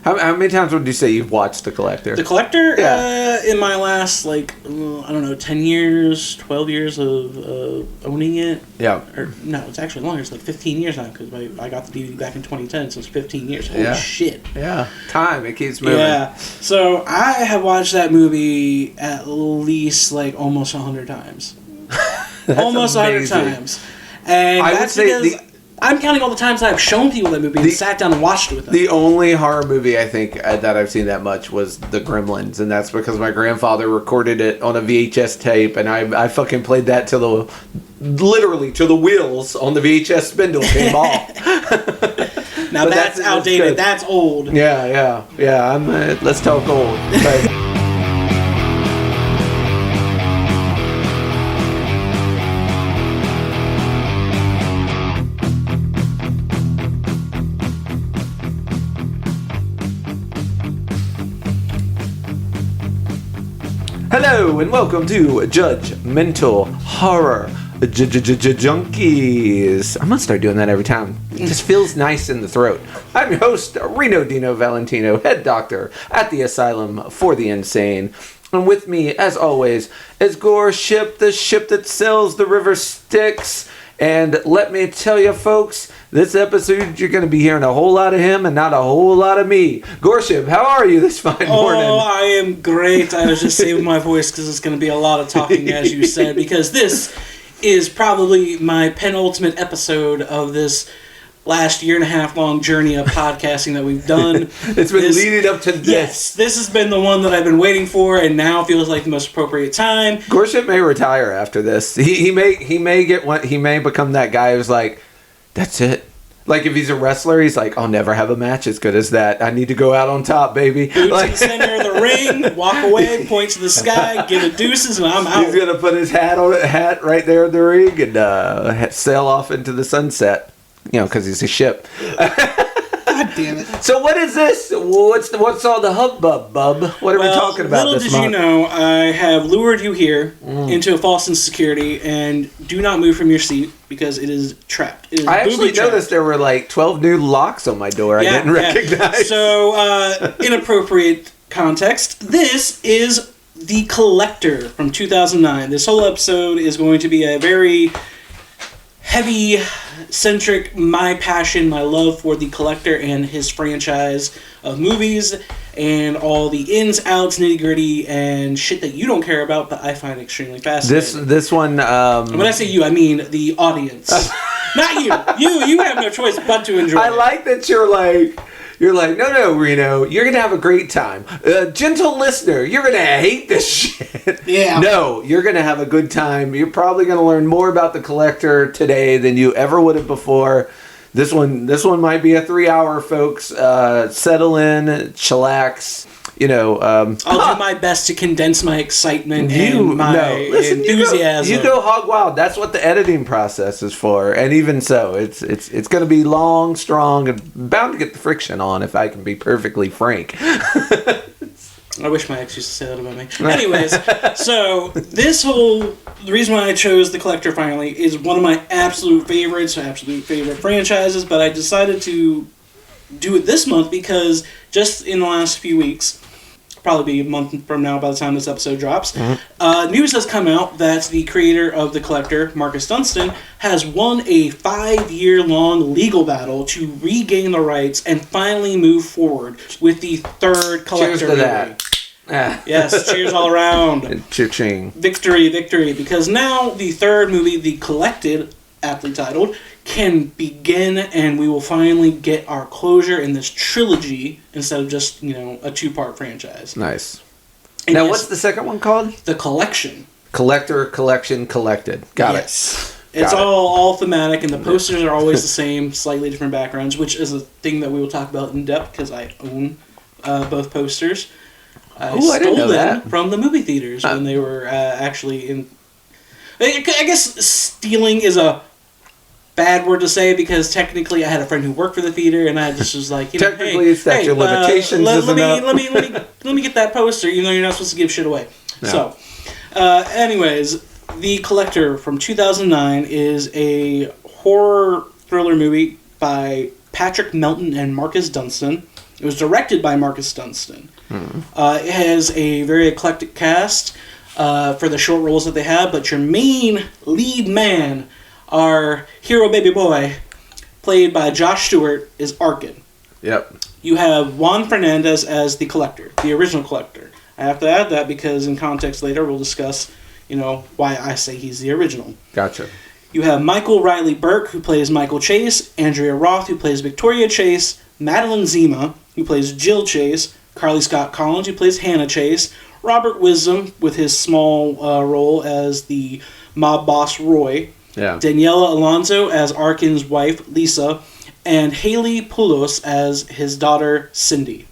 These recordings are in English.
How many times would you say you've watched The Collector? The Collector? Yeah. In my last, 10 years, 12 years of owning it. Yeah. Or, no, it's actually longer. It's 15 years now because I got the DVD back in 2010, so it's 15 years. Holy shit. Yeah. Time. It keeps moving. Yeah. So I have watched that movie at least, almost 100 times. Almost amazing. 100 times. And I would say I'm counting all the times that I've shown people that movie and sat down and watched it with them. The only horror movie I think that I've seen that much was The Gremlins, and that's because my grandfather recorded it on a VHS tape, and I fucking played that till the wheels on the VHS spindle came off. Now that's outdated. That's old. Yeah. Let's talk old. But, hello and welcome to Judgmental Horror Junkies. I'm gonna start doing that every time. It just feels nice in the throat. I'm your host, Reno Dino Valentino, head doctor at the Asylum for the Insane. And with me, as always, is Goreship, the ship that sails the river Styx. And let me tell you, folks, this episode you're going to be hearing a whole lot of him and not a whole lot of me. Goreship, how are you this fine morning? Oh, I am great. I was just saving my voice because it's going to be a lot of talking, as you said, because this is probably my penultimate episode of this last year and a half long journey of podcasting that we've done. It's been leading up to this. Yes, this has been the one that I've been waiting for, and now feels like the most appropriate time. Goreship may retire after this. He may get one. He may become that guy who's like, that's it. Like if he's a wrestler, he's like, I'll never have a match as good as that. I need to go out on top, baby. Boots in the center of the ring, walk away, point to the sky, give it deuces, and I'm out. He's gonna put his hat right there in the ring and sail off into the sunset. Because he's a ship. God damn it. So what is this? What's all the hubbub, bub? What are we talking about this month? Little did you know, I have lured you here into a false insecurity, and do not move from your seat because it is trapped. It is I actually noticed there were 12 new locks on my door I didn't recognize. So, inappropriate context. This is The Collector from 2009. This whole episode is going to be a very heavy-centric, my passion, my love for The Collector and his franchise of movies, and all the ins, outs, nitty-gritty, and shit that you don't care about, but I find extremely fascinating. This one... And when I say you, I mean the audience. Not you. You have no choice but to enjoy I like that you're like, no, Reno, you're going to have a great time. Gentle listener, you're going to hate this shit. Yeah. No, you're going to have a good time. You're probably going to learn more about The Collector today than you ever would have before. This one might be a 3-hour, folks. Settle in, chillax. I'll do my best to condense my excitement and my enthusiasm. You go hog wild. That's what the editing process is for. And even so, it's going to be long, strong, and bound to get the friction on, if I can be perfectly frank. I wish my ex used to say that about me. Anyways, so the reason why I chose The Collector finally is one of my absolute favorite franchises, but I decided to do it this month because just in the last few weeks, probably be a month from now by the time this episode drops, news has come out that the creator of The Collector, Marcus Dunstan, has won a 5-year-long legal battle to regain the rights and finally move forward with the third Collector Cheers to movie. that. Yes, cheers all around. Cha-ching. Victory, because now the third movie, The Collected, aptly titled, can begin, and we will finally get our closure in this trilogy instead of just, a 2-part franchise. Nice. And now, what's the second one called? The Collection. Collector, Collection, Collected. Got it. It's all thematic, and the posters are always the same, slightly different backgrounds, which is a thing that we will talk about in depth because I own both posters. I stole them from the movie theaters when they were actually in... I guess stealing is a bad word to say because technically I had a friend who worked for the theater and I just was like, technically it's statute of limitations. Let me get that poster, even though you're not supposed to give shit away. No. So, anyways, The Collector from 2009 is a horror thriller movie by Patrick Melton and Marcus Dunstan. It was directed by Marcus Dunstan. It has a very eclectic cast for the short roles that they have, but your main lead man, our hero baby boy, played by Josh Stewart, is Arkin. Yep. You have Juan Fernandez as the Collector, the original Collector. I have to add that because in context later we'll discuss, why I say he's the original. Gotcha. You have Michael Riley Burke, who plays Michael Chase, Andrea Roth, who plays Victoria Chase, Madeline Zima, who plays Jill Chase, Carly Scott Collins, who plays Hannah Chase, Robert Wisdom, with his small role as the mob boss Roy, Daniela Alonso as Arkin's wife Lisa, and Haley Poulos as his daughter Cindy.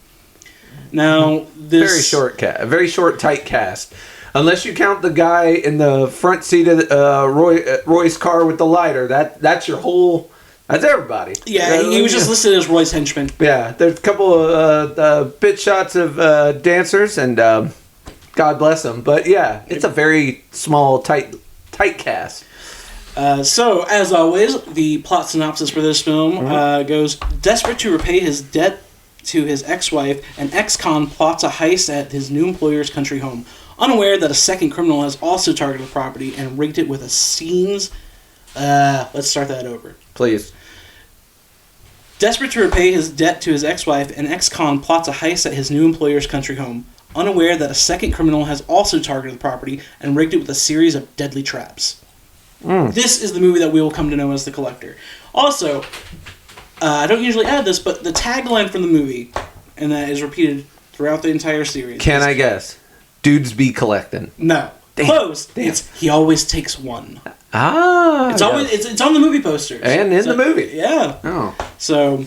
Now, this... Very short, tight cast. Unless you count the guy in the front seat of Roy's car with the lighter, that's your whole... That's everybody. Yeah, he was just listed as Roy's henchman. Yeah, there's a couple of bit shots of dancers, and God bless them. But yeah, it's a very small, tight cast. So, as always, the plot synopsis for this film goes, desperate to repay his debt to his ex-wife, an ex-con plots a heist at his new employer's country home, unaware that a second criminal has also targeted the property and rigged it with a scenes... let's start that over. Please. Desperate to repay his debt to his ex-wife, an ex-con plots a heist at his new employer's country home, unaware that a second criminal has also targeted the property and rigged it with a series of deadly traps. This is the movie that we will come to know as The Collector. Also, I don't usually add this, but the tagline from the movie, and that is repeated throughout the entire series. Can I guess? Dudes be collecting. No. Damn. Close. Damn. It's he always takes one. It's always it's on the movie posters. And in the movie. Yeah. Oh. So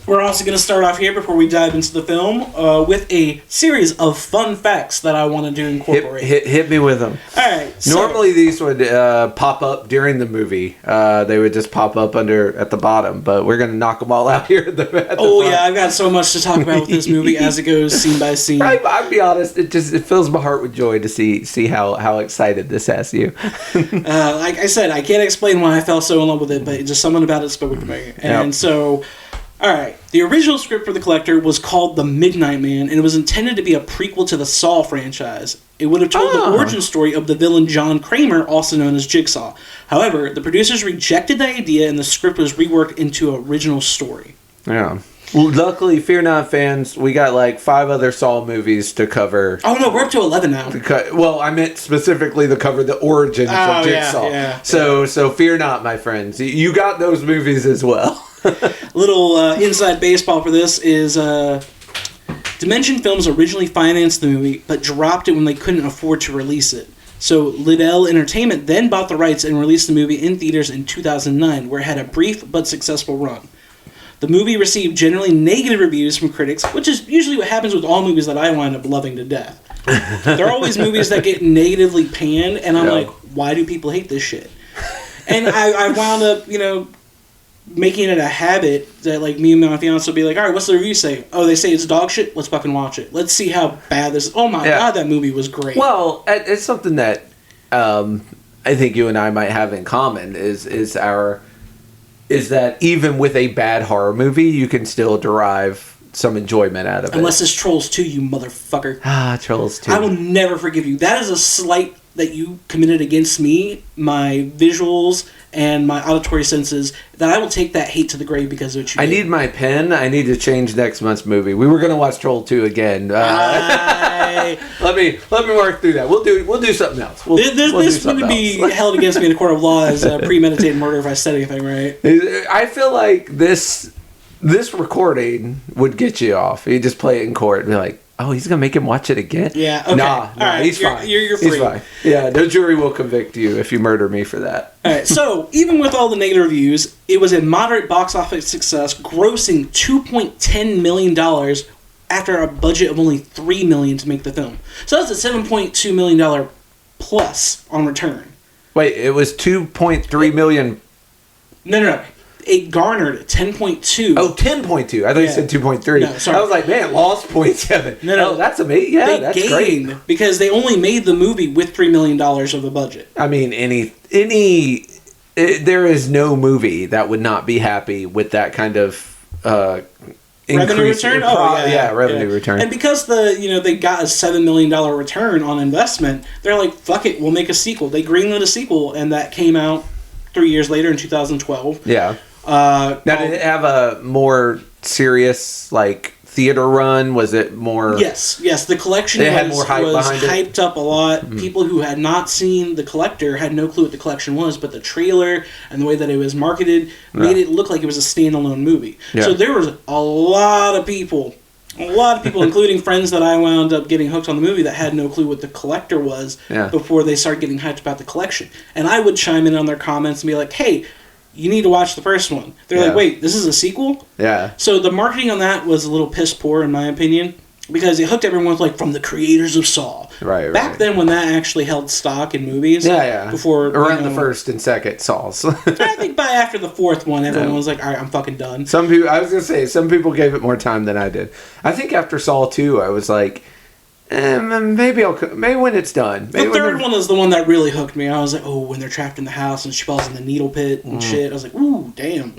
we're also going to start off here before we dive into the film with a series of fun facts that I wanted to incorporate. Hit me with them. All right. Normally these would pop up during the movie. They would just pop up at the bottom, but we're going to knock them all out here at the front. Yeah, I've got so much to talk about with this movie as it goes scene by scene. I'll be honest, it fills my heart with joy to see how excited this has you. Like I said, I can't explain why I fell so in love with it, but just something about it spoke to me. And so... Alright, the original script for The Collector was called The Midnight Man, and it was intended to be a prequel to the Saw franchise. It would have told the origin story of the villain John Kramer, also known as Jigsaw. However, the producers rejected the idea, and the script was reworked into an original story. Yeah. Well, luckily, Fear Not fans, we got like 5 other Saw movies to cover. Oh no, we're up to 11 now. Well, I meant specifically to cover the origins of Jigsaw. So Fear Not, my friends. You got those movies as well. Little inside baseball for this is Dimension Films originally financed the movie, but dropped it when they couldn't afford to release it. So Liddell Entertainment then bought the rights and released the movie in theaters in 2009, where it had a brief but successful run. The movie received generally negative reviews from critics, which is usually what happens with all movies that I wind up loving to death. There are always movies that get negatively panned, and I'm like, why do people hate this shit? And I wound up, making it a habit that, like, me and my fiance will be like, all right, what's the review say? Oh, they say it's dog shit? Let's fucking watch it. Let's see how bad this is. Oh my god, that movie was great. Well, it's something that I think you and I might have in common is that even with a bad horror movie, you can still derive some enjoyment out of it. Unless it's Trolls 2, you motherfucker. Trolls 2. I will never forgive you. That is a slight that you committed against me, my visuals, and my auditory senses, that I will take that hate to the grave because of what you did. I need my pen. I need to change next month's movie. We were going to watch Troll 2 again. Let me work through that. We'll do something else. This wouldn't be held against me in a court of law as premeditated murder if I said anything right. I feel like this recording would get you off. You just play it in court and be like, oh, he's going to make him watch it again? Yeah, okay. Nah, right. He's fine. You're free. He's fine. Yeah, no jury will convict you if you murder me for that. Alright, so, even with all the negative reviews, it was a moderate box office success, grossing $2.10 million after a budget of only $3 million to make the film. So that's a $7.2 million plus on return. Wait, it was $2.3 million? No. It garnered 10.2. Oh, 10.2. I thought you said 2.3. No, sorry. I was like, man, lost 0.7. No. Oh, that's amazing. Yeah, that's great. Because they only made the movie with $3 million of the budget. I mean, there is no movie that would not be happy with that kind of revenue return. Revenue return. And because they got a $7 million return on investment, they're like, fuck it, we'll make a sequel. They greenlit a sequel, and that came out 3 years later in 2012. Yeah. Now, did it have a more serious, like, theater run? Was it more... Yes. The collection had more hype behind it? Hyped up a lot. Mm-hmm. People who had not seen The Collector had no clue what The Collection was, but the trailer and the way that it was marketed made it look like it was a standalone movie. Yeah. So there was a lot of people, including friends that I wound up getting hooked on the movie, that had no clue what The Collector was before they started getting hyped about The Collection. And I would chime in on their comments and be like, hey, you need to watch the first one. They're like, wait, this is a sequel? Yeah. So the marketing on that was a little piss poor, in my opinion, because it hooked everyone with, like, from the creators of Saw. Right. Back then, when that actually held stock in movies. Yeah. Before... Around the first and second Saws. I think by after the fourth one, everyone was like, all right, I'm fucking done. Some people gave it more time than I did. I think after Saw 2, I was like... maybe when it's done. The third one is the one that really hooked me. I was like, oh, when they're trapped in the house and she falls in the needle pit and shit. I was like, ooh, damn.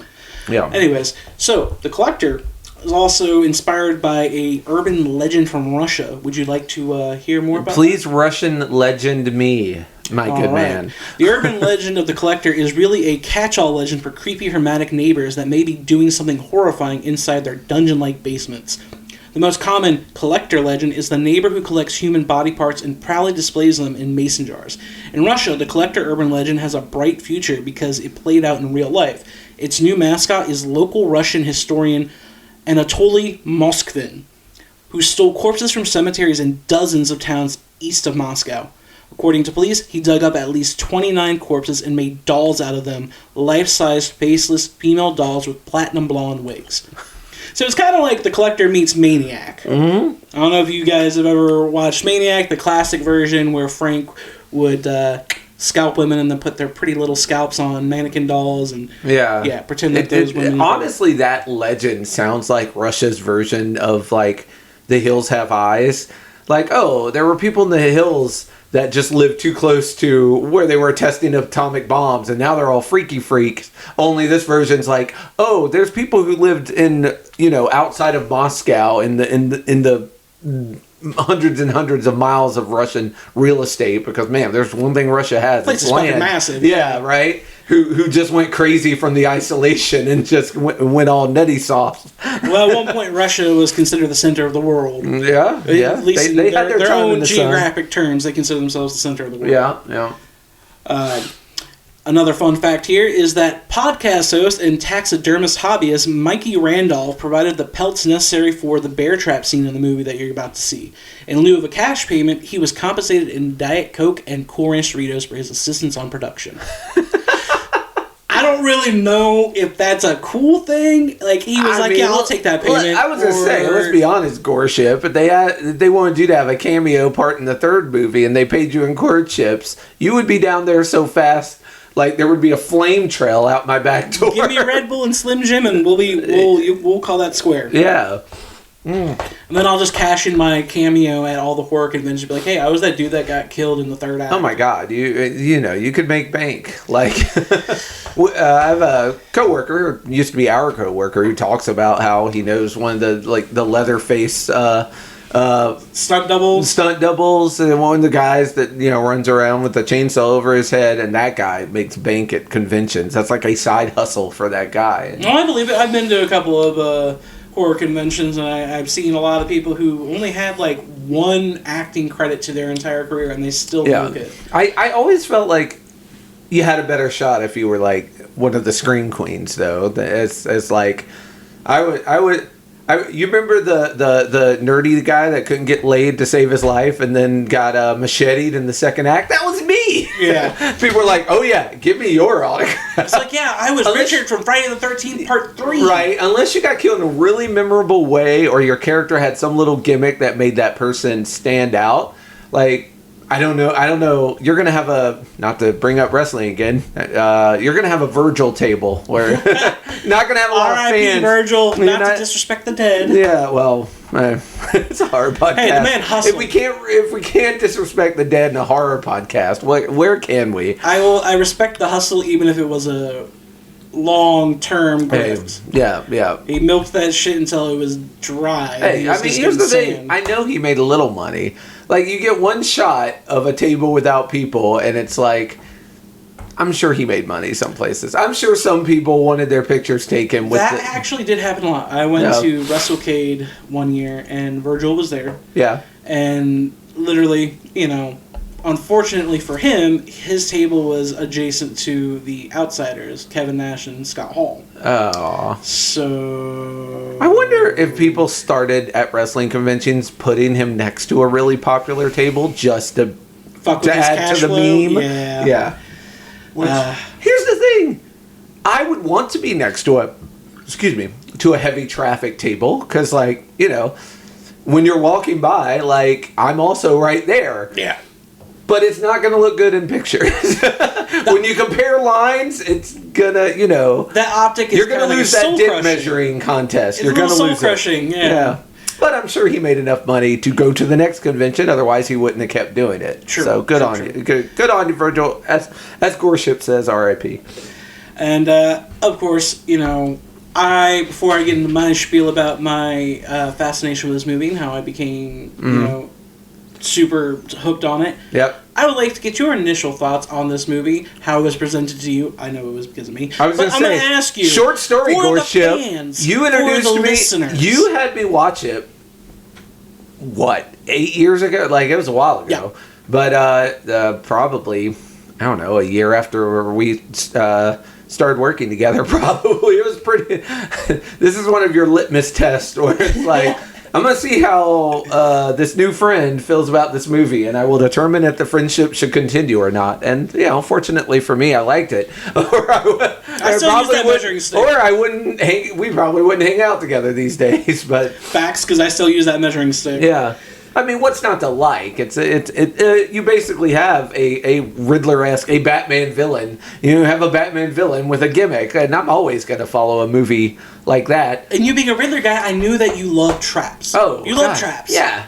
Yeah. Anyways, so The Collector is also inspired by a urban legend from Russia. Would you like to hear more about Please Russian legend me, my good man. The urban legend of The Collector is really a catch-all legend for creepy hermetic neighbors that may be doing something horrifying inside their dungeon-like basements. The most common collector legend is the neighbor who collects human body parts and proudly displays them in mason jars. In Russia, the collector urban legend has a bright future because it played out in real life. Its new mascot is local Russian historian Anatoly Moskvin, who stole corpses from cemeteries in dozens of towns east of Moscow. According to police, he dug up at least 29 corpses and made dolls out of them, life-sized, faceless female dolls with platinum blonde wigs. So it's kind of like The Collector meets Maniac. Mm-hmm. I don't know if you guys have ever watched Maniac, the classic version where Frank would scalp women and then put their pretty little scalps on mannequin dolls and pretend that those women... Honestly, that legend sounds like Russia's version of, like, The Hills Have Eyes. Like, oh, there were people in the hills that just lived too close to where they were testing atomic bombs, and now they're all freaky freaks. Only this version's like, oh, there's people who lived in, outside of Moscow in the hundreds and hundreds of miles of Russian real estate, because, man, there's one thing Russia has. It's fucking massive. Yeah, right? Who just went crazy from the isolation and just went all nutty sauce. Well, at one point, Russia was considered the center of the world. Yeah. At least they had their time own in the geographic terms, they consider themselves the center of the world. Yeah. Another fun fact here is that podcast host and taxidermist hobbyist Mikey Randolph provided the pelts necessary for the bear trap scene in the movie that you're about to see. In lieu of a cash payment, he was compensated in Diet Coke and Cool Ranch Doritos for his assistance on production. I don't really know if that's a cool thing. Like, he was I'll take that payment. I was going to say, let's be honest, Goreship, but they wanted you to have a cameo part in the third movie, and they paid you in cord chips. You would be down there so fast, like there would be a flame trail out my back door. Give me a Red Bull and Slim Jim, and we'll call that square. Yeah. And then I'll just cash in my cameo at all the horror conventions and be like, hey, I was that dude that got killed in the third act. Oh my god, you could make bank. Like, I have a coworker, used to be our coworker, who talks about how he knows one of the Leatherface stunt doubles, and one of the guys that runs around with the chainsaw over his head, and that guy makes bank at conventions. That's like a side hustle for that guy. No, I believe it. I've been to a couple of horror conventions, and I've seen a lot of people who only had like one acting credit to their entire career, and they still look it. I always felt like you had a better shot if you were like one of the scream queens, though. As like, you remember the nerdy guy that couldn't get laid to save his life and then got macheted in the second act? That was me! Yeah. People were like, oh yeah, give me your autograph. It's like, yeah, I was Richard from Friday the 13th Part 3. Right, unless you got killed in a really memorable way or your character had some little gimmick that made that person stand out. Like, I don't know. You're going to have not to bring up wrestling again, you're going to have a Virgil table where not going to have a lot of fans. Virgil, not to disrespect the dead. Yeah, well, it's a horror podcast. Hey, the man hustled. If we can't disrespect the dead in a horror podcast, where can we? I respect the hustle even if it was a long-term growth. Yeah. He milked that shit until it was dry. Hey, I mean, here's the thing. I know he made a little money. Like, you get one shot of a table without people, and it's like, I'm sure he made money some places. I'm sure some people wanted their pictures taken with that actually did happen a lot. I went to WrestleCade one year, and Virgil was there. Yeah. And literally, unfortunately for him, his table was adjacent to the Outsiders, Kevin Nash and Scott Hall. Oh. So I wonder if people started at wrestling conventions putting him next to a really popular table just to fuck with his add cash to the flow. meme. Yeah. Which, here's the thing. I would want to be next to a heavy traffic table because, like, when you're walking by, like, I'm also right there. Yeah. But it's not going to look good in pictures. When you compare lines, it's going to, that optic is you're going to lose that dick measuring contest. You're going to lose crushing, yeah. But I'm sure he made enough money to go to the next convention. Otherwise, he wouldn't have kept doing it. True. So good on you. Good on you, Virgil. As Goreship says, R.I.P. And of course, before I get into my spiel about my fascination with this movie and how I became, super hooked on it. Yep. I would like to get your initial thoughts on this movie, how it was presented to you. I know it was because of me. I'm going to ask you. Short story, for Goreship. the fans, You introduced for the me. Listeners. You had me watch it. What, 8 years ago? Like, it was a while ago. Yeah. But probably, I don't know, a year after we started working together. Probably it was pretty. This is one of your litmus tests where it's like, I'm going to see how this new friend feels about this movie, and I will determine if the friendship should continue or not. And, fortunately for me, I liked it. Or I still use that measuring stick. Or I wouldn't we probably wouldn't hang out together these days. But facts, because I still use that measuring stick. Yeah. I mean, what's not to like? You basically have a Riddler-esque, a Batman villain. You have a Batman villain with a gimmick, and I'm always going to follow a movie like that. And you being a Riddler guy, I knew that you love traps. Oh, you love traps. Yeah,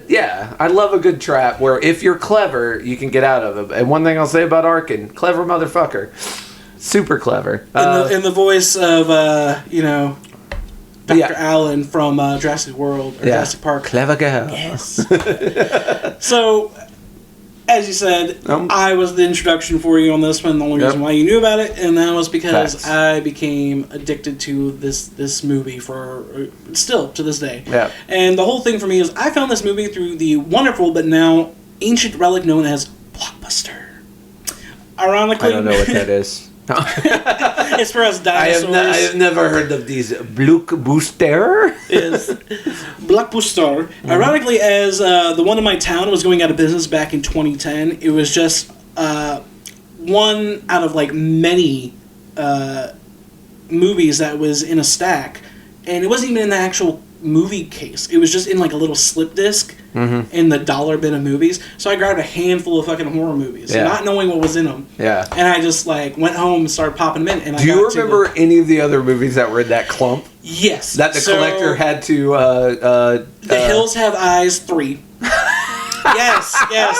yeah, I love a good trap where if you're clever, you can get out of it. And one thing I'll say about Arkin, clever motherfucker, super clever. In the voice of Dr. Allen from Jurassic World or Jurassic Park. Clever girl. Yes. So, as you said, I was the introduction for you on this one. The only reason why you knew about it, and that was because I became addicted to this movie still to this day. Yeah. And the whole thing for me is I found this movie through the wonderful but now ancient relic known as Blockbuster. Ironically, I don't know what that is. It's for us dinosaurs. I have never heard of these Blockbuster. Is Blockbuster. Mm-hmm. Ironically, as the one in my town was going out of business back in 2010, it was just one out of like many movies that was in a stack, and it wasn't even in the actual movie case. It was just in like a little slip disc in the dollar bin of movies. So I grabbed a handful of fucking horror movies, not knowing what was in them. Yeah. And I just like went home and started popping them in. And do you remember any of the other movies that were in that clump? Yes. That the collector had to. The Hills Have Eyes 3. yes.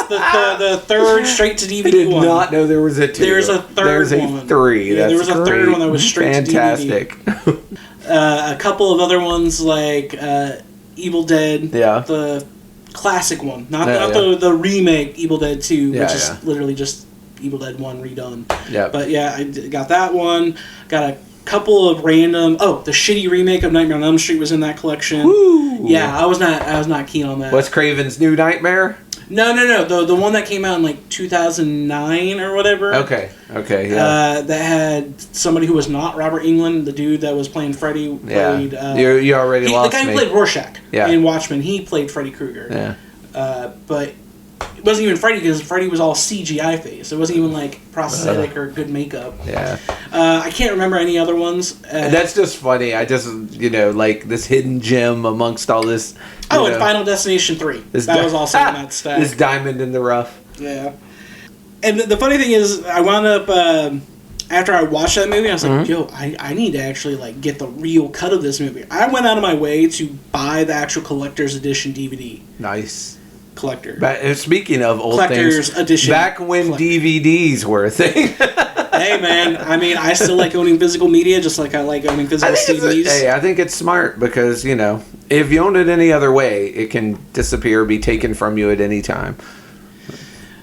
The third straight to DVD I did one. not know there was a 2. There's a third one. There's a 3. Yeah, That's there was a third one that was straight Fantastic. to DVD. A couple of other ones like Evil Dead. Yeah. The classic one, not the remake Evil Dead 2, which is literally just Evil Dead 1 redone. Yeah. But yeah, I got that one. Got a couple of random. Oh, the shitty remake of Nightmare on Elm Street was in that collection. Woo! Yeah, I was not keen on that. What's Craven's New Nightmare? No. The one that came out in like 2009 or whatever. Okay. Yeah. That had somebody who was not Robert Englund, the dude that was playing Freddy. Played, you already lost the guy me. who played Rorschach in Watchmen. He played Freddy Krueger. Yeah. But it wasn't even Freddy because Freddy was all CGI face. It wasn't even like prosthetic or good makeup. Yeah. I can't remember any other ones. That's just funny. I just like this hidden gem amongst all this. And Final Destination 3. That was also in that stack. This diamond in the rough. Yeah. And the funny thing is, I wound up after I watched that movie, I was like, yo, I need to actually like get the real cut of this movie. I went out of my way to buy the actual collector's edition DVD. Nice. Collector. Speaking of old collector's things, edition. back when DVDs were a thing. Hey, man. I mean, I still like owning physical media, just like I like owning physical CDs. I think it's smart because, if you own it any other way, it can disappear, be taken from you at any time.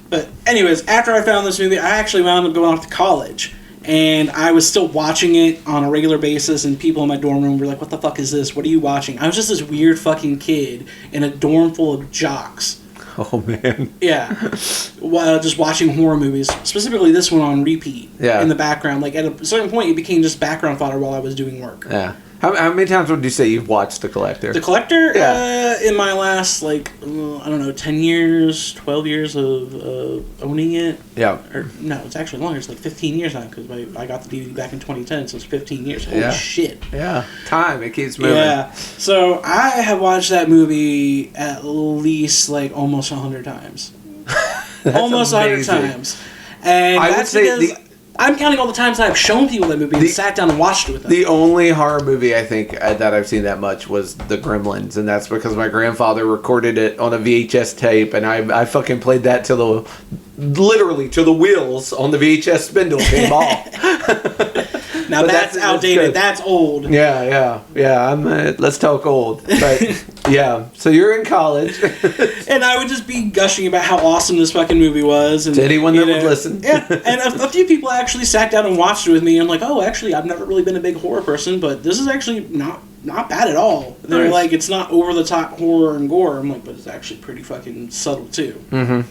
But anyways, after I found this movie, I actually wound up going off to college. And I was still watching it on a regular basis, and people in my dorm room were like, what the fuck is this? What are you watching? I was just this weird fucking kid in a dorm full of jocks. Oh, man. Yeah. While just watching horror movies, specifically this one on repeat in the background. Like, at a certain point, it became just background fodder while I was doing work. Yeah. How many times would you say you've watched The Collector? The Collector? Yeah. In my last, 10 years, 12 years of owning it. Yeah. No, it's actually longer. It's 15 years now, because I got the DVD back in 2010, so it's 15 years. Holy shit. Yeah. Time. It keeps moving. Yeah. So, I have watched that movie at least, almost 100 times. Almost amazing. 100 times. And I would say I'm counting all the times that I've shown people that movie and sat down and watched it with them. The only horror movie I think that I've seen that much was The Gremlins, and that's because my grandfather recorded it on a VHS tape, and I fucking played that literally till the wheels on the VHS spindle came off. Now that's outdated. That's old. Yeah. Let's talk old. But yeah, so you're in college, and I would just be gushing about how awesome this fucking movie was. And, to anyone that would listen. Yeah, and a few people actually sat down and watched it with me. And I'm like, oh, actually, I've never really been a big horror person, but this is actually not bad at all. They're like, it's not over the top horror and gore. I'm like, but it's actually pretty fucking subtle too. Mm-hmm.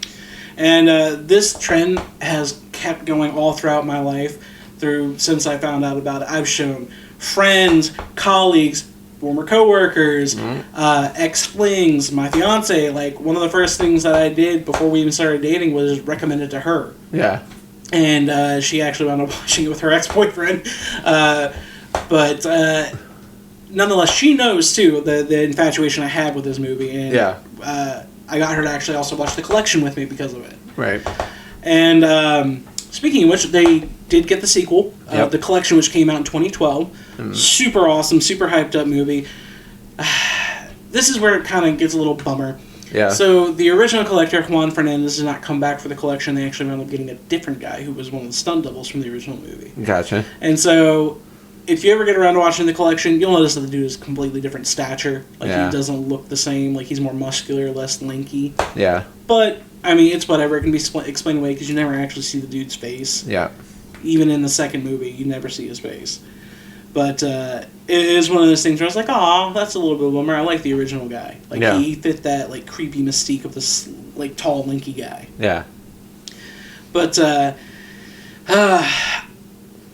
And this trend has kept going all throughout my life. Since I found out about it, I've shown friends, colleagues, former coworkers, ex-flings, my fiance. One of the first things that I did before we even started dating was recommend it to her. Yeah. And she actually wound up watching it with her ex-boyfriend. But nonetheless, she knows too the infatuation I had with this movie, and I got her to actually also watch The Collection with me because of it. Right. And speaking of which, they did get the sequel, The Collection, which came out in 2012. Super awesome, super hyped up movie. This is where it kind of gets a little bummer. Yeah. So the original Collector, Juan Fernandez, did not come back for The Collection. They actually wound up getting a different guy who was one of the stunt doubles from the original movie. Gotcha. And so if you ever get around to watching The Collection, you'll notice that the dude is completely different stature. He doesn't look the same. He's more muscular, less lanky. Yeah. But I mean, it's whatever. It can be explained away because you never actually see the dude's face. Yeah. Even in the second movie, you never see his face. But it is one of those things where I was like, aw, that's a little bit of a bummer. I like the original guy. He fit that, creepy mystique of this, tall, lanky guy. Yeah. But I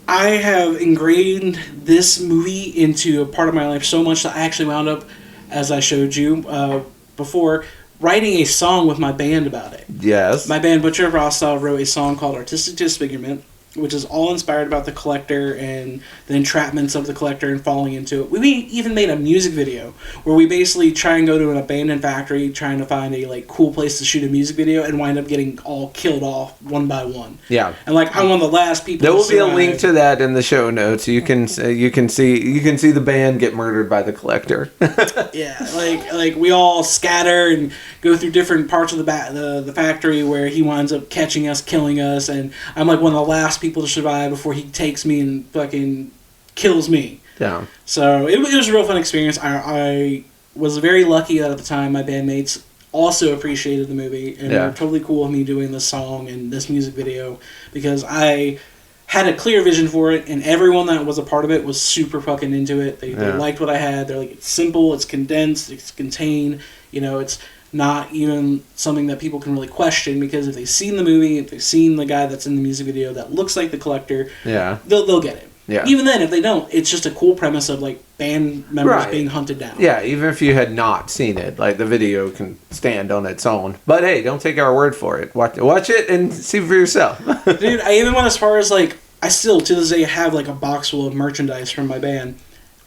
have ingrained this movie into a part of my life so much that I actually wound up, as I showed you before, writing a song with my band about it. Yes. My band, Butcher of Rostov, wrote a song called Artistic Disfigurement, which is all inspired about the Collector and the entrapments of the Collector and falling into it. We even made a music video where we basically try and go to an abandoned factory trying to find a cool place to shoot a music video and wind up getting all killed off one by one. Yeah. And I'm one of the last people. There will be a link to that in the show notes. You can see the band get murdered by the Collector. Yeah, we all scatter and go through different parts of the factory where he winds up catching us, killing us, and I'm one of the last people to survive before he takes me and fucking kills me. Yeah. So it was a real fun experience. I was very lucky that at the time my bandmates also appreciated the movie and were totally cool with me doing this song and this music video because I had a clear vision for it, and everyone that was a part of it was super fucking into it. They liked what I had. They're it's simple, it's condensed, it's contained. It's not even something that people can really question because if they've seen the movie, if they've seen the guy that's in the music video that looks like the Collector, they'll get it. Yeah. Even then, if they don't, it's just a cool premise of band members being hunted down. Yeah, even if you had not seen it, the video can stand on its own. But hey, don't take our word for it. Watch it and see for yourself. Dude, I even went as far as I still to this day have a box full of merchandise from my band.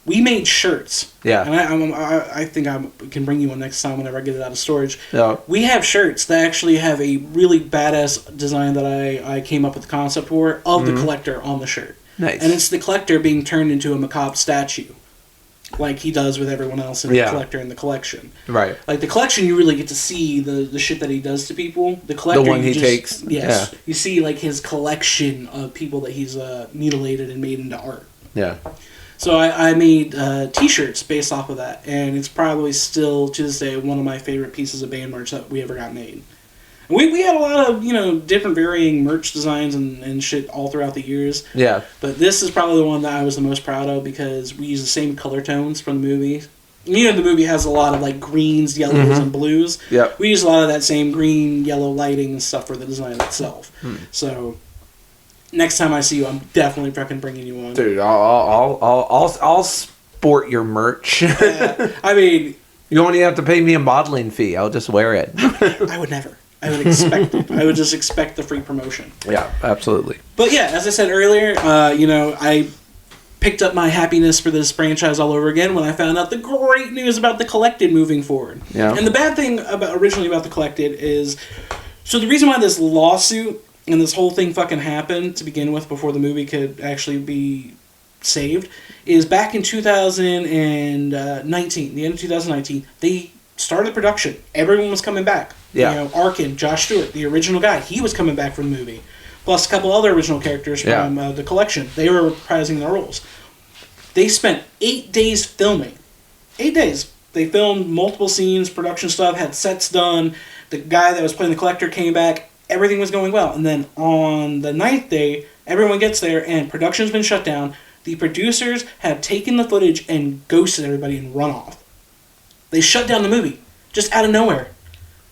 We made shirts. Yeah. And I think I can bring you one next time whenever I get it out of storage. Yeah. We have shirts that actually have a really badass design that I came up with the concept for of the Collector on the shirt. Nice. And it's the Collector being turned into a macabre statue. like he does with everyone else in the collector and the collection. Right. Like the collection, you really get to see the shit that he does to people. The collector, the one he takes. Yes, yeah. you see like his collection of people that he's mutilated and made into art. Yeah. So I made T-shirts based off of that, and it's probably still to this day one of my favorite pieces of band merch that we ever got made. And we had a lot of different varying merch designs and shit all throughout the years. Yeah. But this is probably the one that I was the most proud of because we use the same color tones from the movie. The movie has a lot of like greens, yellows, and blues. Yeah. We use a lot of that same green, yellow lighting and stuff for the design itself. So next time I see you, I'm definitely fucking bringing you one. Dude, I'll sport your merch. Yeah, I mean, you don't even have to pay me a modeling fee. I'll just wear it. I would never. I would expect it. I would just expect the free promotion. Yeah, absolutely. But yeah, as I said earlier, I picked up my happiness for this franchise all over again when I found out the great news about the Collected moving forward. Yeah. And the bad thing originally about the Collected is, so the reason why this lawsuit and this whole thing fucking happened to begin with before the movie could actually be saved is back in 2019, the end of 2019, they started production. Everyone was coming back. Yeah. Arkin, Josh Stewart, the original guy, he was coming back from the movie. Plus a couple other original characters from the collection. They were reprising their roles. They spent 8 days filming. 8 days. They filmed multiple scenes, production stuff, had sets done. The guy that was playing the collector came back. Everything was going well. And then on the 9th day, everyone gets there and production's been shut down. The producers have taken the footage and ghosted everybody and run off. They shut down the movie. Just out of nowhere.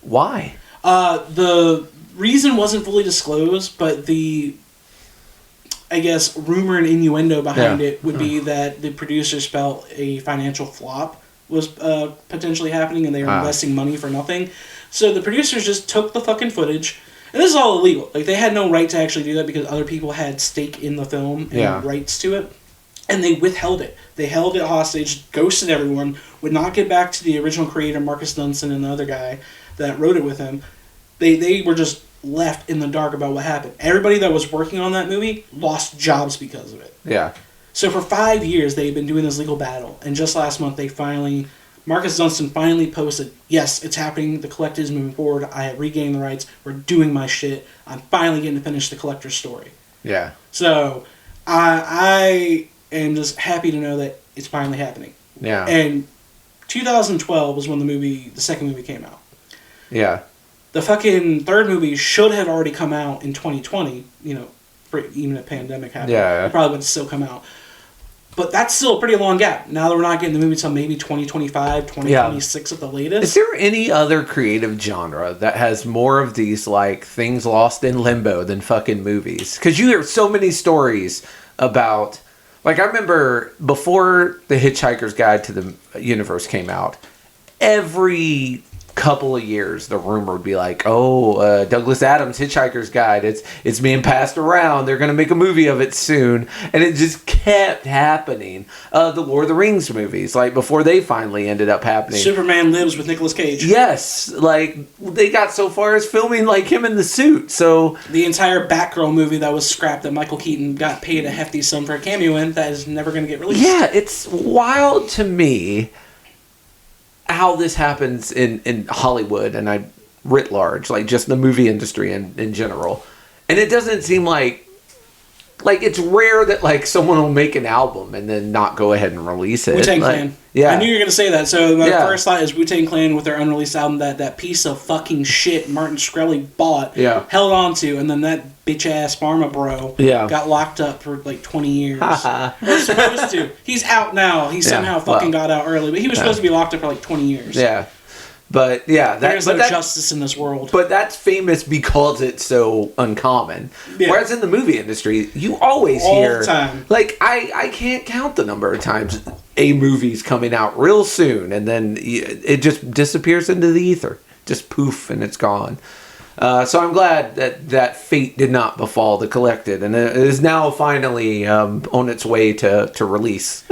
Why? The reason wasn't fully disclosed, but the, I guess, rumor and innuendo behind it would be that the producers felt a financial flop was potentially happening and they were investing money for nothing. So the producers just took the fucking footage, and this is all illegal. Like, they had no right to actually do that because other people had stake in the film and rights to it. And they withheld it. They held it hostage, ghosted everyone, would not get back to the original creator, Marcus Dunson, and the other guy that wrote it with him. They were just left in the dark about what happened. Everybody that was working on that movie lost jobs because of it. Yeah. So for 5 years, they've been doing this legal battle. And just last month, Marcus Dunstan finally posted, yes, it's happening. The Collected is moving forward. I have regained the rights. We're doing my shit. I'm finally getting to finish the Collector's story. Yeah. So I am just happy to know that it's finally happening. Yeah. And 2012 was when the second movie came out. Yeah. The fucking third movie should have already come out in 2020, even if pandemic happened. Yeah. It probably would still come out. But that's still a pretty long gap. Now that we're not getting the movie until maybe 2025, 2026 at the latest. Is there any other creative genre that has more of these, like, things lost in limbo than fucking movies? Because you hear so many stories about... Like, I remember before The Hitchhiker's Guide to the Universe came out, every couple of years, the rumor would be like, Douglas Adams' Hitchhiker's Guide, it's being passed around. They're going to make a movie of it soon. And it just kept happening. The Lord of the Rings movies, like, before they finally ended up happening. Superman Lives with Nicolas Cage. Yes. Like, they got so far as filming, like, him in the suit. So the entire Batgirl movie that was scrapped that Michael Keaton got paid a hefty sum for a cameo in, that is never going to get released. Yeah, it's wild to me how this happens in Hollywood and I writ large, like just the movie industry in general. And it doesn't seem like it's rare that like someone will make an album and then not go ahead and release it. Wu-Tang Clan. Yeah. I knew you were going to say that. So my first thought is Wu-Tang Clan with their unreleased album that piece of fucking shit Martin Shkreli bought, held on to, and then that bitch-ass pharma bro got locked up for like 20 years. Or supposed to. He's out now. He somehow fucking got out early, but he was supposed to be locked up for like 20 years. Yeah. But yeah, there's no justice in this world. But that's famous because it's so uncommon. Yeah. Whereas in the movie industry, you always hear all the time. Like I can't count the number of times a movie's coming out real soon, and then it just disappears into the ether, just poof, and it's gone. So I'm glad that fate did not befall the Collected, and it is now finally on its way to release.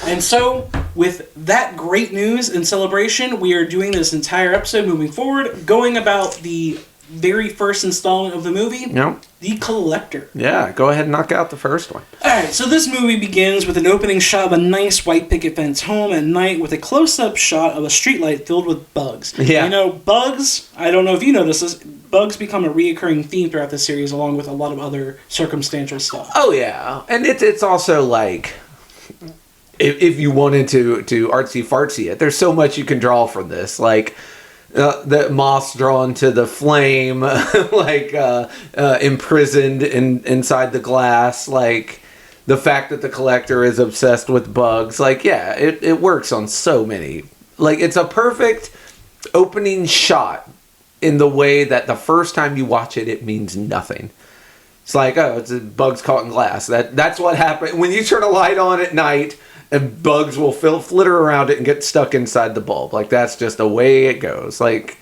And so, with that great news and celebration, we are doing this entire episode moving forward, going about the very first installment of the movie, Yep. The Collector. Yeah, go ahead and knock out the first one. Alright, so this movie begins with an opening shot of a nice white picket fence home at night with a close-up shot of a streetlight filled with bugs. Yeah. You know, bugs, I don't know if you noticed this, bugs become a reoccurring theme throughout the series along with a lot of other circumstantial stuff. Oh, yeah. And it's also like, if you wanted to artsy-fartsy it, there's so much you can draw from this. Like, the moths drawn to the flame, like imprisoned inside the glass, like the fact that the collector is obsessed with bugs. Like, yeah, it works on so many. Like, it's a perfect opening shot in the way that the first time you watch it, it means nothing. It's like, oh, it's bugs caught in glass. That's what happened when you turn a light on at night. And bugs will flitter around it and get stuck inside the bulb. Like, that's just the way it goes. Like,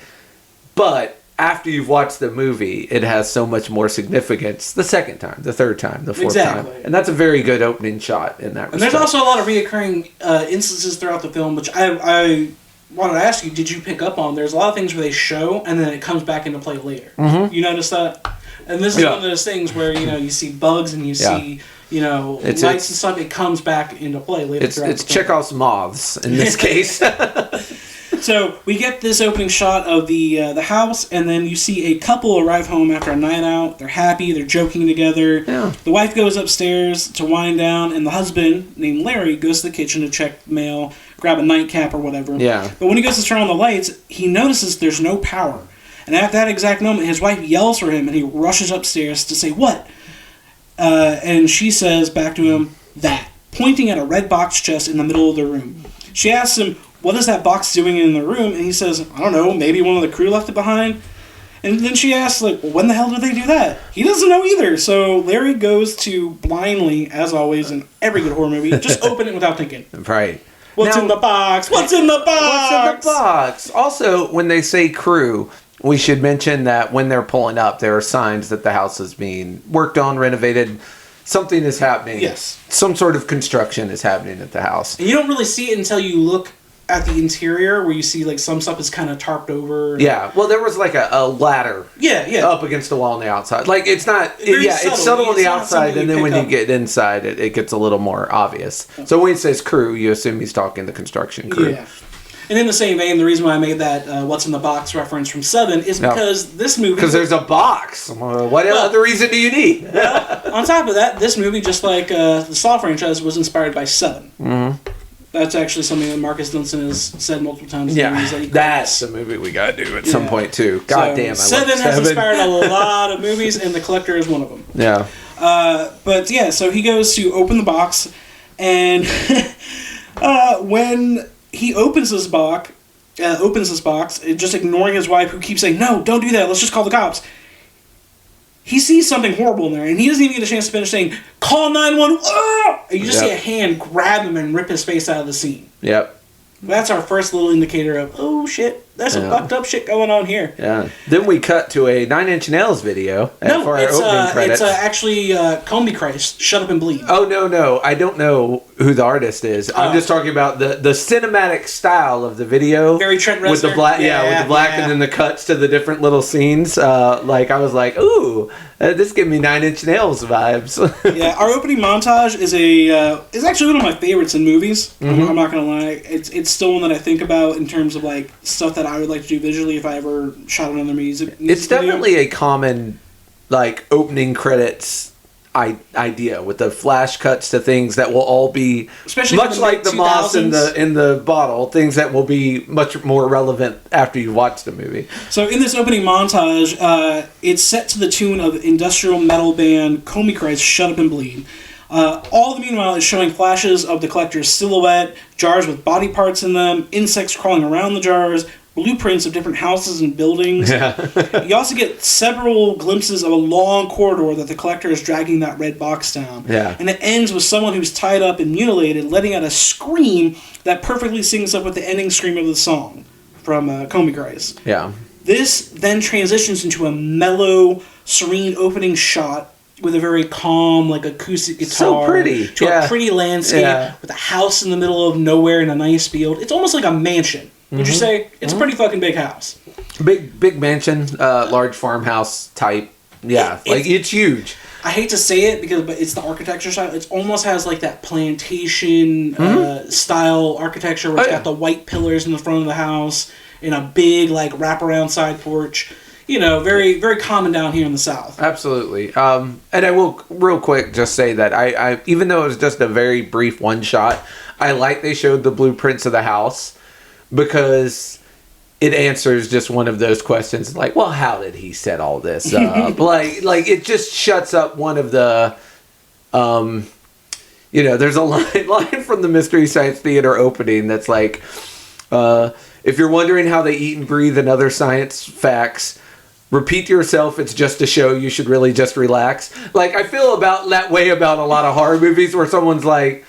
but after you've watched the movie, it has so much more significance the second time, the third time, the fourth time. And that's a very good opening shot in that respect. And there's also a lot of reoccurring instances throughout the film, which I wanted to ask you, did you pick up on? There's a lot of things where they show, and then it comes back into play later. Mm-hmm. You notice that? And this is one of those things where, you know, you see bugs and you see... You know, lights and stuff, it comes back into play later. It's Chekhov's moths in this case. So we get this opening shot of the house, and then you see a couple arrive home after a night out. They're happy, they're joking together. Yeah. The wife goes upstairs to wind down, and the husband, named Larry, goes to the kitchen to check mail, grab a nightcap or whatever. Yeah. But when he goes to turn on the lights, he notices there's no power. And at that exact moment, his wife yells for him, and he rushes upstairs to say, "What?" And she says back to him, "That," pointing at a red box chest in the middle of the room. She asks him, "What is that box doing in the room?" And he says, "I don't know, maybe one of the crew left it behind." And then she asks, like, "Well, when the hell did they do that?" He doesn't know either. So Larry goes to blindly, as always in every good horror movie, just open it without thinking. Right. What's in the box? What's in the box? What's in the box? Also, when they say crew, we should mention that when they're pulling up, there are signs that the house is being worked on, renovated. Something is happening. Yes. Some sort of construction is happening at the house. And you don't really see it until you look at the interior, where you see, like, some stuff is kind of tarped over. Yeah. Well, there was, like, a ladder. Yeah. Up against the wall on the outside. Like, it's not... Very it's subtle on the outside, and then when you get inside, it gets a little more obvious. So when he says crew, you assume he's talking the construction crew. Yeah. And in the same vein, the reason why I made that "What's in the Box" reference from Seven is because this movie... Because there's a box. What other reason do you need? Well, on top of that, this movie, just like the Saw franchise, was inspired by Seven. Mm-hmm. That's actually something that Marcus Dunson has said multiple times. That's a movie we got to do at some point, too. God damn, I love Seven. Has inspired a lot of movies, and The Collector is one of them. Yeah. But yeah, so he goes to open the box, and when... he opens this box, just ignoring his wife, who keeps saying, "No, don't do that, let's just call the cops." He sees something horrible in there, and he doesn't even get a chance to finish saying, "Call 911! Ah!" And you just see a hand grab him and rip his face out of the scene. Yep. That's our first little indicator of, oh shit, there's some fucked up shit going on here. Yeah. Then we cut to a Nine Inch Nails video for our opening credits. It's actually Combi Christ, Shut Up and Bleed. Oh, no. I don't know who the artist is. I'm just talking about the cinematic style of the video. Very Trent Reznor. With the black, with the black and then the cuts to the different little scenes. Like, I was like, ooh, this gave me Nine Inch Nails vibes. Yeah, our opening montage is actually one of my favorites in movies. Mm-hmm. I'm not going to lie. It's still one that I think about in terms of, like, stuff that I would like to do visually if I ever shot another music It's definitely a common, like, opening credits idea with the flash cuts to things that will all be especially much like the moss in the bottle, things that will be much more relevant after you watch the movie. So in this opening montage, it's set to the tune of industrial metal band Combi Christ, Shut Up and Bleed. All the meanwhile is showing flashes of the collector's silhouette, jars with body parts in them, insects crawling around the jars, blueprints of different houses and buildings. Yeah. You also get several glimpses of a long corridor that the collector is dragging that red box down. Yeah. And it ends with someone who's tied up and mutilated, letting out a scream that perfectly syncs up with the ending scream of the song from Combi Christ. Yeah. This then transitions into a mellow, serene opening shot with a very calm, like, acoustic guitar. So pretty. To a pretty landscape with a house in the middle of nowhere in a nice field. It's almost like a mansion. Would you say? It's a pretty fucking big house. Big mansion, large farmhouse type. Yeah, it's huge. I hate to say it but it's the architecture style. It almost has like that plantation style architecture where it's got the white pillars in the front of the house and a big like wraparound side porch. Very, very common down here in the South. Absolutely. And I will real quick just say that I even though it was just a very brief one shot, I like they showed the blueprints of the house because it answers just one of those questions like, well, how did he set all this up? like it just shuts up one of the, there's a line from the Mystery Science Theater opening that's like, if you're wondering how they eat and breathe and other science facts, repeat to yourself, it's just a show, you should really just relax. Like, I feel about that way about a lot of horror movies where someone's like,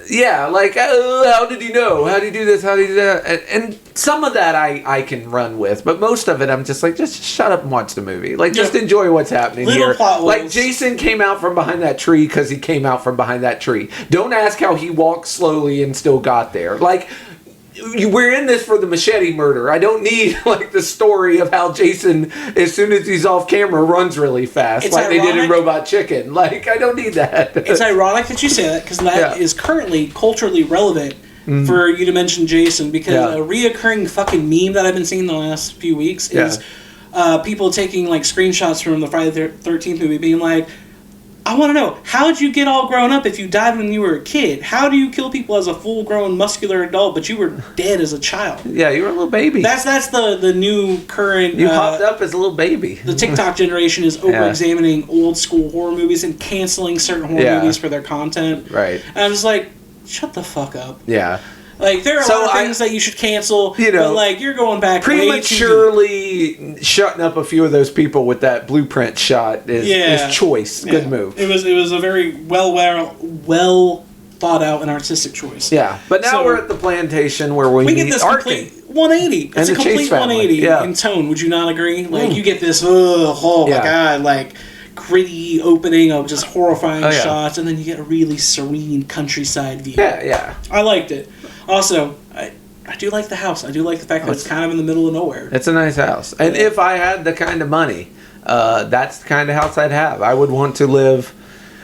yeah, like, how did you know? How did you do this? How did you do that? And some of that I can run with, but most of it I'm just like, just shut up and watch the movie. Like, just enjoy what's happening here. Like, Jason came out from behind that tree because he came out from behind that tree. Don't ask how he walked slowly and still got there. Like, we're in this for the machete murder. I don't need like the story of how Jason, as soon as he's off camera, runs really fast, it's like ironic. They did in Robot Chicken. Like, I don't need that. It's ironic that you say that because that is currently culturally relevant for you to mention Jason, because a reoccurring fucking meme that I've been seeing the last few weeks is people taking like screenshots from the Friday the 13th movie, being like, I want to know, how'd you get all grown up if you died when you were a kid? How do you kill people as a full-grown, muscular adult, but you were dead as a child? Yeah, you were a little baby. That's the new current... You popped up as a little baby. The TikTok generation is over-examining old-school horror movies and canceling certain horror movies for their content. Right. And I'm just like, shut the fuck up. Yeah. Like, there are a lot of things that you should cancel, but, like, you're going back prematurely shutting up a few of those people with that blueprint shot is choice. Good move. It was a very well thought out and artistic choice. Yeah, but now we're at the plantation where we get this complete 180. It's a complete 180 in tone. Would you not agree? Like, you get this, my God, like, gritty opening of just horrifying shots, and then you get a really serene countryside view. Yeah. I liked it. Also, I do like the house. I do like the fact that it's kind of in the middle of nowhere. It's a nice house. And if I had the kind of money, that's the kind of house I'd have. I would want to live,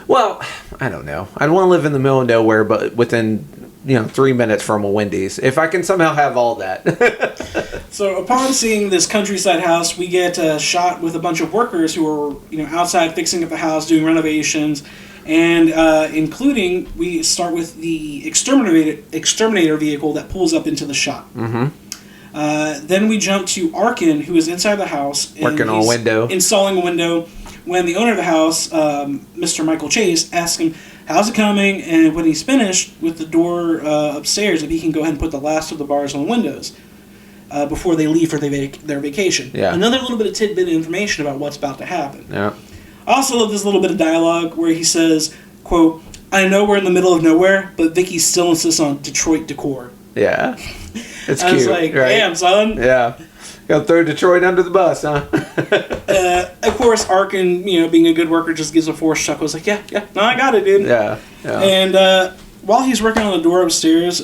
well, I don't know. I'd want to live in the middle of nowhere, but within 3 minutes from a Wendy's. If I can somehow have all that. So upon seeing this countryside house, we get a shot with a bunch of workers who are outside fixing up the house, doing renovations. And including, we start with the exterminator vehicle that pulls up into the shop. Mm-hmm. Then we jump to Arkin, who is inside the house. Working on a window. Installing a window. When the owner of the house, Mr. Michael Chase, asks him, how's it coming? And when he's finished with the door upstairs, if he can go ahead and put the last of the bars on the windows before they leave for their vacation. Yeah. Another little bit of tidbit of information about what's about to happen. Yeah. I also love this little bit of dialogue where he says, quote, I know we're in the middle of nowhere, but Vicky still insists on Detroit decor. Yeah. It's cute. I was like, damn, son. Yeah. Gotta throw Detroit under the bus, huh? Of course, Arkin, being a good worker, just gives a forced chuckle. He's like, yeah, no, I got it, dude. Yeah. And while he's working on the door upstairs,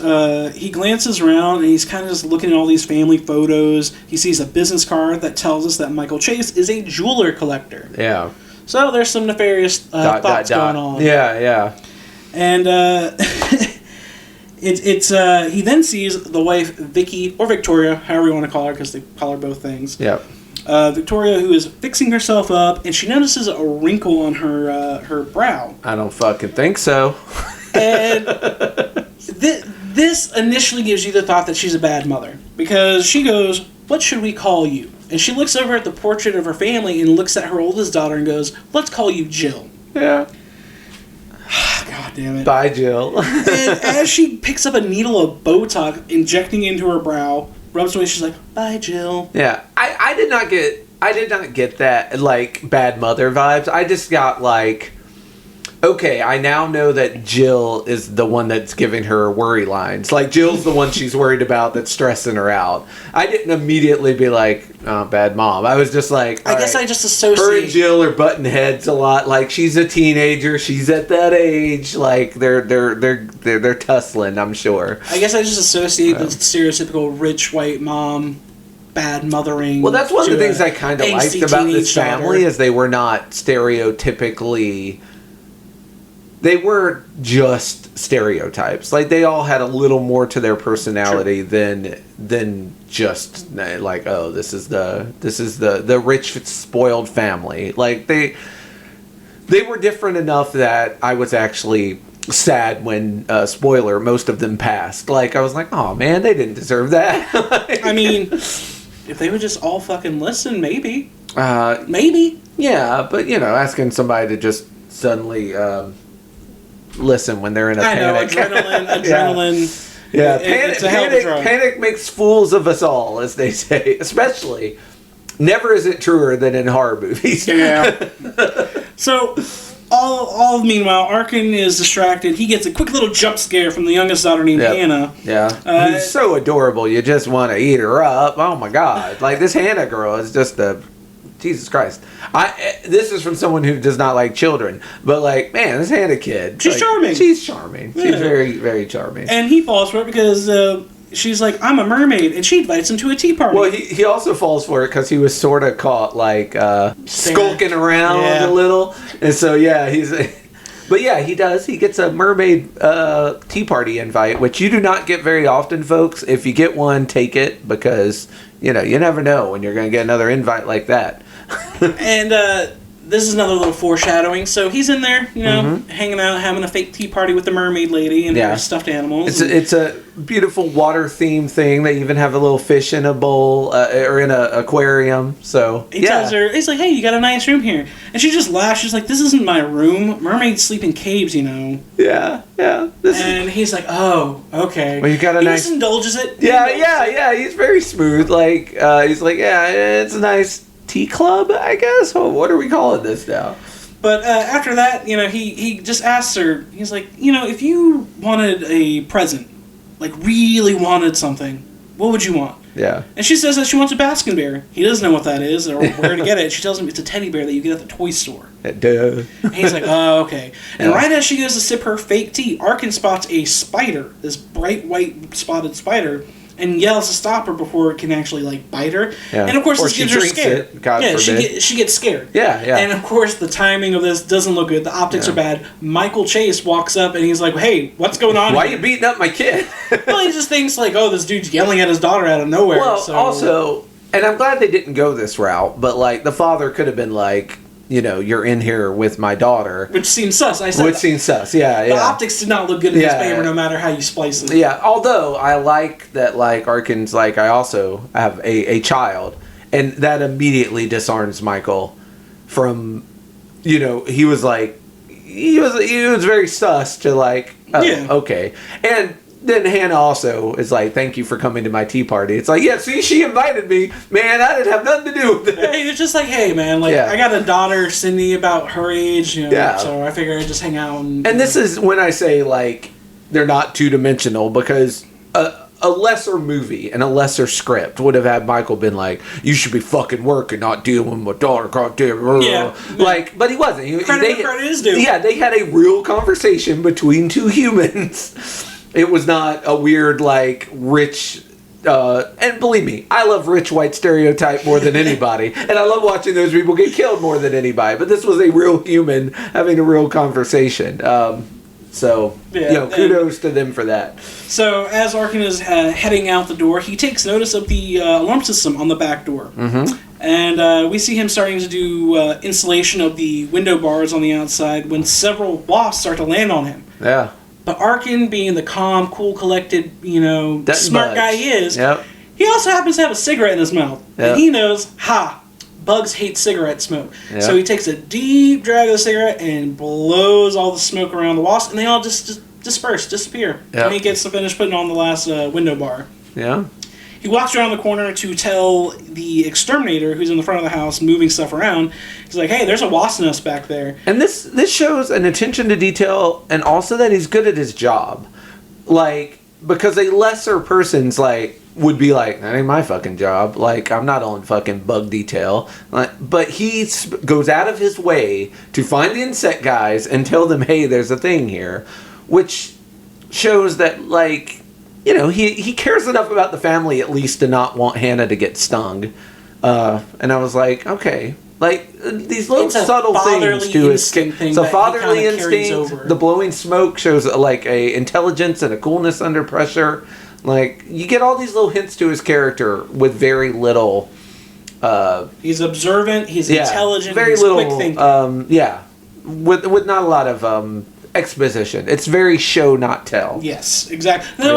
he glances around and he's kind of just looking at all these family photos. He sees a business card that tells us that Michael Chase is a jeweler collector. Yeah. So there's some nefarious thoughts going on. Yeah. And he then sees the wife, Vicky, or Victoria, however you want to call her, because they call her both things. Yeah. Victoria, who is fixing herself up, and she notices a wrinkle on her brow. I don't fucking think so. And this initially gives you the thought that she's a bad mother, because she goes, what should we call you? And she looks over at the portrait of her family and looks at her oldest daughter and goes, let's call you Jill. Yeah. God damn it. Bye, Jill. And as she picks up a needle of Botox, injecting into her brow, rubs away, she's like, bye, Jill. Yeah. I did not get that, like, bad mother vibes. I just got, like, okay, I now know that Jill is the one that's giving her worry lines. Like, Jill's the one she's worried about that's stressing her out. I didn't immediately be like, oh, bad mom. I was just like, I guess I just associate... Her and Jill are butting heads a lot. Like, she's a teenager. She's at that age. Like, they're tussling, I'm sure. I guess I just associate the stereotypical rich white mom bad mothering. Well, that's one of the to things I kind of liked angsty about this teenage family daughter. is they were not stereotypically. They were just stereotypes. Like they all had a little more to their personality than just like, oh, this is the rich spoiled family. Like they were different enough that I was actually sad when spoiler, most of them passed. Like I was like, oh man, they didn't deserve that. Like, I mean, if they would just all fucking listen, maybe. Maybe. Yeah, but asking somebody to just suddenly listen when they're in a panic. I know, adrenaline. Yeah, It's a hell of a drug. panic makes fools of us all, as they say. Especially, never is it truer than in horror movies. Yeah. So, all meanwhile, Arkin is distracted. He gets a quick little jump scare from the youngest daughter named Hannah. Yeah. Who's so adorable, you just want to eat her up. Oh my god. Like, this Hannah girl is just a... Jesus Christ. This is from someone who does not like children. But, like, man, this Hannah kid... She's charming. She's charming. Yeah. She's very, very charming. And he falls for it because... she's like, I'm a mermaid, and she invites him to a tea party. Well, he also falls for it because he was sort of caught, like, skulking around a little. And so, yeah, he's... But, yeah, he does. He gets a mermaid tea party invite, which you do not get very often, folks. If you get one, take it, because, you never know when you're going to get another invite like that. And, this is another little foreshadowing. So he's in there, hanging out, having a fake tea party with the mermaid lady and her stuffed animals. It's a beautiful water theme thing. They even have a little fish in a bowl or in an aquarium. So he tells her, he's like, "Hey, you got a nice room here," and she just laughs. She's like, "This isn't my room. Mermaids sleep in caves, Yeah. And he's like, "Oh, okay." Well, you got a nice. He just indulges it. Yeah. He's very smooth. Like he's like, yeah, it's a nice tea club, I guess. Oh, what are we calling this now? But after that, he just asks her, he's like, if you wanted a present, like really wanted something, what would you want? Yeah. And she says that she wants a Baskin bear. He doesn't know what that is or where to get it. She tells him it's a teddy bear that you get at the toy store. Duh. And he's like, oh, okay. And right as she goes to sip her fake tea, Arkin spots a spider, this bright white spotted spider, and yells to stop her before it can actually, like, bite her. Yeah. And, of course, this gives her scared. She gets scared. Yeah. And, of course, the timing of this doesn't look good. The optics are bad. Michael Chase walks up, and he's like, hey, what's going on Why here? are you beating up my kid? Well, he just thinks, like, oh, this dude's yelling at his daughter out of nowhere. Well, so. also, and I'm glad they didn't go this route, but, like, the father could have been like, you're in here with my daughter. Which seems sus. Yeah. The optics did not look good in his favor no matter how you splice it. Yeah, although I like that, like, Arkin's like, I also have a child, and that immediately disarms Michael from, he was like, he was very sus to, like, okay. And then Hannah also is like, thank you for coming to my tea party. It's like, yeah, see, she invited me. Man, I didn't have nothing to do with it. Yeah, he was just like, hey, man, like, I got a daughter, Cindy, about her age, so I figured I'd just hang out. And this is when I say, like, they're not two-dimensional, because a lesser movie and a lesser script would have had Michael been like, you should be fucking working, not dealing with my daughter, goddamn. Yeah. Like, but he wasn't. Credit is due. Yeah, they had a real conversation between two humans. It was not a weird, like, rich, and believe me, I love rich white stereotype more than anybody, and I love watching those people get killed more than anybody, but this was a real human having a real conversation. Kudos to them for that. So, as Arkin is heading out the door, he takes notice of the alarm system on the back door. Mm-hmm. And we see him starting to do installation of the window bars on the outside when several wasps start to land on him. Yeah. But Arkin, being the calm, cool, collected, smart guy he is, he also happens to have a cigarette in his mouth. Yep. And he knows, bugs hate cigarette smoke. Yep. So he takes a deep drag of the cigarette and blows all the smoke around the wasp, and they all just disappear. Yep. And he gets to finish putting on the last window bar. Yeah. He walks around the corner to tell the exterminator, who's in the front of the house moving stuff around. He's like, hey, there's a wasp nest back there. And this shows an attention to detail, and also that he's good at his job. Like, because a lesser person's like, would be like, that ain't my fucking job. Like, I'm not on fucking bug detail. But he goes out of his way to find the insect guys and tell them, hey, there's a thing here. Which shows that, like, he cares enough about the family at least to not want Hannah to get stung. And I was like, okay, like these little subtle things to his thing. So fatherly instinct, the blowing smoke shows like a intelligence and a coolness under pressure. Like you get all these little hints to his character with very little. He's observant. He's intelligent. Very he's little. Quick thinking. With not a lot of exposition. It's very show not tell. Yes, exactly.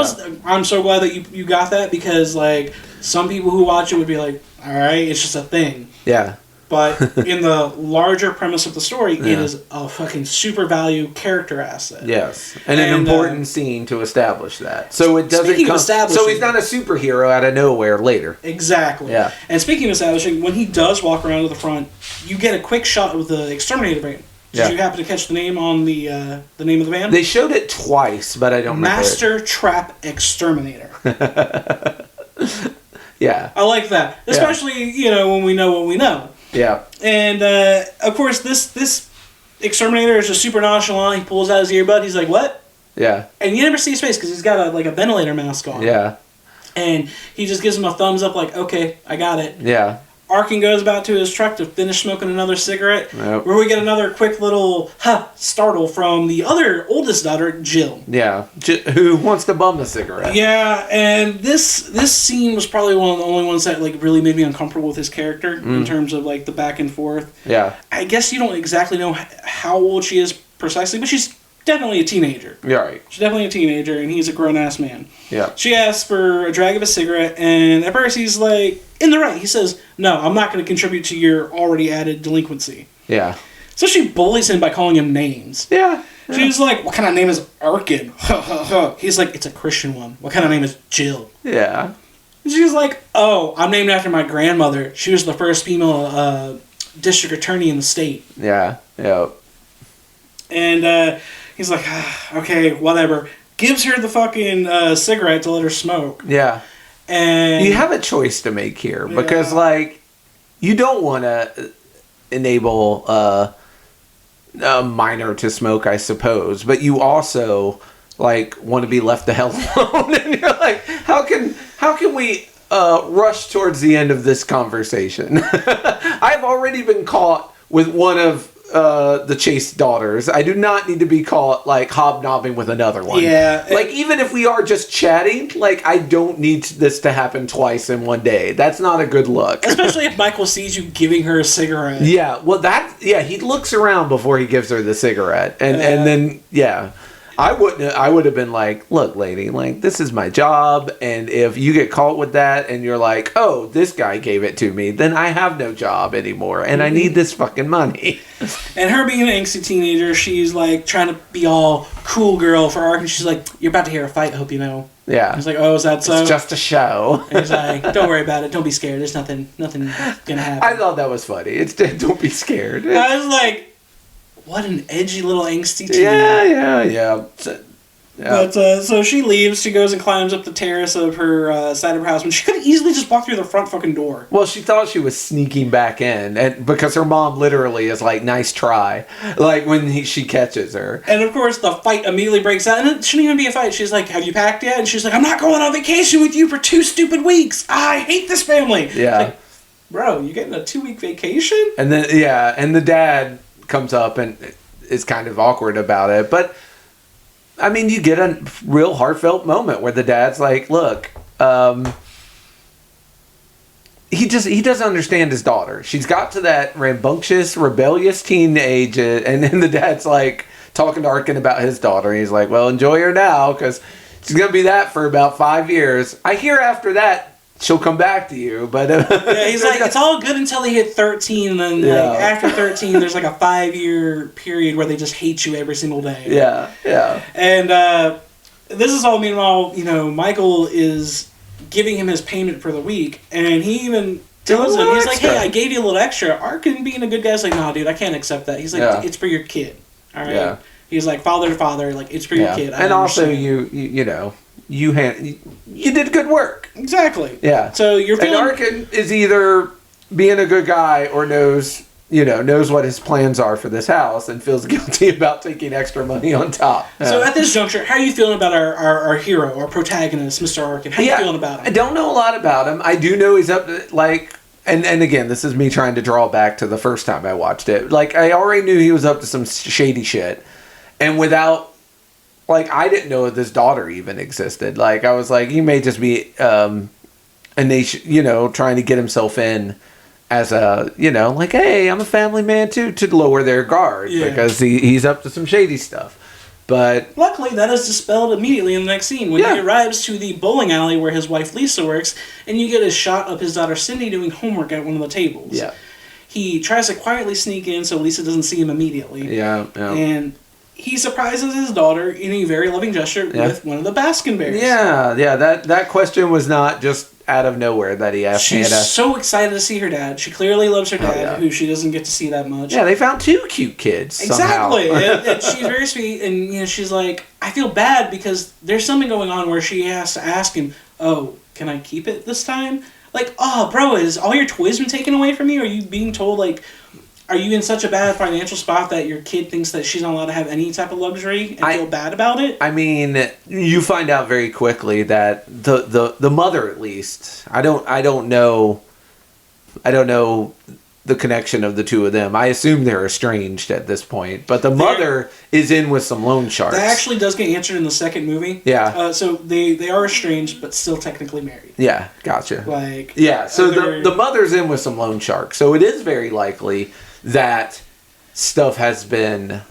I'm so glad that you got that, because like some people who watch it would be like, all right, it's just a thing. Yeah. But in the larger premise of the story, it is a fucking super value character asset. Yes, and an important scene to establish that. So it doesn't come. So he's not a superhero out of nowhere later. Exactly. Yeah. And speaking of establishing, when he does walk around to the front, you get a quick shot of the exterminator van. Did you happen to catch the name on the name of the van? They showed it twice, but I don't remember. Master Trap Exterminator. Yeah. I like that, especially when we know what we know. Yeah. And, of course, this exterminator is just super nonchalant. He pulls out his earbud. He's like, what? Yeah. And you never see his face because he's got a ventilator mask on. Yeah. And he just gives him a thumbs up like, okay, I got it. Yeah. Arkin goes back to his truck to finish smoking another cigarette. Yep. Where we get another quick little startle from the other oldest daughter, Jill. Yeah. Who wants to bum a cigarette. Yeah, and this scene was probably one of the only ones that like really made me uncomfortable with his character in terms of like the back and forth. Yeah. I guess you don't exactly know how old she is precisely, but she's definitely a teenager. Yeah, right. She's definitely a teenager, and he's a grown-ass man. Yeah. She asks for a drag of a cigarette, and at first he's like, in the right. He says, no, I'm not going to contribute to your already added delinquency. Yeah. So she bullies him by calling him names. Yeah. She's like, what kind of name is Arkin? He's like, it's a Christian one. What kind of name is Jill? Yeah. And she's like, oh, I'm named after my grandmother. She was the first female district attorney in the state. Yeah. Yeah. And he's like, okay, whatever. Gives her the fucking cigarette to let her smoke. Yeah. And you have a choice to make here because, like, you don't want to enable a minor to smoke, I suppose, but you also like want to be left the hell alone. And you're like, how can we rush towards the end of this conversation? I've already been caught with one of the Chase daughters. I do not need to be caught like hobnobbing with another one. Yeah. Like even if we are just chatting, like I don't need this to happen twice in one day. That's not a good look. Especially if Michael sees you giving her a cigarette. Yeah. Well, he looks around before he gives her the cigarette, and then I would have been like, look, lady, like, this is my job, and if you get caught with that and you're like, oh, this guy gave it to me, then I have no job anymore, and I need this fucking money. And her being an angsty teenager, she's, like, trying to be all cool girl for Ark, and she's like, you're about to hear a fight, I hope you know. Yeah. He's like, oh, is that so? It's just a show. And he's like, don't worry about it, don't be scared, there's nothing gonna happen. I thought that was funny. It's don't be scared. I was like, what an edgy little angsty teen. Yeah. But so she leaves. She goes and climbs up the terrace of her side of her house when she could have easily just walked through the front fucking door. Well, she thought she was sneaking back in, and because her mom literally is like, "Nice try," like when she catches her. And of course, the fight immediately breaks out, and it shouldn't even be a fight. She's like, "Have you packed yet?" And she's like, "I'm not going on vacation with you for 2 stupid weeks. I hate this family." Yeah, like, bro, you getting a 2-week vacation? And then and the dad comes up and is kind of awkward about it, but I mean, you get a real heartfelt moment where the dad's like, look, he doesn't understand his daughter. She's got to that rambunctious, rebellious teenage, and then the dad's like talking to Arkin about his daughter, and he's like, well, enjoy her now, because she's going to be that for about 5 years. I hear after that, she'll come back to you, but he's like, it's all good until they hit 13, and then like, after 13, there's like a 5-year period where they just hate you every single day. Yeah. And this is all meanwhile, Michael is giving him his payment for the week, and he even tells him, he's like, hey, I gave you a little extra. Arkin being a good guy's like, nah, dude, I can't accept that. He's like, it's for your kid. All right. Yeah. He's like, father to father, like, it's for your kid. And also, you did good work. Exactly. Yeah. So you're feeling... And Arkin is either being a good guy or knows knows what his plans are for this house and feels guilty about taking extra money on top. So at this juncture, how are you feeling about our hero, our protagonist, Mr. Arkin? How are you feeling about him? I don't know a lot about him. I do know he's up to, like, and again, this is me trying to draw back to the first time I watched it. Like, I already knew he was up to some shady shit. And without, like, I didn't know this daughter even existed. Like, I was like, he may just be a nation, trying to get himself in as a, like, hey, I'm a family man too, to lower their guard because he's up to some shady stuff. But luckily, that is dispelled immediately in the next scene when he arrives to the bowling alley where his wife Lisa works, and you get a shot of his daughter Cindy doing homework at one of the tables. Yeah. He tries to quietly sneak in so Lisa doesn't see him immediately. Yeah. And he surprises his daughter in a very loving gesture with one of the Baskin bears. Yeah. That question was not just out of nowhere that he asked She's Hannah. so excited to see her dad. She clearly loves her dad, who she doesn't get to see that much. Yeah, they found 2 cute kids. Exactly. and she's very sweet, and she's like, I feel bad because there's something going on where she has to ask him, oh, can I keep it this time? Like, oh, bro, is all your toys been taken away from you? Are you being told, like, are you in such a bad financial spot that your kid thinks that she's not allowed to have any type of luxury and feel bad about it? I mean, you find out very quickly that the mother, at least, I don't know the connection of the two of them. I assume they're estranged at this point, but the mother is in with some loan sharks. That actually does get answered in the second movie. Yeah. So they are estranged, but still technically married. Yeah, gotcha. Like, yeah. So the mother's in with some loan sharks. So it is very likely that stuff has been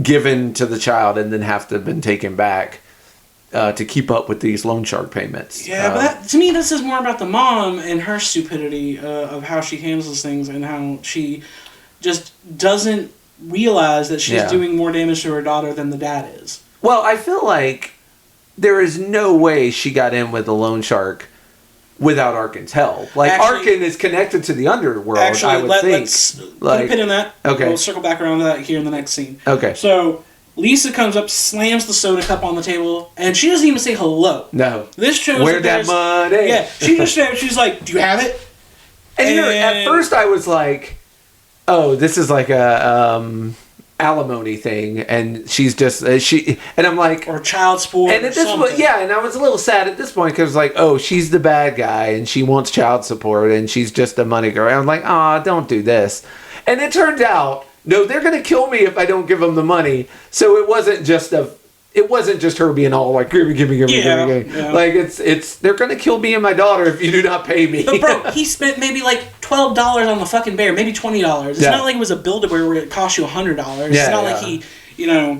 given to the child and then have to have been taken back to keep up with these loan shark payments. Yeah, but to me, this is more about the mom and her stupidity of how she handles things and how she just doesn't realize that she's doing more damage to her daughter than the dad is. Well, I feel like there is no way she got in with the loan shark without Arkin's help. Like, Arkin is connected to the underworld, I would think. Let's put a pin in that. Okay. We'll circle back around to that here in the next scene. Okay. So, Lisa comes up, slams the soda cup on the table, and she doesn't even say hello. No. This shows where's that money? Yeah, she's like, do you have it? And at first I was like, oh, this is like a alimony thing, and she's just and I'm like, or child support, and at this point, and I was a little sad at this point because like, oh, she's the bad guy and she wants child support and she's just a money girl. And I'm like, don't do this. And it turned out, no, they're gonna kill me if I don't give them the money. So it wasn't just her being all like, give me. Yeah. Like it's they're gonna kill me and my daughter if you do not pay me. But bro, he spent maybe like $12 on the fucking bear, maybe $20. It's not like it was a Build-A-Bear where it cost you $100. It's not like he, Yeah.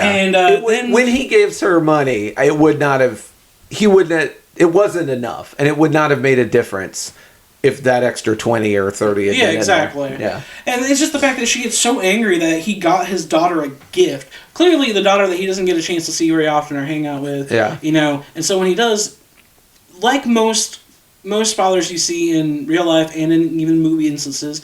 And then when he gives her money, it wasn't enough, and it would not have made a difference if that extra 20 or 30 had been exactly. in there. Yeah. And it's just the fact that she gets so angry that he got his daughter a gift. Clearly the daughter that he doesn't get a chance to see very often or hang out with. Yeah. And so when he does, like most fathers you see in real life and in even movie instances,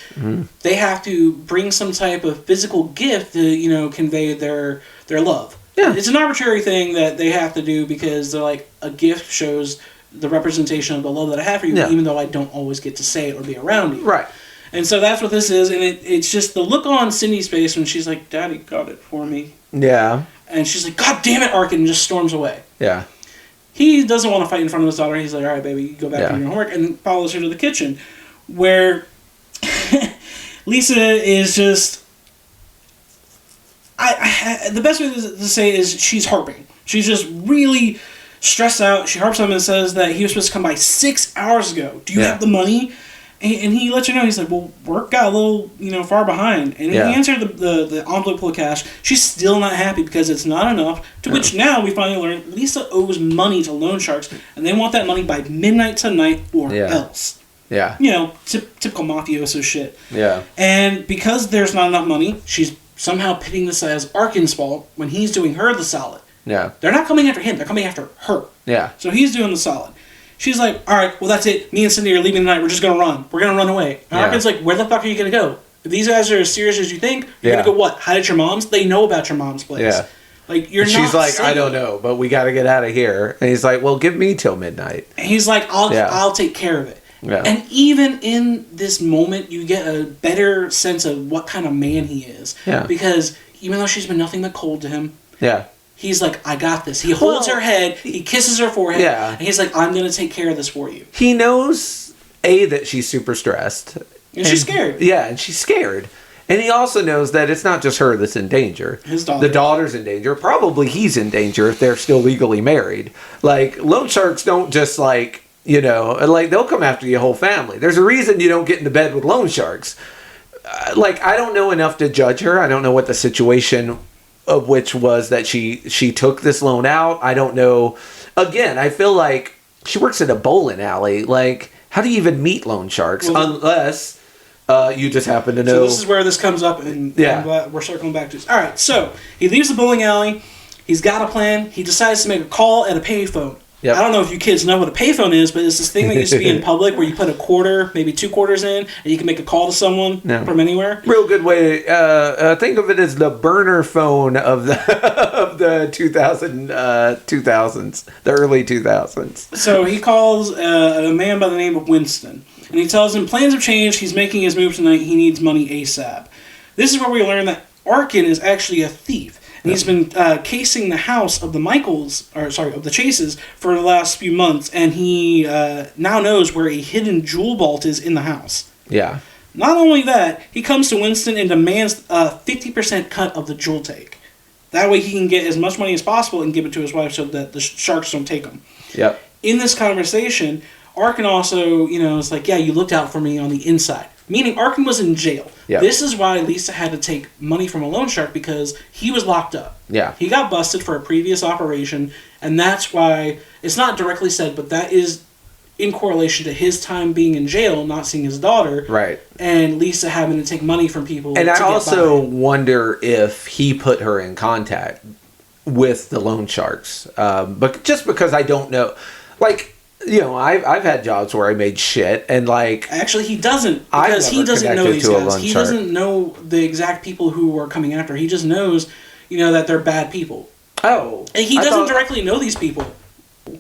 they have to bring some type of physical gift to, convey their love. Yeah. It's an arbitrary thing that they have to do because they're like, a gift shows the representation of the love that I have for you, even though I don't always get to say it or be around you. Right. And so that's what this is, and it's just the look on Cindy's face when she's like, Daddy got it for me. Yeah. And she's like, God damn it, Arkin, and just storms away. Yeah. He doesn't want to fight in front of his daughter. He's like, all right, baby, go back to your homework, and follows her to the kitchen, where Lisa is just... the best way to say it is she's harping. She's just really stressed out. She harps on him and says that he was supposed to come by 6 hours ago. Do you have the money? And he lets her know. He's like, well, work got a little, far behind. And he hands her the envelope full of cash. She's still not happy because it's not enough. To which now we finally learn Lisa owes money to loan sharks, and they want that money by midnight tonight or else. Yeah. Typical mafioso shit. Yeah. And because there's not enough money, she's somehow pitting this as Arkin's fault when he's doing her the solid. Yeah. They're not coming after him. They're coming after her. Yeah. So he's doing the solid. She's like, all right, well, that's it. Me and Cindy are leaving tonight. We're just going to run. We're going to run away. And Arkin's like, where the fuck are you going to go? If these guys are as serious as you think, you're going to go what? Hide at your mom's? They know about your mom's place. Yeah. Like, you're not She's like, safe. I don't know, but we got to get out of here. And he's like, well, give me till midnight. And he's like, I'll take care of it. Yeah. And even in this moment, you get a better sense of what kind of man he is. Yeah. Because even though she's been nothing but cold to him, Yeah. he's like, I got this. He holds her head, he kisses her forehead, Yeah. and he's like, I'm going to take care of this for you. He knows, A, that she's super stressed. And she's scared. Yeah, and she's scared. And he also knows that it's not just her that's in danger. His daughter. The daughter's in danger. Probably he's in danger if they're still legally married. Like, loan sharks don't just, like, you know, like, they'll come after your whole family. There's a reason you don't get into bed with loan sharks. Like, I don't know enough to judge her. I don't know what the situation of which was that she took this loan out. I don't know. Again, I feel like she works at a bowling alley. Like, how do you even meet loan sharks? Well, unless... you just happen to know. So this is where this comes up, and yeah. I'm glad we're circling back to this. All right, so he leaves the bowling alley. He's got a plan. He decides to make a call at a payphone. Yep. I don't know if you kids know what a payphone is, but it's this thing that used to be in public where you put a quarter, maybe 2 quarters in, and you can make a call to someone from anywhere. Real good way to think of it as the burner phone of the of the 2000s, the early 2000s. So he calls a man by the name of Winston. And he tells him plans have changed. He's making his move tonight. He needs money ASAP. This is where we learn that Arkin is actually a thief. And he's been casing the house of the of the Chases for the last few months. And he now knows where a hidden jewel vault is in the house. Yeah. Not only that, he comes to Winston and demands a 50% cut of the jewel take. That way he can get as much money as possible and give it to his wife so that the sharks don't take him. Yep. In this conversation... Arkin also, is like, yeah, you looked out for me on the inside. Meaning Arkin was in jail. Yep. This is why Lisa had to take money from a loan shark, because he was locked up. Yeah. He got busted for a previous operation, and that's why, it's not directly said, but that is in correlation to his time being in jail, not seeing his daughter. Right. And Lisa having to take money from people. And I also by. wonder if he put her in contact with the loan sharks. But just because I don't know. Like... I've had jobs where I made shit, and like... Actually, he doesn't, because he doesn't know these guys. He doesn't know the exact people who are coming after. He just knows, that they're bad people. Oh. And he doesn't directly know these people.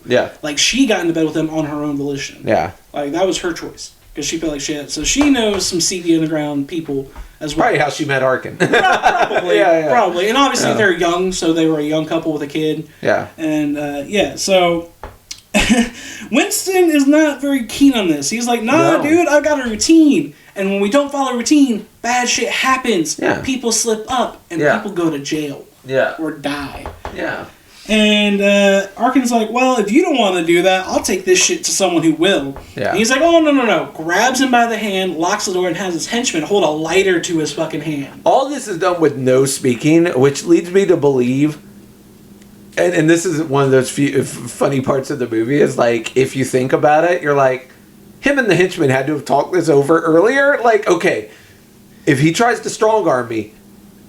Yeah. Like, she got into bed with them on her own volition. Yeah. Like, that was her choice, because she felt like shit. So she knows some seedy underground people as well. Probably how she met Arkin. Probably. Yeah. Probably. And obviously they're young, so they were a young couple with a kid. Yeah. And, so... Winston is not very keen on this. He's like, nah, dude, I've got a routine. And when we don't follow routine, bad shit happens. Yeah. People slip up, and people go to jail. Yeah. Or die. Yeah. And Arkin's like, well, if you don't want to do that, I'll take this shit to someone who will. Yeah. And he's like, oh, no. Grabs him by the hand, locks the door, and has his henchman hold a lighter to his fucking hand. All this is done with no speaking, which leads me to believe... And this is one of those few funny parts of the movie, is like, if you think about it, you're like, him and the henchman had to have talked this over earlier. Like, okay, if he tries to strong-arm me,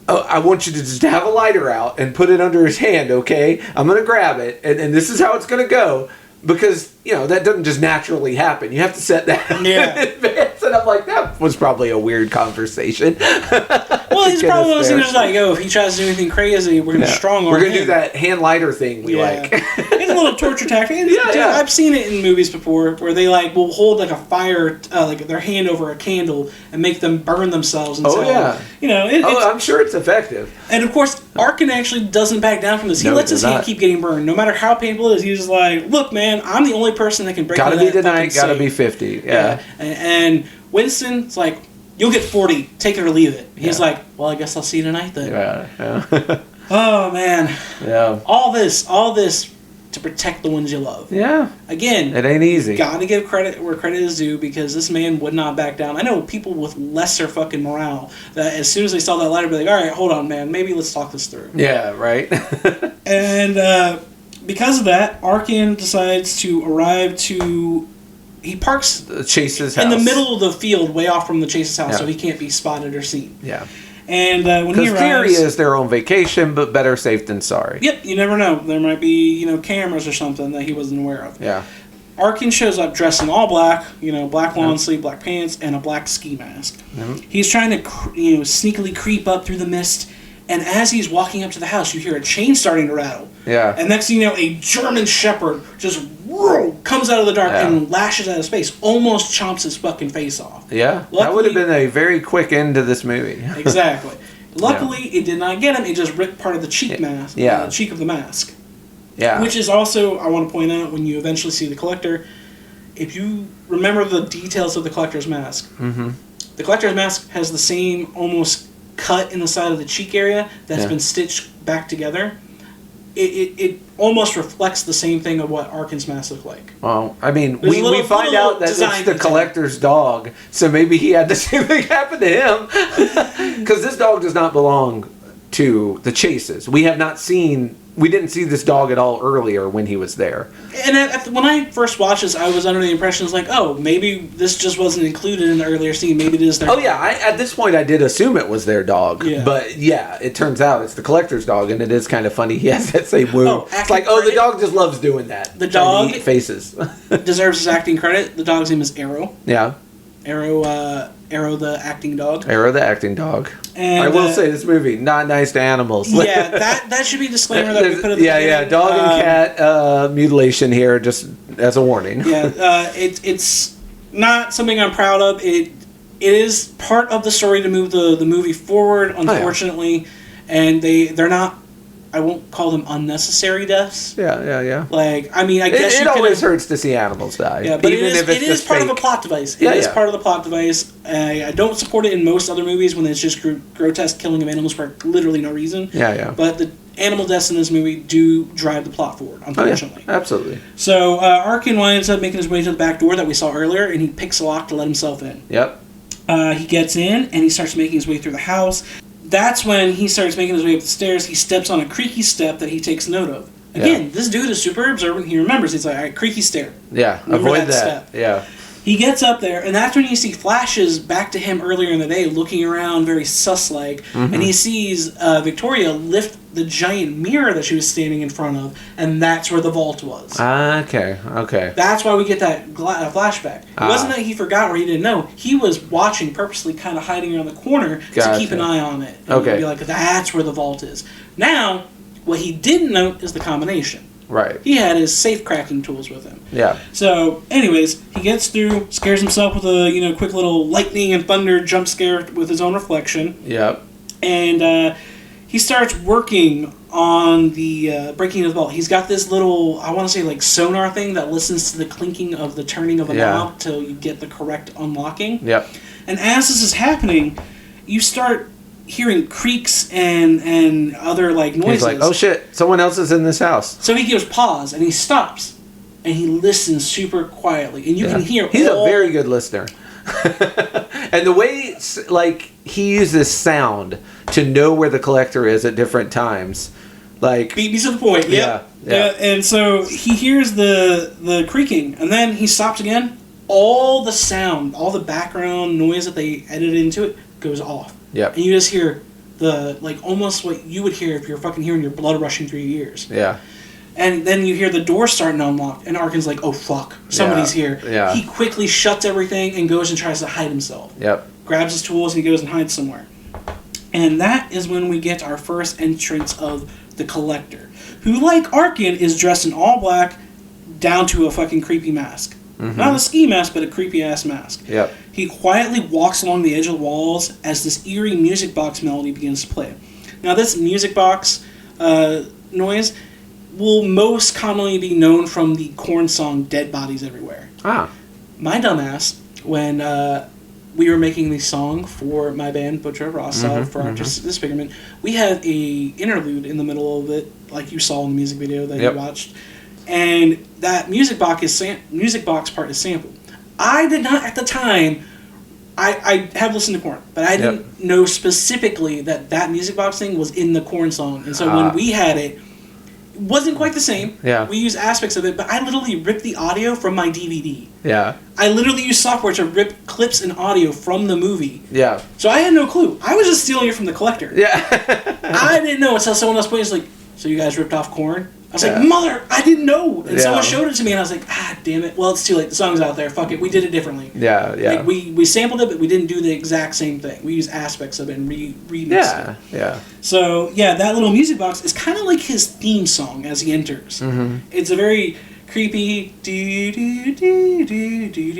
I want you to just have a lighter out and put it under his hand, okay? I'm going to grab it, and this is how it's going to go. Because, that doesn't just naturally happen. You have to set that in advance. And I'm like, that was probably a weird conversation. Well, he's probably one of those things like, if he tries to do anything crazy, we're going to strong arm him. We're going to do that hand lighter thing we like. It's a little torture tactic. I've seen it in movies before where they will hold like a fire, like their hand over a candle and make them burn themselves. I'm sure it's effective. And of course, Arkin actually doesn't back down from this. He lets his hand keep getting burned. No matter how painful it is, he's just like, look, man, I'm the only person that can break Gotta into be that tonight, gotta safe. be 50. Yeah. And Winston's like, you'll get 40, take it or leave it. He's like, well, I guess I'll see you tonight then. Yeah. Oh, man. Yeah. All this to protect the ones you love. Yeah. Again, it ain't easy. Gotta give credit where credit is due, because this man would not back down. I know people with lesser fucking morale that as soon as they saw that letter, be like, all right, hold on, man, maybe let's talk this through. Yeah, right. And because of that, Arkin decides to arrive to... He parks Chase's house in the middle of the field, way off from the Chase's house, so he can't be spotted or seen. Yeah. And when he arrives... Because theory is they're on vacation, but better safe than sorry. Yep, you never know. There might be, cameras or something that he wasn't aware of. Yeah. Arkin shows up dressed in all black, black long sleeve, black pants, and a black ski mask. Mm-hmm. He's trying to, sneakily creep up through the mist, and as he's walking up to the house, you hear a chain starting to rattle. Yeah. And next thing you know, a German Shepherd just comes out of the dark and lashes out of space, almost chomps his fucking face off. Yeah, Luckily, that would have been a very quick end to this movie. Exactly. Luckily, it did not get him. It just ripped part of the cheek mask. Yeah. The cheek of the mask. Yeah. Which is also, I want to point out, when you eventually see the Collector, if you remember the details of the Collector's mask, the Collector's mask has the same almost cut in the side of the cheek area that's been stitched back together. It almost reflects the same thing of what Arkin's mask looked like. Well, I mean, There's we find out that it's the Collector's dog, so maybe he had the same thing happen to him. Because this dog does not belong to the Chases. We didn't see this dog at all earlier when he was there. And when I first watched this, I was under the impression, it's like, oh, maybe this just wasn't included in the earlier scene. Maybe it is their dog. At this point I did assume it was their dog. Yeah. But yeah, it turns out it's the Collector's dog, and it is kind of funny. He has that same move. It's like, the dog just loves doing that. The dog faces. deserves his acting credit. The dog's name is Arrow. Yeah. Arrow the acting dog. Arrow the acting dog. And, I will say this movie, not nice to animals. Yeah, that should be a disclaimer that we put at the beginning. Yeah, dog and cat mutilation here, just as a warning. Yeah, it's not something I'm proud of. It is part of the story to move the movie forward, unfortunately, and they're not. I won't call them unnecessary deaths. Yeah. Like, I mean, I guess it always hurts to see animals die. Yeah, but even if it's it is part of a plot device. It is part of the plot device. I don't support it in most other movies when it's just grotesque killing of animals for literally no reason. Yeah. But the animal deaths in this movie do drive the plot forward, unfortunately. Oh, yeah. Absolutely. So Arkin winds up making his way to the back door that we saw earlier, and he picks a lock to let himself in. Yep. He gets in, and he starts making his way through the house. That's when he starts making his way up the stairs. He steps on a creaky step that he takes note of. Again, this dude is super observant. He remembers. He's like, all right, creaky stair. Yeah, Remember avoid that. step. Yeah. He gets up there, and that's when you see flashes back to him earlier in the day, looking around very sus-like, and he sees Victoria lift the giant mirror that she was standing in front of, and that's where the vault was. Okay. That's why we get that flashback. It wasn't that he forgot or he didn't know. He was watching, purposely kind of hiding around the corner to keep an eye on it. And be like, that's where the vault is. Now, what he didn't note is the combination. Right. He had his safe cracking tools with him. Yeah. So, anyways, he gets through, scares himself with a quick little lightning and thunder jump scare with his own reflection. Yep. And he starts working on the breaking of the vault. He's got this little, I want to say like sonar thing that listens to the clinking of the turning of a knob till you get the correct unlocking. Yep. And as this is happening, you start hearing creaks and other like noises. He's like, oh shit, someone else is in this house. So he gives pause and he stops and he listens super quietly, and you can hear. He's a very good listener. And the way he uses sound to know where the Collector is at different times, like beat me to the point. Yeah. And so he hears the creaking, and then he stops again. All the sound, all the background noise that they edited into it goes off. Yep. And you just hear almost what you would hear if you're fucking hearing your blood rushing through your ears. Yeah. And then you hear the door starting to unlock, and Arkin's like, oh fuck, somebody's here. Yeah. He quickly shuts everything and goes and tries to hide himself. Yep. Grabs his tools and he goes and hides somewhere. And that is when we get our first entrance of the Collector, who, like Arkin, is dressed in all black down to a fucking creepy mask. Mm-hmm. Not a ski mask, but a creepy-ass mask. Yep. He quietly walks along the edge of the walls as this eerie music box melody begins to play. Now, this music box noise will most commonly be known from the Korn song Dead Bodies Everywhere. Ah. My dumbass, when we were making the song for my band, Butcher of Rothschild, for Artistic Disfigurement, we had a interlude in the middle of it, like you saw in the music video that you watched. And that music box part is sampled. I did not at the time. I have listened to Korn, but I didn't know specifically that music box thing was in the Korn song. And so when we had it wasn't quite the same. Yeah. We used aspects of it, but I literally ripped the audio from my DVD. Yeah. I literally used software to rip clips and audio from the movie. Yeah. So I had no clue. I was just stealing it from the Collector. Yeah. I didn't know until someone else pointed. It's like, so you guys ripped off Korn? I was like, mother, I didn't know. And someone showed it to me, and I was like, damn it. Well, it's too late. The song's out there. Fuck it. We did it differently. Yeah, yeah. Like, we sampled it, but we didn't do the exact same thing. We used aspects of it and remixed it. Yeah. So, yeah, that little music box is kind of like his theme song as he enters. Mm-hmm. It's a very creepy.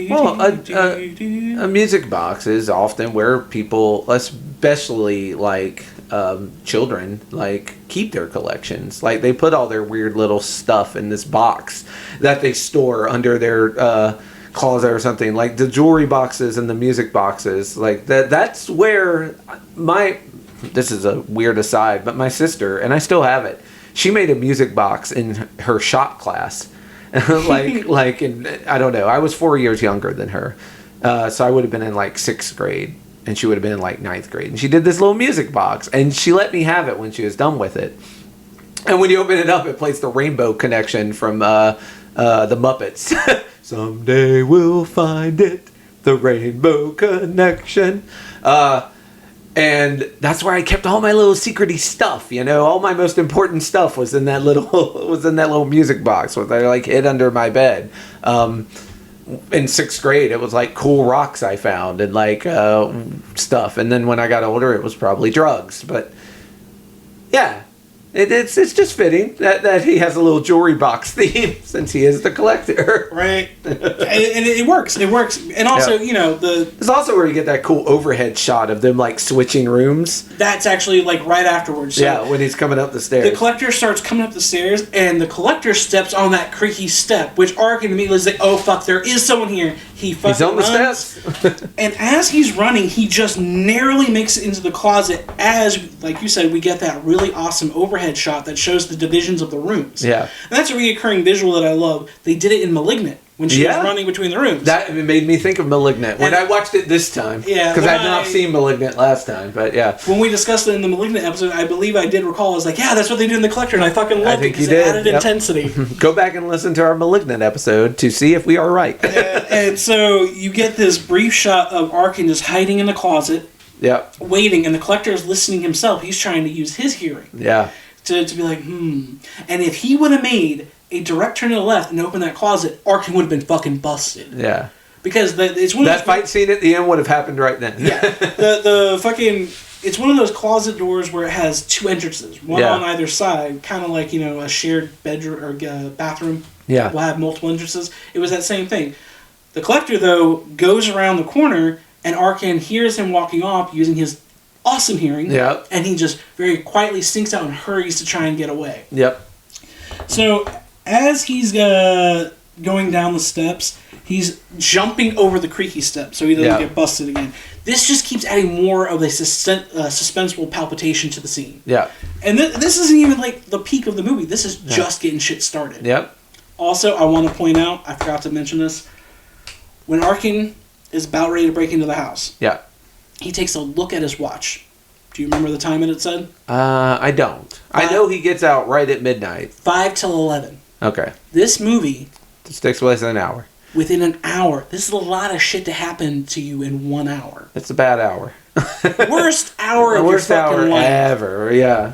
Well, a music box is often where people, especially like children, like keep their collections. Like they put all their weird little stuff in this box that they store under their closet or something. Like the jewelry boxes and the music boxes. Like that's where this is a weird aside, but my sister, and I still have it, she made a music box in her shop class. like in, I don't know, I was 4 years younger than her, so I would have been in like 6th grade and she would have been in like 9th grade, and she did this little music box and she let me have it when she was done with it. And when you open it up, it plays the Rainbow Connection from the Muppets. Someday we'll find it, the Rainbow Connection. And that's where I kept all my little secrety stuff, you know. All my most important stuff was in that little music box, which I like hid under my bed. In 6th grade, it was like cool rocks I found and like stuff. And then when I got older, it was probably drugs. But yeah, it's just fitting that he has a little jewelry box theme since he is the collector. Right. And it works. It works. And also, you know, it's also where you get that cool overhead shot of them like switching rooms. That's actually like right afterwards. So yeah, when he's coming up the stairs. The collector starts coming up the stairs, and the collector steps on that creaky step, which Arkin immediately is like, oh fuck, there is someone here. He's on the steps. And as he's running, he just narrowly makes it into the closet as, like you said, we get that really awesome overhead shot that shows the divisions of the rooms. Yeah. And that's a reoccurring visual that I love. They did it in Malignant when she was running between the rooms. That made me think of Malignant when I watched it this time. Yeah. Because I had not seen Malignant last time, but yeah. When we discussed it in the Malignant episode, I believe I did recall, I was like, yeah, that's what they did in the Collector, and I fucking loved it because it added intensity. Go back and listen to our Malignant episode to see if we are right. And so you get this brief shot of Arkin just hiding in the closet, waiting, and the Collector is listening himself. He's trying to use his hearing. Yeah. To be like, And if he would have made a direct turn to the left and opened that closet, Arkin would have been fucking busted. Yeah. Because it's one of that fight scene at the end would have happened right then. Yeah. The fucking... It's one of those closet doors where it has 2 entrances, one on either side, kind of like, you know, a shared bedroom or bathroom. Yeah. Will have multiple entrances. It was that same thing. The Collector, though, goes around the corner, and Arkin hears him walking off using his awesome hearing. Yep. And he just very quietly sneaks out and hurries to try and get away. Yep. So, as he's going down the steps, he's jumping over the creaky steps so he doesn't get busted again. This just keeps adding more of a suspenseful palpitation to the scene. Yeah. And this isn't even like the peak of the movie. This is just getting shit started. Yep. Also, I want to point out, I forgot to mention this, when Arkin is about ready to break into the house, he takes a look at his watch. Do you remember the time it said? I don't. I know he gets out right at midnight. 5 till 11. Okay. This movie... It takes place in an hour. Within an hour. This is a lot of shit to happen to you in 1 hour. It's a bad hour. Worst hour of your fucking life. Ever, yeah.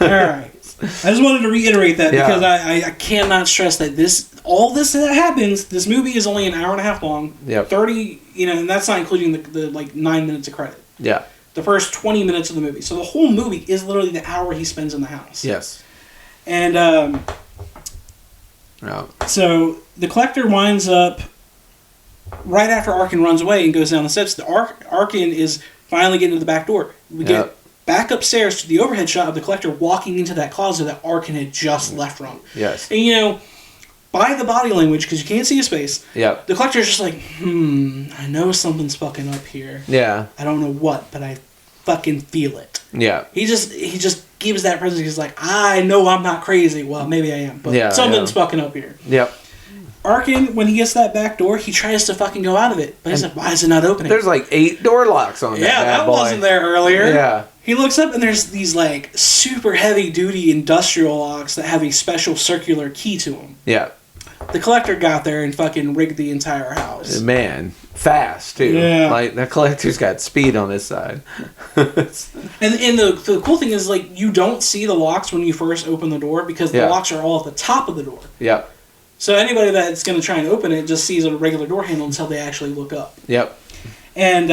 Alright. I just wanted to reiterate that because I cannot stress that all this that happens, this movie is only an hour and a half long. Yep. 30, you know, and that's not including the like 9 minutes of credit. Yeah. The first 20 minutes of the movie. So the whole movie is literally the hour he spends in the house. Yes. And so the Collector winds up right after Arkin runs away and goes down the steps. Arkin is finally getting to the back door. We get back upstairs to the overhead shot of the Collector walking into that closet that Arkin had just left from. Yes. And, you know, by the body language, because you can't see his face, the Collector's just like, I know something's fucking up here. Yeah. I don't know what, but I fucking feel it. Yeah. He just gives that presence. He's like, I know I'm not crazy. Well, maybe I am, but something's fucking up here. Yep. Arkin, when he gets that back door, he tries to fucking go out of it. But he's like, why is it not opening? There's like 8 door locks on that bad boy. Wasn't there earlier. Yeah. He looks up and there's these like super heavy duty industrial locks that have a special circular key to them. Yeah. The Collector got there and fucking rigged the entire house. Man, fast too. Yeah. Like the Collector's got speed on his side. and the cool thing is like you don't see the locks when you first open the door because the locks are all at the top of the door. Yep. So anybody that's going to try and open it just sees a regular door handle until they actually look up. Yep. And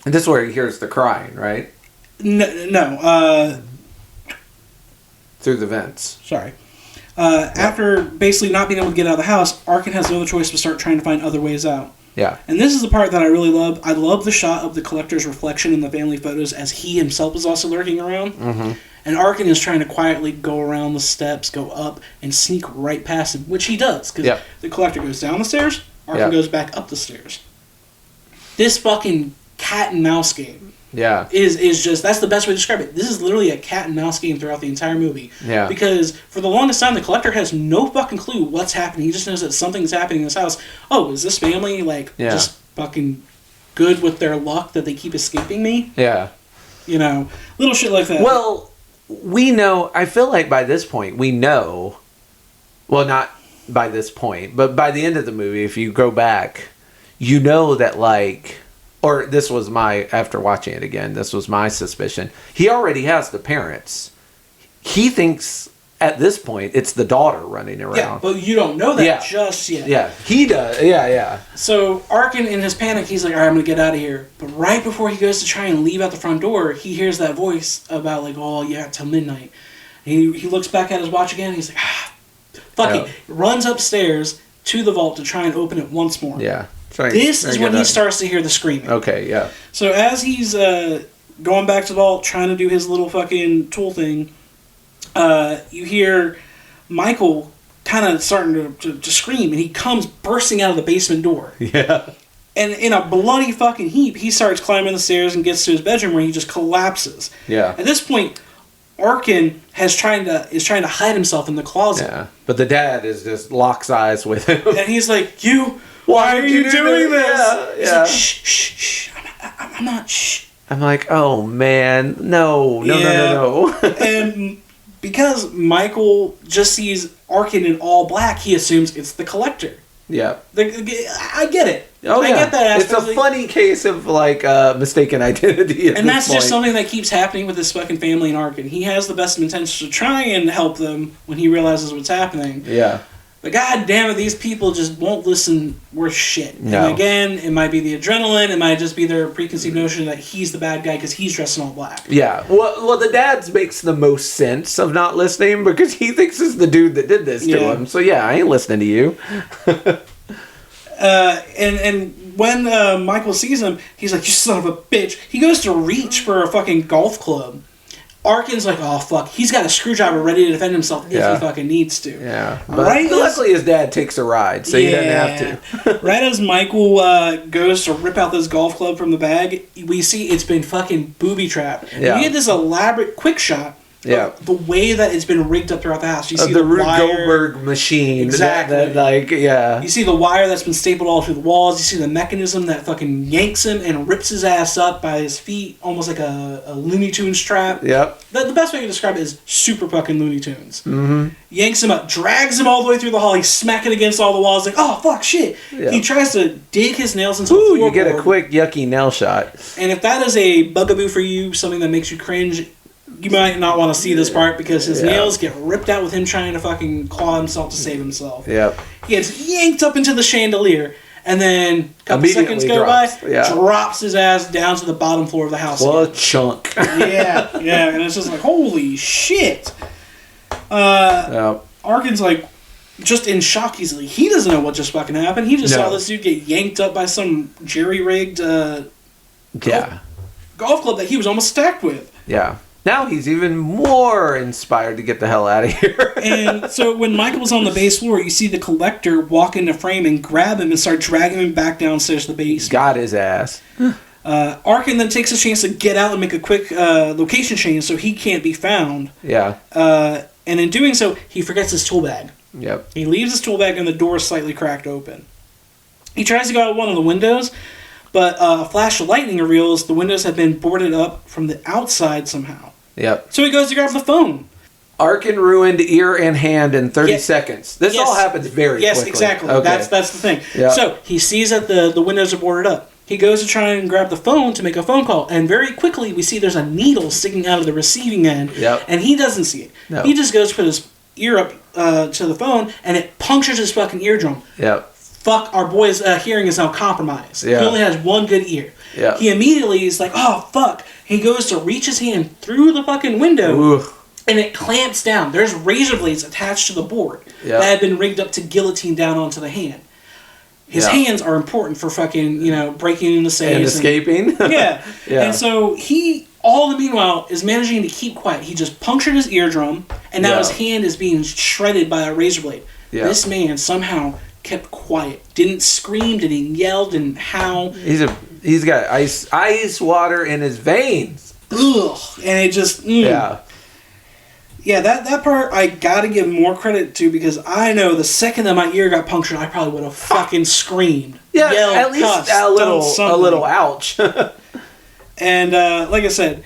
this is where he hears the crying, right? No. Through the vents. Sorry. After basically not being able to get out of the house, Arkin has no other choice but start trying to find other ways out. Yeah. And this is the part that I really love. I love the shot of the collector's reflection in the family photos as he himself is also lurking around. Mm-hmm. And Arkin is trying to quietly go around the steps, go up, and sneak right past him, which he does. Because the collector goes down the stairs, Arkin goes back up the stairs. This fucking cat and mouse game is just, that's the best way to describe it. This is literally a cat and mouse game throughout the entire movie. Yeah. Because for the longest time, the collector has no fucking clue what's happening. He just knows that something's happening in this house. Oh, is this family, just fucking good with their luck that they keep escaping me? Yeah. You know, little shit like that. Well, we know, I feel like by this point, we know, well, not by this point, but by the end of the movie, if you go back, you know that, or this was after watching it again, this was my suspicion. He already has the parents. He thinks at this point it's the daughter running around. Yeah, but you don't know that just yet. Yeah, he does. Yeah. So Arkin, in his panic, he's like, all right, I'm going to get out of here. But right before he goes to try and leave out the front door, he hears that voice about, oh, yeah, till midnight. And he looks back at his watch again, and he's like, fuck it. Runs upstairs to the vault to try and open it once more. Yeah. This is when he starts to hear the screaming. Okay, yeah. So as he's going back to the vault, trying to do his little fucking tool thing, you hear Michael kind of starting to scream, and he comes bursting out of the basement door. Yeah. And in a bloody fucking heap, he starts climbing the stairs and gets to his bedroom where he just collapses. Yeah. At this point, Arkin is trying to hide himself in the closet. Yeah. But the dad is just locks eyes with him. And he's like, why are you doing this? He's like, shh. I'm not, shh. I'm like, oh, man. No. And because Michael just sees Arkin in all black, he assumes it's the collector. Yeah. I get it. Oh, I get that aspect. It's a funny case of, mistaken identity and that's just something that keeps happening with this fucking family in Arkin. He has the best intentions to try and help them when he realizes what's happening. Yeah. But god damn it, these people just won't listen worth shit. No. And again, it might be the adrenaline, it might just be their preconceived notion that he's the bad guy because he's dressed in all black. Yeah. Well, the dad's makes the most sense of not listening because he thinks it's the dude that did this to him. So yeah, I ain't listening to you. And when Michael sees him, he's like, you son of a bitch. He goes to reach for a fucking golf club. Arkin's like, oh, fuck. He's got a screwdriver ready to defend himself if he fucking needs to. Yeah. But luckily his dad takes a ride, so he doesn't have to. Right as Michael goes to rip out this golf club from the bag, we see it's been fucking booby-trapped. Yeah. We get this elaborate quick shot of the way that it's been rigged up throughout the house. You see the Rube wire, Goldberg machine. Exactly. You see the wire that's been stapled all through the walls. You see the mechanism that fucking yanks him and rips his ass up by his feet, almost like a Looney Tunes trap. Yep. The best way to describe it is super fucking Looney Tunes. Mm-hmm. Yanks him up, drags him all the way through the hall. He's smacking against all the walls like, oh, fuck, shit. Yep. He tries to dig his nails into the floorboard. You get a quick, yucky nail shot. And if that is a bugaboo for you, something that makes you cringe, you might not want to see this part because his nails get ripped out with him trying to fucking claw himself to save himself. Yep. He gets yanked up into the chandelier, and then a couple seconds go by, drops his ass down to the bottom floor of the house. What a chunk. Yeah, and it's just like, holy shit. Arkin's like, just in shock easily. He doesn't know what just fucking happened. He just saw this dude get yanked up by some jerry-rigged golf club that he was almost stacked with. Yeah. Now he's even more inspired to get the hell out of here. And so when Michael's on the base floor, you see the collector walk into frame and grab him and start dragging him back downstairs to the basement. Got his ass. Arkin then takes a chance to get out and make a quick location change so he can't be found. Yeah. And in doing so, he forgets his tool bag. Yep. He leaves his tool bag and the door is slightly cracked open. He tries to go out one of the windows, but a flash of lightning reveals the windows have been boarded up from the outside somehow. Yep. So he goes to grab the phone. Arkin ruined ear and hand in 30 seconds. This all happens very quickly. Yes, exactly. Okay. That's the thing. Yep. So he sees that the windows are boarded up. He goes to try and grab the phone to make a phone call, and very quickly we see there's a needle sticking out of the receiving end, and he doesn't see it. No. He just goes to put his ear up to the phone, and it punctures his fucking eardrum. Yep. Fuck, our boy's hearing is now compromised. Yeah. He only has one good ear. Yeah. He immediately is like, oh, fuck. He goes to reach his hand through the fucking window. Ooh. and it clamps down. There's razor blades attached to the board Yep. that have been rigged up to guillotine down onto the hand. His Yep. hands are important for fucking, breaking into safes. And escaping. Yeah. Yeah. And so he, all the meanwhile, is managing to keep quiet. He just punctured his eardrum, and now Yeah. his hand is being shredded by a razor blade. Yeah. This man somehow kept quiet. Didn't scream, didn't yell, didn't howl. He's got ice water in his veins. Ugh. And it just... Yeah. Yeah, that part I gotta give more credit to, because I know the second that my ear got punctured, I probably would have fucking screamed. Yeah, yelled, at least cussed, a done little something. ouch. And like I said,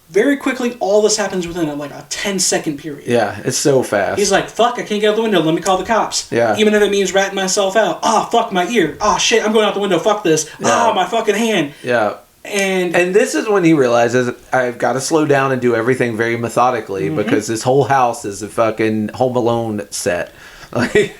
very quickly all this happens within a 10-second period. Yeah, it's so fast. He's like, fuck, I can't get out the window, let me call the cops. Yeah. Even if it means ratting myself out. Fuck, my ear. Shit, I'm going out the window, fuck this. Yeah. My fucking hand. Yeah. And this is when he realizes, I've got to slow down and do everything very methodically, because this whole house is a fucking Home Alone set. Like,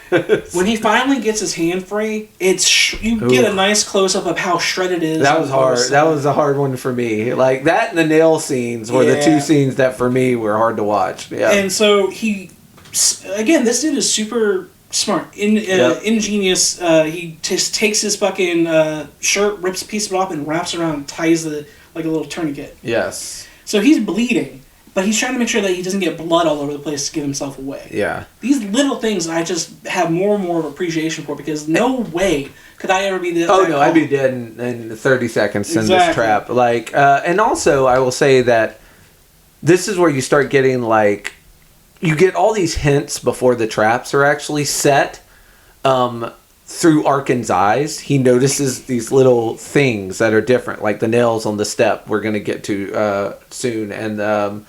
when he finally gets his hand free, you get a nice close-up of how shredded it is. that was hard. That was a hard one for me. Like, that and the nail scenes were the two scenes that for me were hard to watch. Yeah. And so this dude is super smart, ingenious. He just takes his fucking shirt, rips a piece of it off, and wraps it around and ties it like a little tourniquet. Yes. So he's bleeding, but he's trying to make sure that he doesn't get blood all over the place to give himself away. Yeah. These little things I just have more and more of appreciation for, because no way could I ever be that. Oh, no, I'd be dead in 30 seconds in this Exactly. trap. Like, and also, I will say that this is where you start getting, like, you get all these hints before the traps are actually set. Through Arkin's eyes, he notices these little things that are different, like the nails on the step we're going to get to soon, and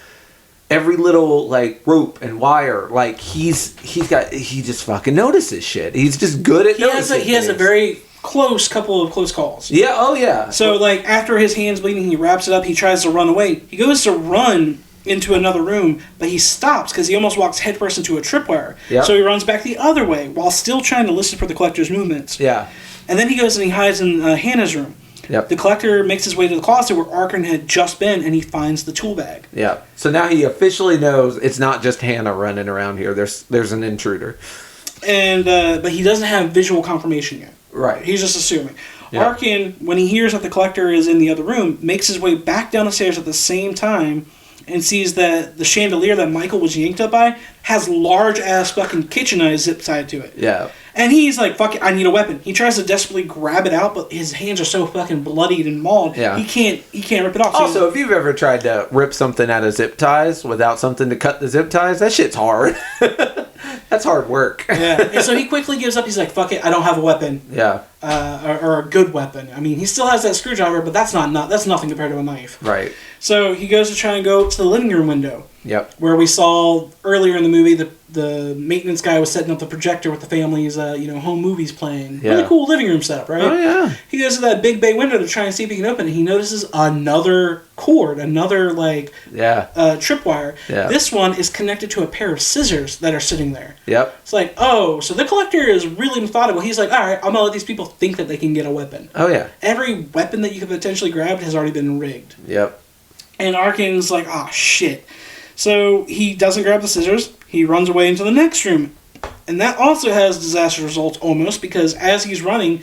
every little like rope and wire. Like he just fucking notices shit. He's just good at noticing. He has a very couple of close calls. Yeah. Oh yeah. So like after his hand's bleeding, he wraps it up. He tries to run away. He goes to run into another room, but he stops because he almost walks headfirst into a tripwire. Yep. So he runs back the other way while still trying to listen for the collector's movements. Yeah. And then he goes and he hides in Hannah's room. Yep. The collector makes his way to the closet where Arkin had just been, and he finds the tool bag. Yeah. So now he officially knows it's not just Hannah running around here. There's an intruder. And but he doesn't have visual confirmation yet. Right. He's just assuming. Yeah. Arkin, when he hears that the collector is in the other room, makes his way back down the stairs at the same time and sees that the chandelier that Michael was yanked up by has large-ass fucking kitchen knives zip tied to it. Yeah. And he's like, fuck it, I need a weapon. He tries to desperately grab it out, but his hands are so fucking bloodied and mauled, Yeah. he can't rip it off. Also, if you've ever tried to rip something out of zip ties without something to cut the zip ties, that shit's hard. That's hard work. Yeah. And so he quickly gives up. He's like, fuck it, I don't have a weapon. Yeah. Or a good weapon. I mean, he still has that screwdriver, but that's nothing compared to a knife. Right. So he goes to try and go to the living room window. Yep. Where we saw earlier in the movie the maintenance guy was setting up the projector with the family's home movies playing. Yeah. Really cool living room setup, right? Oh yeah. He goes to that big bay window to try and see if he can open it. He notices another cord, another tripwire. Yeah. This one is connected to a pair of scissors that are sitting there. Yep. It's like, oh, so the collector is really methodical. He's like, all right, I'm gonna let these people think that they can get a weapon. Oh yeah. Every weapon that you could potentially grab has already been rigged. Yep. And Arkin's like, oh shit. So he doesn't grab the scissors. He runs away into the next room. And that also has disaster results almost, because as he's running,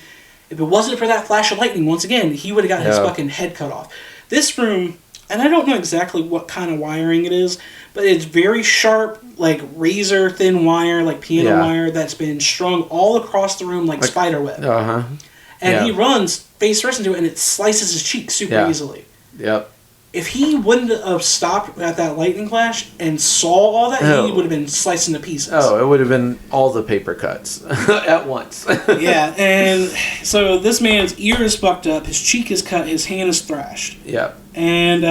if it wasn't for that flash of lightning, once again, he would have got his fucking head cut off. This room, and I don't know exactly what kind of wiring it is, but it's very sharp, like razor thin wire, like piano wire that's been strung all across the room like spider web. Uh-huh. And he runs face first into it, and it slices his cheek super easily. Yep. If he wouldn't have stopped at that lightning flash and saw all that, he would have been sliced into pieces. Oh, it would have been all the paper cuts at once. Yeah, and so this man's ear is fucked up, his cheek is cut, his hand is thrashed. Yeah. And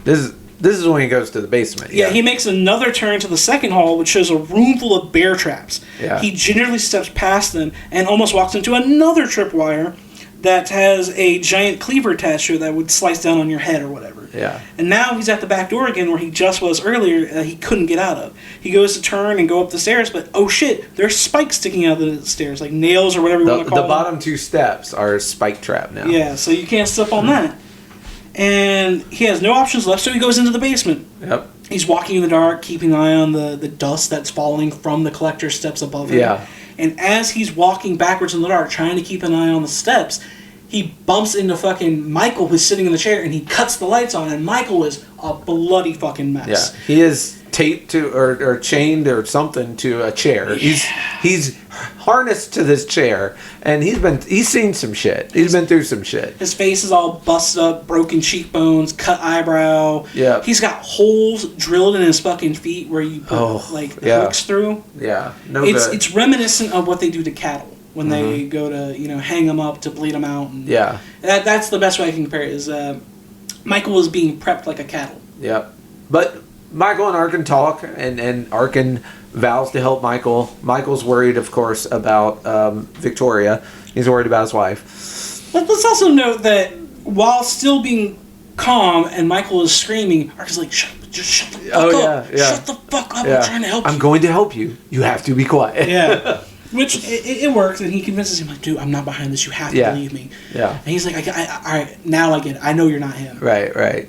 this is when he goes to the basement. yeah, he makes another turn to the second hall, which shows a room full of bear traps. Yeah. He gingerly steps past them and almost walks into another tripwire that has a giant cleaver attached to it that would slice down on your head or whatever. Yeah. And now he's at the back door again where he just was earlier, he couldn't get out of. He goes to turn and go up the stairs, but oh shit, there's spikes sticking out of the stairs, like nails or whatever you want to call them. The bottom two steps are a spike trap now. Yeah, so you can't step on that. And he has no options left, so he goes into the basement. Yep. He's walking in the dark, keeping an eye on the dust that's falling from the collector steps above him. Yeah. And as he's walking backwards in the dark, trying to keep an eye on the steps, he bumps into fucking Michael, who's sitting in the chair, and he cuts the lights on, and Michael is a bloody fucking mess. Yeah. He is taped to or chained or something to a chair. Yeah. He's harnessed to this chair, and he's seen some shit. He's been through some shit. His face is all busted up, broken cheekbones, cut eyebrow. Yeah. He's got holes drilled in his fucking feet where you put hooks through. Yeah. It's reminiscent of what they do to cattle when they go to hang them up to bleed them out. And yeah. That's the best way I can compare it. Is Michael is being prepped like a cattle. Yep. But Michael and Arkin talk, and Arkin vows to help Michael. Michael's worried, of course, about Victoria. He's worried about his wife. Let's also note that while still being calm and Michael is screaming, Arkin's like, shut the fuck up. Yeah. Shut the fuck up. I'm trying to help you. I'm going to help you. You have to be quiet. Yeah. Which, it works, and he convinces him, like, dude, I'm not behind this. You have to believe me. Yeah. And he's like, all right, now I get it. I know you're not him. Right.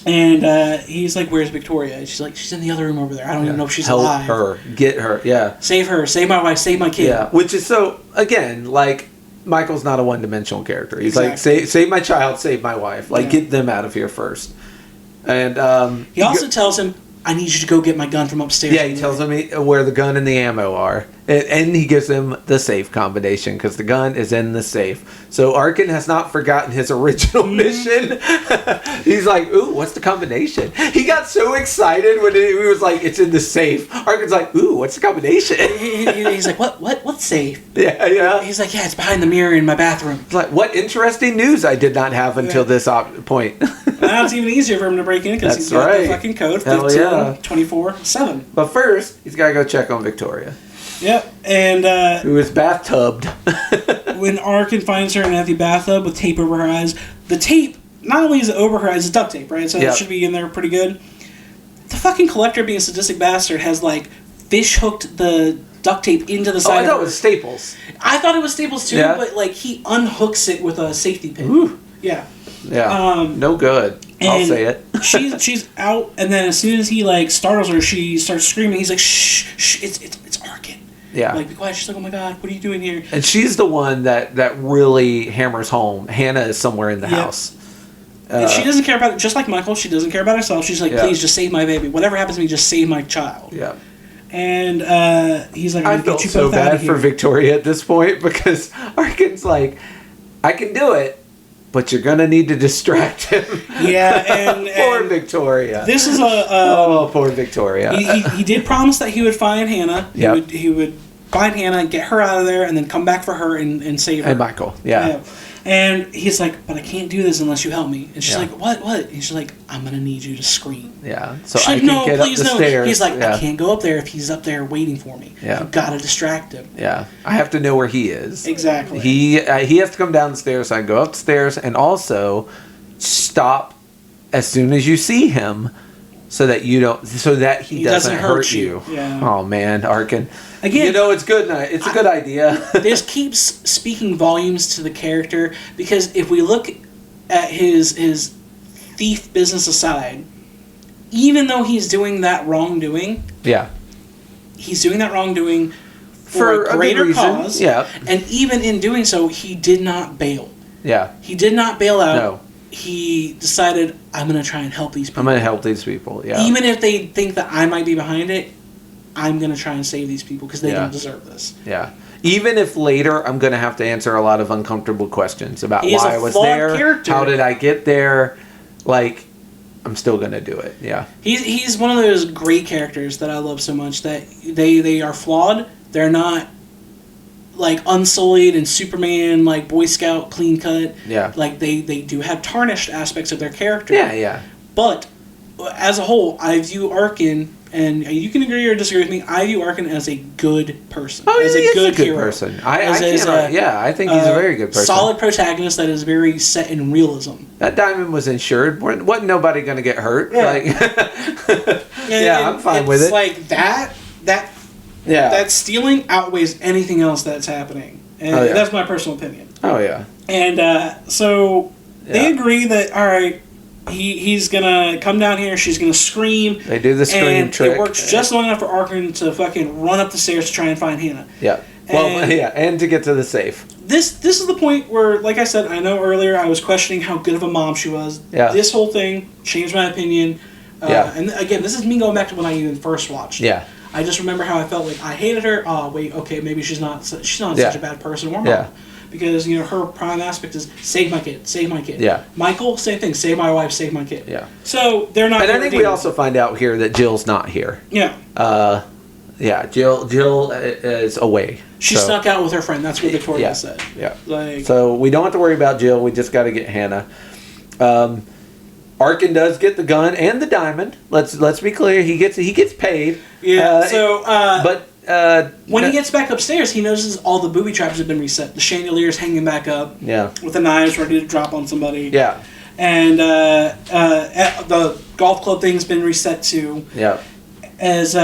And he's like, where's Victoria? And she's like, she's in the other room over there. I don't even know if she's alive. Help her. Get her. Yeah. Save her. Save my wife. Save my kid. Yeah. Which is so, again, like, Michael's not a one-dimensional character. He's exactly. like, save my child, save my wife. Like, get them out of here first. And he also tells him, I need you to go get my gun from upstairs. Yeah, he tells him where the gun and the ammo are. And he gives him the safe combination because the gun is in the safe. So Arkin has not forgotten his original mission. He's like, ooh, what's the combination? He got so excited when he was like, it's in the safe. Arkin's like, ooh, what's the combination? He's like, what's safe? Yeah. He's like, yeah, it's behind the mirror in my bathroom. It's like, what interesting news I did not have until this point. Now it's even easier for him to break in because he's got the fucking code 24/7. But first, he's got to go check on Victoria. Yep, and who is bathtubed. When Arkin finds her in an empty bathtub with tape over her eyes, the tape not only is it over her eyes, it's duct tape, right? So it should be in there pretty good. The fucking collector, being a sadistic bastard, has like fish hooked the duct tape into the side. I thought it was staples. I thought it was staples too, but like he unhooks it with a safety pin. Ooh. Yeah. Yeah. No good. I'll say it. she's out, and then as soon as he like startles her, she starts screaming. He's like, shh, it's Arkin. Yeah. Like, be quiet. She's like, oh my god, what are you doing here? And she's the one that really hammers home. Hannah is somewhere in the house. And she doesn't care about it. Just like Michael, she doesn't care about herself. She's like, please, just save my baby. Whatever happens to me, just save my child. Yeah. And he's like, I felt so bad for Victoria at this point because Arkin's like, I can do it, but you're gonna need to distract him. Yeah, and poor Victoria. This is poor Victoria. He did promise that he would find Hannah. Yep. He would find Hannah, get her out of there, and then come back for her and save her. And Michael, yeah. And he's like, but I can't do this unless you help me. And she's like, what? And she's like, I'm going to need you to scream. Yeah. So she's I like, can get up the stairs. He's like, I can't go up there if he's up there waiting for me. Yeah. You got to distract him. Yeah. I have to know where he is. Exactly. He has to come down the stairs so I can go upstairs and also stop as soon as you see him so that he doesn't hurt you. Yeah. Oh man, Arkin. Again, it's good. It's a good idea. This keeps speaking volumes to the character because if we look at his thief business aside, even though he's doing that wrongdoing, he's doing that wrongdoing for a greater cause. Yeah. And even in doing so, he did not bail. Yeah. He did not bail out. No. He decided, I'm going to try and help these people. I'm going to help these people, yeah. Even if they think that I might be behind it, I'm going to try and save these people because they don't deserve this. Yeah. Even if later I'm going to have to answer a lot of uncomfortable questions about why I was there, character. How did I get there, like, I'm still going to do it, yeah. He's one of those great characters that I love so much that they are flawed. They're not like Unsullied and Superman, like Boy Scout, clean cut. Yeah. Like they do have tarnished aspects of their character. Yeah. But as a whole, I view Arkin, and you can agree or disagree with me, I view Arkin as a good person. Oh, as he is a good hero. person. I think he's a very good person. Solid protagonist that is very set in realism. That diamond was insured. Wasn't nobody going to get hurt. Yeah. Like, I'm fine with it. It's like that stealing outweighs anything else that's happening. And that's my personal opinion. Oh, yeah. And so they agree that, all right, he's gonna come down here. She's gonna scream. They do the scream and trick. It works just long enough for Arkin to fucking run up the stairs to try and find Hannah. Yeah. And to get to the safe. This is the point where, like I said, I know earlier I was questioning how good of a mom she was. Yeah. This whole thing changed my opinion. Yeah. And again, this is me going back to when I even first watched. Yeah. I just remember how I felt like I hated her. Oh wait, okay, maybe she's not such a bad person or mom. Yeah. Because her prime aspect is save my kid, save my kid. Yeah. Michael, same thing, save my wife, save my kid. Yeah. So they're not. And I think we also find out here that Jill's not here. Yeah. Jill is away. She snuck out with her friend. That's what Victoria said. Yeah. Like, so we don't have to worry about Jill. We just got to get Hannah. Arkin does get the gun and the diamond. Let's be clear. He gets paid. Yeah. But when he gets back upstairs, he notices all the booby traps have been reset. The chandelier's hanging back up. Yeah. With the knives ready to drop on somebody. Yeah. And the golf club thing's been reset too. Yeah. As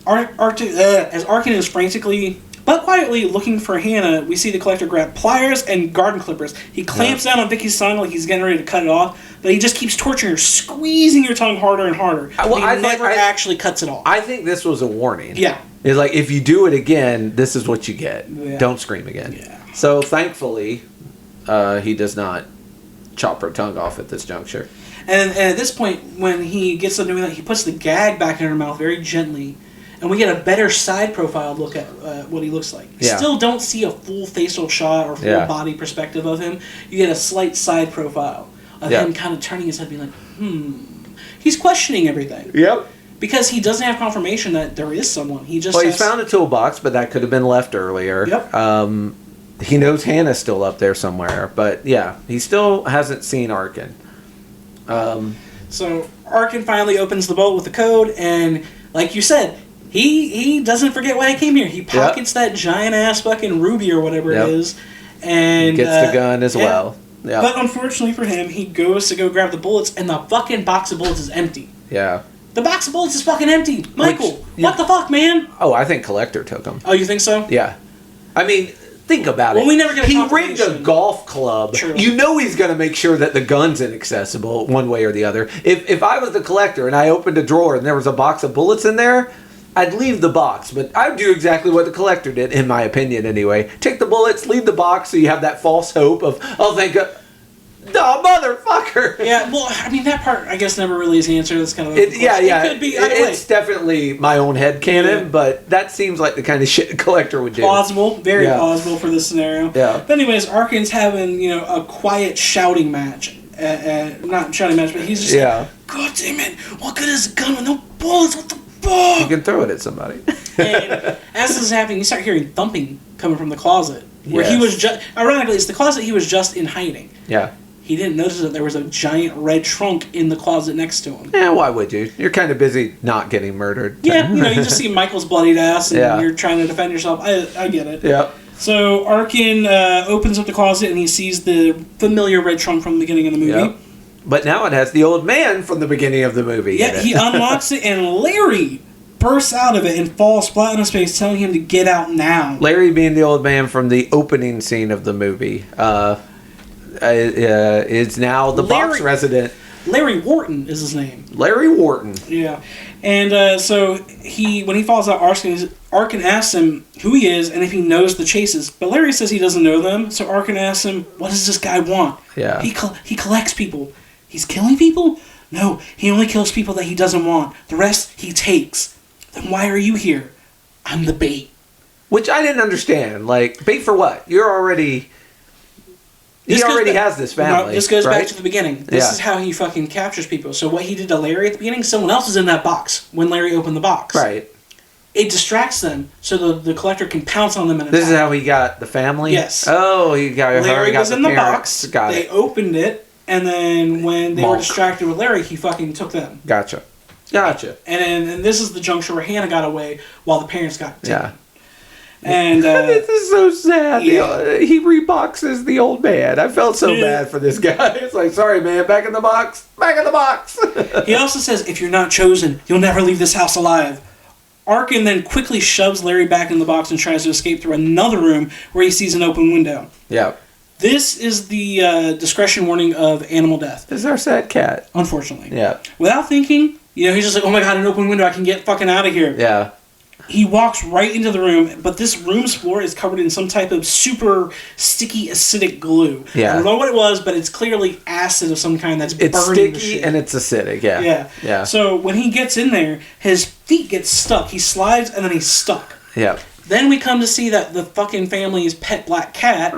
Arkin is frantically but quietly looking for Hannah, we see the collector grab pliers and garden clippers. He clamps down on Vicky's tongue like he's getting ready to cut it off, but he just keeps torturing her, squeezing her tongue harder and harder. He never actually cuts it off. I think this was a warning. Yeah. It's like, if you do it again, this is what you get. Yeah. Don't scream again. Yeah. So thankfully, he does not chop her tongue off at this juncture. And at this point, when he gets to doing that, he puts the gag back in her mouth very gently. And we get a better side profile look at what he looks like. You still don't see a full facial shot or full body perspective of him. You get a slight side profile of him kind of turning his head being like, He's questioning everything. Yep. Because he doesn't have confirmation that there is someone. He just he's found a toolbox, but that could have been left earlier. Yep. He knows Hannah's still up there somewhere. But yeah, he still hasn't seen Arkin. So Arkin finally opens the bolt with the code, and like you said, he doesn't forget why he came here. He pockets that giant ass fucking ruby or whatever it is, and gets the gun as well. Yep. But unfortunately for him, he goes to go grab the bullets, and the fucking box of bullets is empty. Yeah. The box of bullets is fucking empty. Michael, what the fuck, man? Oh, I think Collector took them. Oh, you think so? Yeah. I mean, think about it. Well, we never get a He rigged a golf club. True. You know he's going to make sure that the gun's inaccessible one way or the other. If I was the Collector and I opened a drawer and there was a box of bullets in there, I'd leave the box. But I'd do exactly what the Collector did, in my opinion anyway. Take the bullets, leave the box, so you have that false hope of, oh, thank God. No, motherfucker. Yeah, well, I mean, that part, I guess, never really is the answer. That's kind of It could be either way. It's definitely my own headcanon, but that seems like the kind of shit a Collector would do. Plausible, very plausible for this scenario. Yeah. But anyways, Arkin's having, a quiet shouting match. Not shouting match, but he's just like, God damn it, what good is a gun with no bullets? What the fuck? You can throw it at somebody. And as this is happening, you start hearing thumping coming from the closet. Where he was just, ironically, it's the closet he was just in hiding. Yeah. He didn't notice that there was a giant red trunk in the closet next to him. Yeah, why would you? You're kind of busy not getting murdered. Yeah, you just see Michael's bloodied ass and you're trying to defend yourself. I get it. Yeah. So Arkin opens up the closet and he sees the familiar red trunk from the beginning of the movie. Yep. But now it has the old man from the beginning of the movie. Yeah, he unlocks it and Larry bursts out of it and falls flat on his face, telling him to get out now. Larry being the old man from the opening scene of the movie. Is now the box resident. Larry Wharton is his name. Larry Wharton. Yeah. And so when he falls out, Arkin asks him who he is and if he knows the Chases. But Larry says he doesn't know them, so Arkin asks him, what does this guy want? Yeah. He collects people. He's killing people? No, he only kills people that he doesn't want. The rest he takes. Then why are you here? I'm the bait. Which I didn't understand. Like, bait for what? You're already... He already has this family. No, this goes back to the beginning. This is how he fucking captures people. So what he did to Larry at the beginning, someone else is in that box when Larry opened the box. Right. It distracts them so the collector can pounce on them and attack. This is how he got the family? Yes. Oh, he got Larry was in the parents. box. Got they opened it, and then when they were distracted with Larry, he fucking took them. Gotcha. And this is the juncture where Hannah got away while the parents got taken. Yeah. And this is so sad. Yeah. He reboxes the old man. I felt so bad for this guy. It's like, sorry, man, back in the box. Back in the box. He also says, if you're not chosen, you'll never leave this house alive. Arkin then quickly shoves Larry back in the box and tries to escape through another room where he sees an open window. Yeah. This is the discretion warning of animal death. This is our sad cat. Unfortunately. Yeah. Without thinking, he's just like, oh my god, an open window, I can get fucking out of here. Yeah. He walks right into the room, but this room's floor is covered in some type of super sticky acidic glue. Yeah. I don't know what it was, but it's clearly acid of some kind that's burning It's the sticky shit. and it's acidic, yeah. Yeah. So when he gets in there, his feet get stuck. He slides and then he's stuck. Yeah. Then we come to see that the fucking family's pet black cat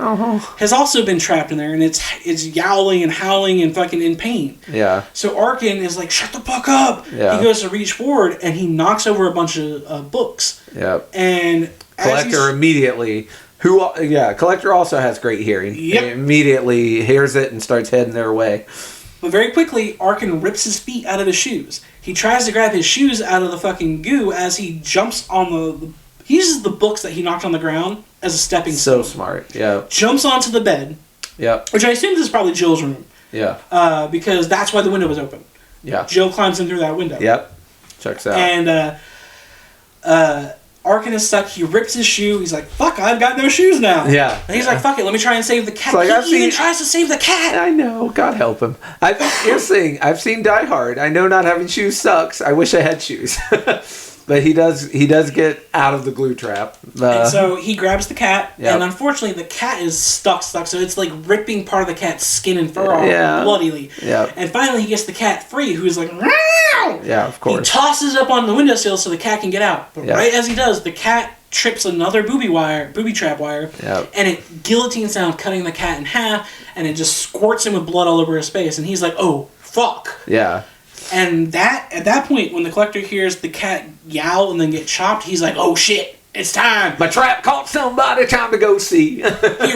has also been trapped in there, and it's yowling and howling and fucking in pain. Yeah. So Arkin is like, shut the fuck up! Yeah. He goes to reach forward, and he knocks over a bunch of books. Yeah. And Collector immediately... Collector also has great hearing. Yep. He immediately hears it and starts heading their way. But very quickly, Arkin rips his feet out of his shoes. He tries to grab his shoes out of the fucking goo as he jumps on he uses the books that he knocked on the ground as a stepping stone. So smart, yeah. Jumps onto the bed. Yeah. Which I assume this is probably Jill's room. Yeah. Because that's why the window was open. Yeah. Jill climbs in through that window. Yep. Checks out. And Arkin is stuck. He rips his shoe. He's like, fuck, I've got no shoes now. Yeah. And he's like, fuck it, let me try and save the cat. Like, he even tries to save the cat. I know. God help him. Here's the thing. I've seen Die Hard. I know not having shoes sucks. I wish I had shoes. But he does get out of the glue trap. And so he grabs the cat, Yep. and unfortunately the cat is stuck, so it's like ripping part of the cat's skin and fur off bloodily. Yep. And finally he gets the cat free, who's like, meow! Yeah, of course. He tosses up on the windowsill so the cat can get out. But right as he does, the cat trips another booby trap wire, and it guillotines down, cutting the cat in half, and it just squirts him with blood all over his face, and he's like, oh, fuck. Yeah. And at that point, when the Collector hears the cat yowl and then get chopped, he's like, oh shit, it's time. My trap caught somebody, time to go see. He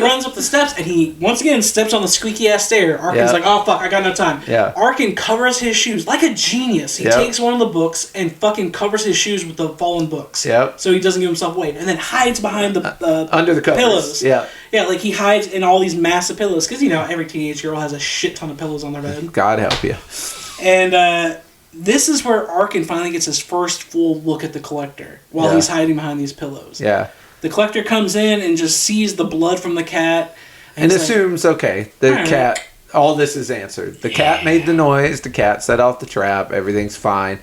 runs up the steps and he, once again, steps on the squeaky ass stair. Arkin's like, oh fuck, I got no time. Yeah. Arkin covers his shoes like a genius. He takes one of the books and fucking covers his shoes with the fallen books. Yep. So he doesn't give himself away. And then hides behind the under the covers. pillows. Yeah. Yeah, like he hides in all these massive pillows. Because, every teenage girl has a shit ton of pillows on their bed. God help you. And, this is where Arkin finally gets his first full look at the Collector while he's hiding behind these pillows. Yeah. The Collector comes in and just sees the blood from the cat. And assumes, the cat, all this is answered. The cat made the noise, the cat set off the trap, everything's fine.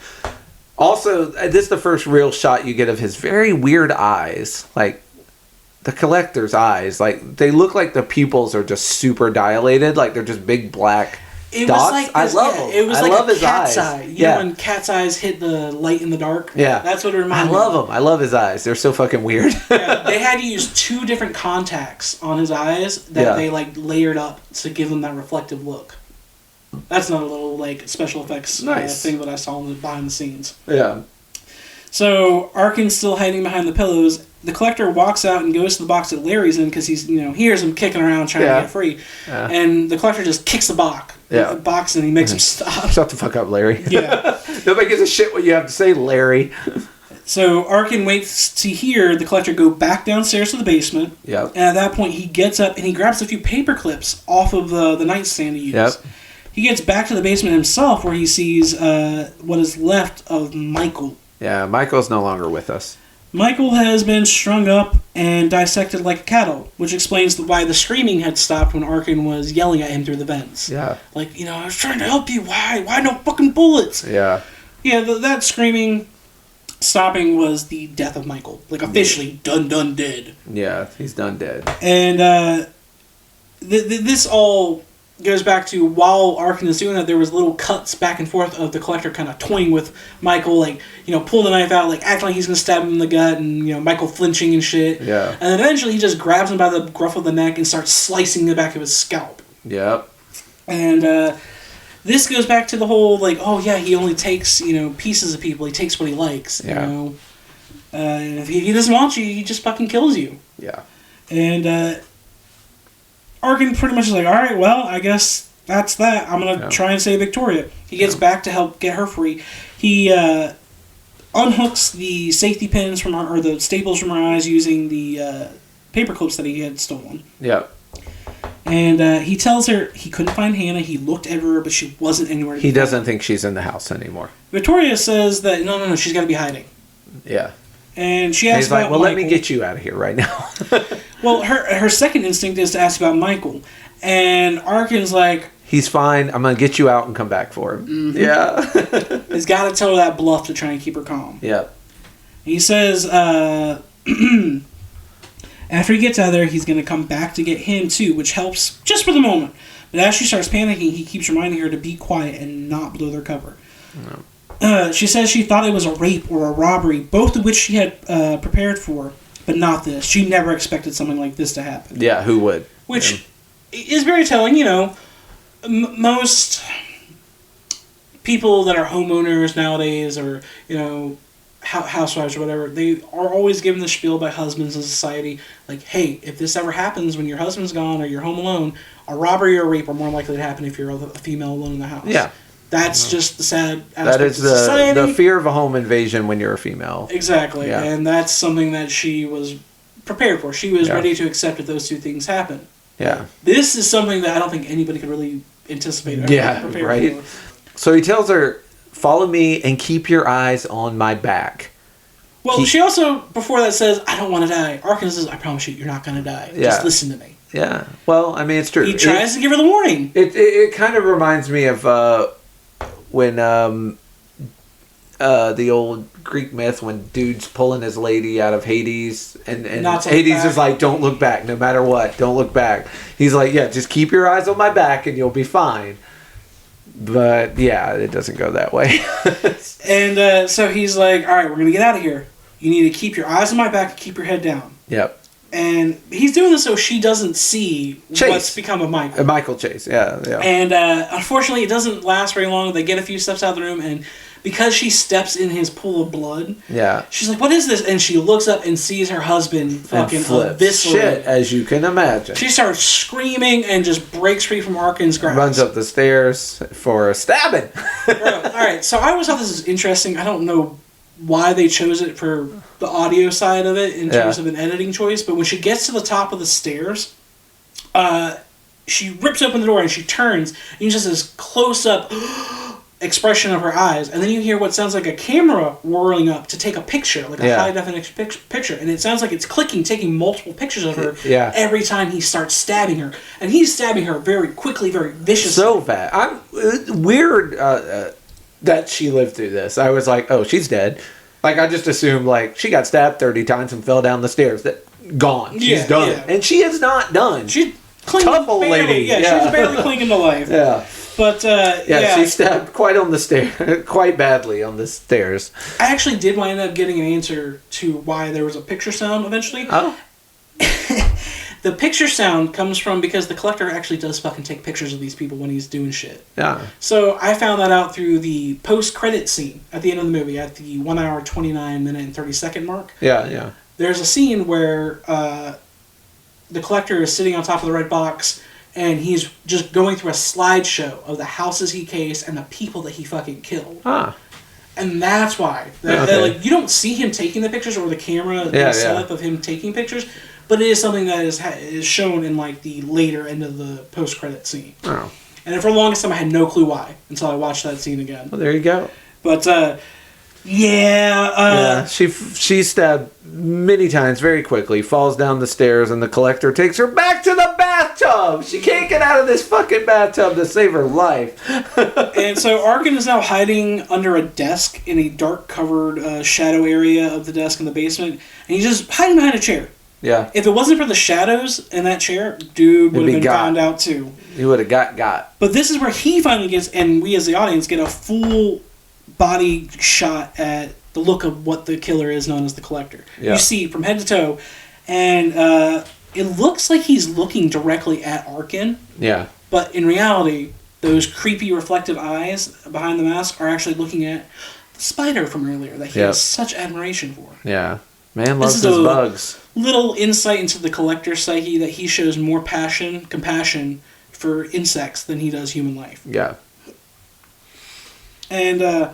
Also, this is the first real shot you get of his very weird eyes. Like, the Collector's eyes. Like, they look like the pupils are just super dilated. Like, they're just big black It dots. was like this, I love them. It was I like love a his cat's eyes. eye. You know when cat's eyes hit the light in the dark? Yeah. That's what it reminded me of. I love them. I love his eyes. They're so fucking weird. They had to use 2 different contacts on his eyes that they layered up to give him that reflective look. That's not a little special effects thing that I saw behind the scenes. Yeah. So Arkin's still hiding behind the pillows. The Collector walks out and goes to the box that Larry's in because he's, he hears him kicking around trying to get free. Yeah. And the Collector just kicks the box and he makes him stop. Shut the fuck up, Larry. Yeah. Nobody gives a shit what you have to say, Larry. So Arkin waits to hear the Collector go back downstairs to the basement. Yep. And at that point, he gets up and he grabs a few paper clips off of the nightstand he used. Yep. He gets back to the basement himself where he sees what is left of Michael. Yeah, Michael's no longer with us. Michael has been strung up and dissected like a cattle, which explains why the screaming had stopped when Arkin was yelling at him through the vents. Yeah. Like, I was trying to help you. Why? Why no fucking bullets? Yeah. Yeah, that screaming stopping was the death of Michael. Like, officially, done dead. Yeah, he's done dead. And this all goes back to while Arkin is doing that, there was little cuts back and forth of the Collector kind of toying with Michael, like, pull the knife out, like, acting like he's going to stab him in the gut, and, Michael flinching and shit. Yeah. And then eventually he just grabs him by the gruff of the neck and starts slicing the back of his scalp. Yep. And this goes back to the whole, like, he only takes, pieces of people. He takes what he likes, and if he doesn't want you, he just fucking kills you. Yeah. And, Arkin pretty much is like, alright, well, I guess that's that. I'm going to try and save Victoria. He gets back to help get her free. He unhooks the safety pins or the staples from her eyes using the paper clips that he had stolen. Yeah. And he tells her he couldn't find Hannah. He looked everywhere, but she wasn't anywhere. He doesn't think she's in the house anymore. Victoria says that, no, she's got to be hiding. Yeah. And she And asks he's like, about well, let Michael. me get you out of here right now. Well, her second instinct is to ask about Michael. And Arkin's like... He's fine. I'm going to get you out and come back for him. Mm-hmm. Yeah. He's got to tell her that bluff to try and keep her calm. Yep. He says, after he gets out of there, he's going to come back to get him too, which helps just for the moment. But as she starts panicking, he keeps reminding her to be quiet and not blow their cover. No. She says she thought it was a rape or a robbery, both of which she had prepared for, but not this. She never expected something like this to happen. Yeah, who would? Which is very telling, you know. Most people that are homeowners nowadays, or, you know, housewives or whatever, they are always given the spiel by husbands in society, like, hey, if this ever happens when your husband's gone or you're home alone, a robbery or a rape are more likely to happen if you're a female alone in the house. Yeah. That's just the sad aspect That is of society. the fear of a home invasion when you're a female. Exactly. Yeah. And that's something that she was prepared for. She was ready to accept that those two things happen. Yeah. This is something that I don't think anybody could really anticipate or prepare right. for. So he tells her, follow me and keep your eyes on my back. Well, she also, before that, says, I don't want to die. Arkin says, I promise you, you're not going to die. Yeah. Just listen to me. Yeah. Well, I mean, it's true. He tries to give her the warning. It kind of reminds me of when the old Greek myth when dude's pulling his lady out of Hades and Hades is like, don't look back no matter what, don't look back. He's like, yeah, just keep your eyes on my back and you'll be fine. But yeah, it doesn't go that way. And so he's like, all right, we're going to get out of here. You need to keep your eyes on my back and keep your head down. Yep. And he's doing this so she doesn't see what's become of Michael. Michael Chase, yeah. And unfortunately, it doesn't last very long. They get a few steps out of the room, and because she steps in his pool of blood, she's like, what is this? And she looks up and sees her husband fucking eviscerated. Shit, as you can imagine. She starts screaming and just breaks free from Arkin's grasp. Runs up the stairs for a stabbing. Alright, so I always thought this was interesting. I don't know why they chose it for the audio side of it in terms of an editing choice, but when she gets to the top of the stairs, she rips open the door and she turns, and you just this close-up expression of her eyes, and then you hear what sounds like a camera whirling up to take a picture, like a high-definition picture, and it sounds like it's clicking, taking multiple pictures of her every time he starts stabbing her, and he's stabbing her very quickly, very viciously. So bad. Weird that she lived through this. I was like, oh, she's dead. Like, I just assumed, like, she got stabbed 30 times and fell down the stairs. Gone. She's done. Yeah. And she is not done. She's tough old lady. Yeah, she's barely clinging to life. Yeah. But, she stabbed quite badly on the stairs. I actually did wind up getting an answer to why there was a picture sound eventually. Oh. The picture sound comes from because the collector actually does fucking take pictures of these people when he's doing shit. Yeah. So I found that out through the post-credit scene at the end of the movie, at the 1 hour, 29 minute, and 30 second mark. Yeah. There's a scene where the collector is sitting on top of the red box, and he's just going through a slideshow of the houses he cased and the people that he fucking killed. Ah. And that's why. Like, you don't see him taking the pictures or the camera setup of him taking pictures, but it is something that is shown in like the later end of the post-credit scene. Oh. And for the longest time, I had no clue why until I watched that scene again. Well, there you go. But she stabbed many times very quickly, falls down the stairs, and the collector takes her back to the bathtub. She can't get out of this fucking bathtub to save her life. And so Arkin is now hiding under a desk in a dark covered shadow area of the desk in the basement, and he's just hiding behind a chair. Yeah. If it wasn't for the shadows in that chair, dude would have been found out too. He would have got. But this is where he finally gets, and we as the audience get a full body shot at the look of what the killer is known as the collector. Yeah. You see from head to toe, and it looks like he's looking directly at Arkin. Yeah. But in reality, those creepy reflective eyes behind the mask are actually looking at the spider from earlier that he has such admiration for. Yeah. Man loves his bugs. Little insight into the collector's psyche that he shows more compassion for insects than he does human life. Yeah. And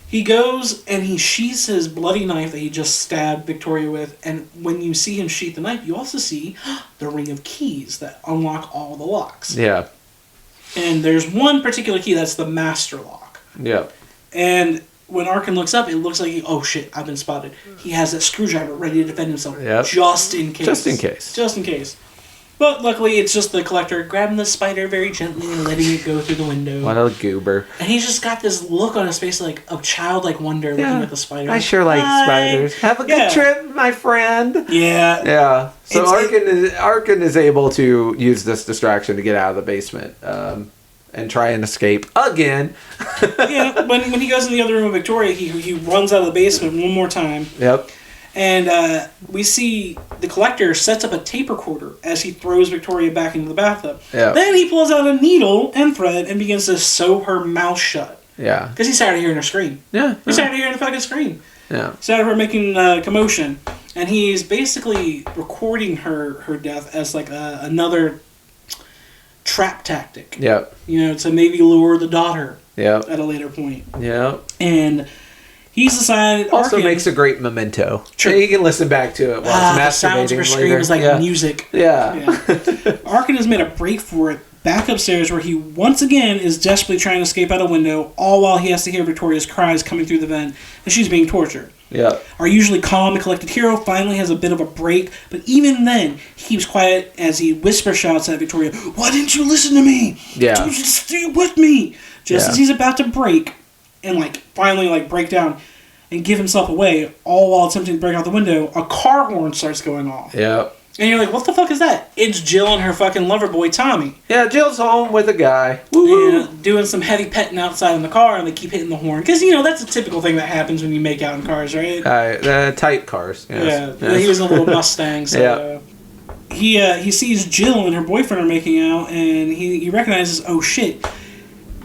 he goes and he sheaths his bloody knife that he just stabbed Victoria with, and when you see him sheath the knife, you also see the ring of keys that unlock all the locks. Yeah. And there's one particular key that's the master lock. Yeah. And when Arkin looks up, it looks like, oh shit, I've been spotted. He has that screwdriver ready to defend himself. Yep. Just in case. Just in case. But luckily, it's just the Collector grabbing the spider very gently and letting it go through the window. What a goober. And he's just got this look on his face like of childlike wonder looking at the spider. I sure like spiders. Have a good trip, my friend. Yeah. Yeah. So Arkin is able to use this distraction to get out of the basement and try and escape again. Yeah, when he goes in the other room with Victoria, he runs out of the basement one more time. Yep. And we see the Collector sets up a tape recorder as he throws Victoria back into the bathtub. Yeah. Then he pulls out a needle and thread and begins to sew her mouth shut. Yeah. Because he's tired of hearing her scream. Yeah. He's tired of hearing the fucking scream. Yeah. He's tired of her making commotion. And he's basically recording her death as like another trap tactic. Yep. You know, to maybe lure the daughter. Yep. At a later point. Yep. And he's decided. Also Arkin makes a great memento. True. You can listen back to it while it's masturbating the sounds of her scream later. is like music. Yeah. Arkin has made a break for it back upstairs where he once again is desperately trying to escape out a window, all while he has to hear Victoria's cries coming through the vent as she's being tortured. Yeah. Our usually calm and collected hero finally has a bit of a break, but even then, he keeps quiet as he whisper shouts at Victoria, "Why didn't you listen to me? Yeah. Don't you stay with me?" Just as he's about to break and finally break down and give himself away, all while attempting to break out the window, a car horn starts going off. Yeah. And you're like, what the fuck is that? It's Jill and her fucking lover boy, Tommy. Yeah, Jill's home with a guy. Woo-woo. And doing some heavy petting outside in the car, and they keep hitting the horn. Because, that's a typical thing that happens when you make out in cars, right? Tight cars. Yes. Yeah. He was a little Mustang, so... Yeah. He sees Jill and her boyfriend are making out, and he recognizes, oh shit...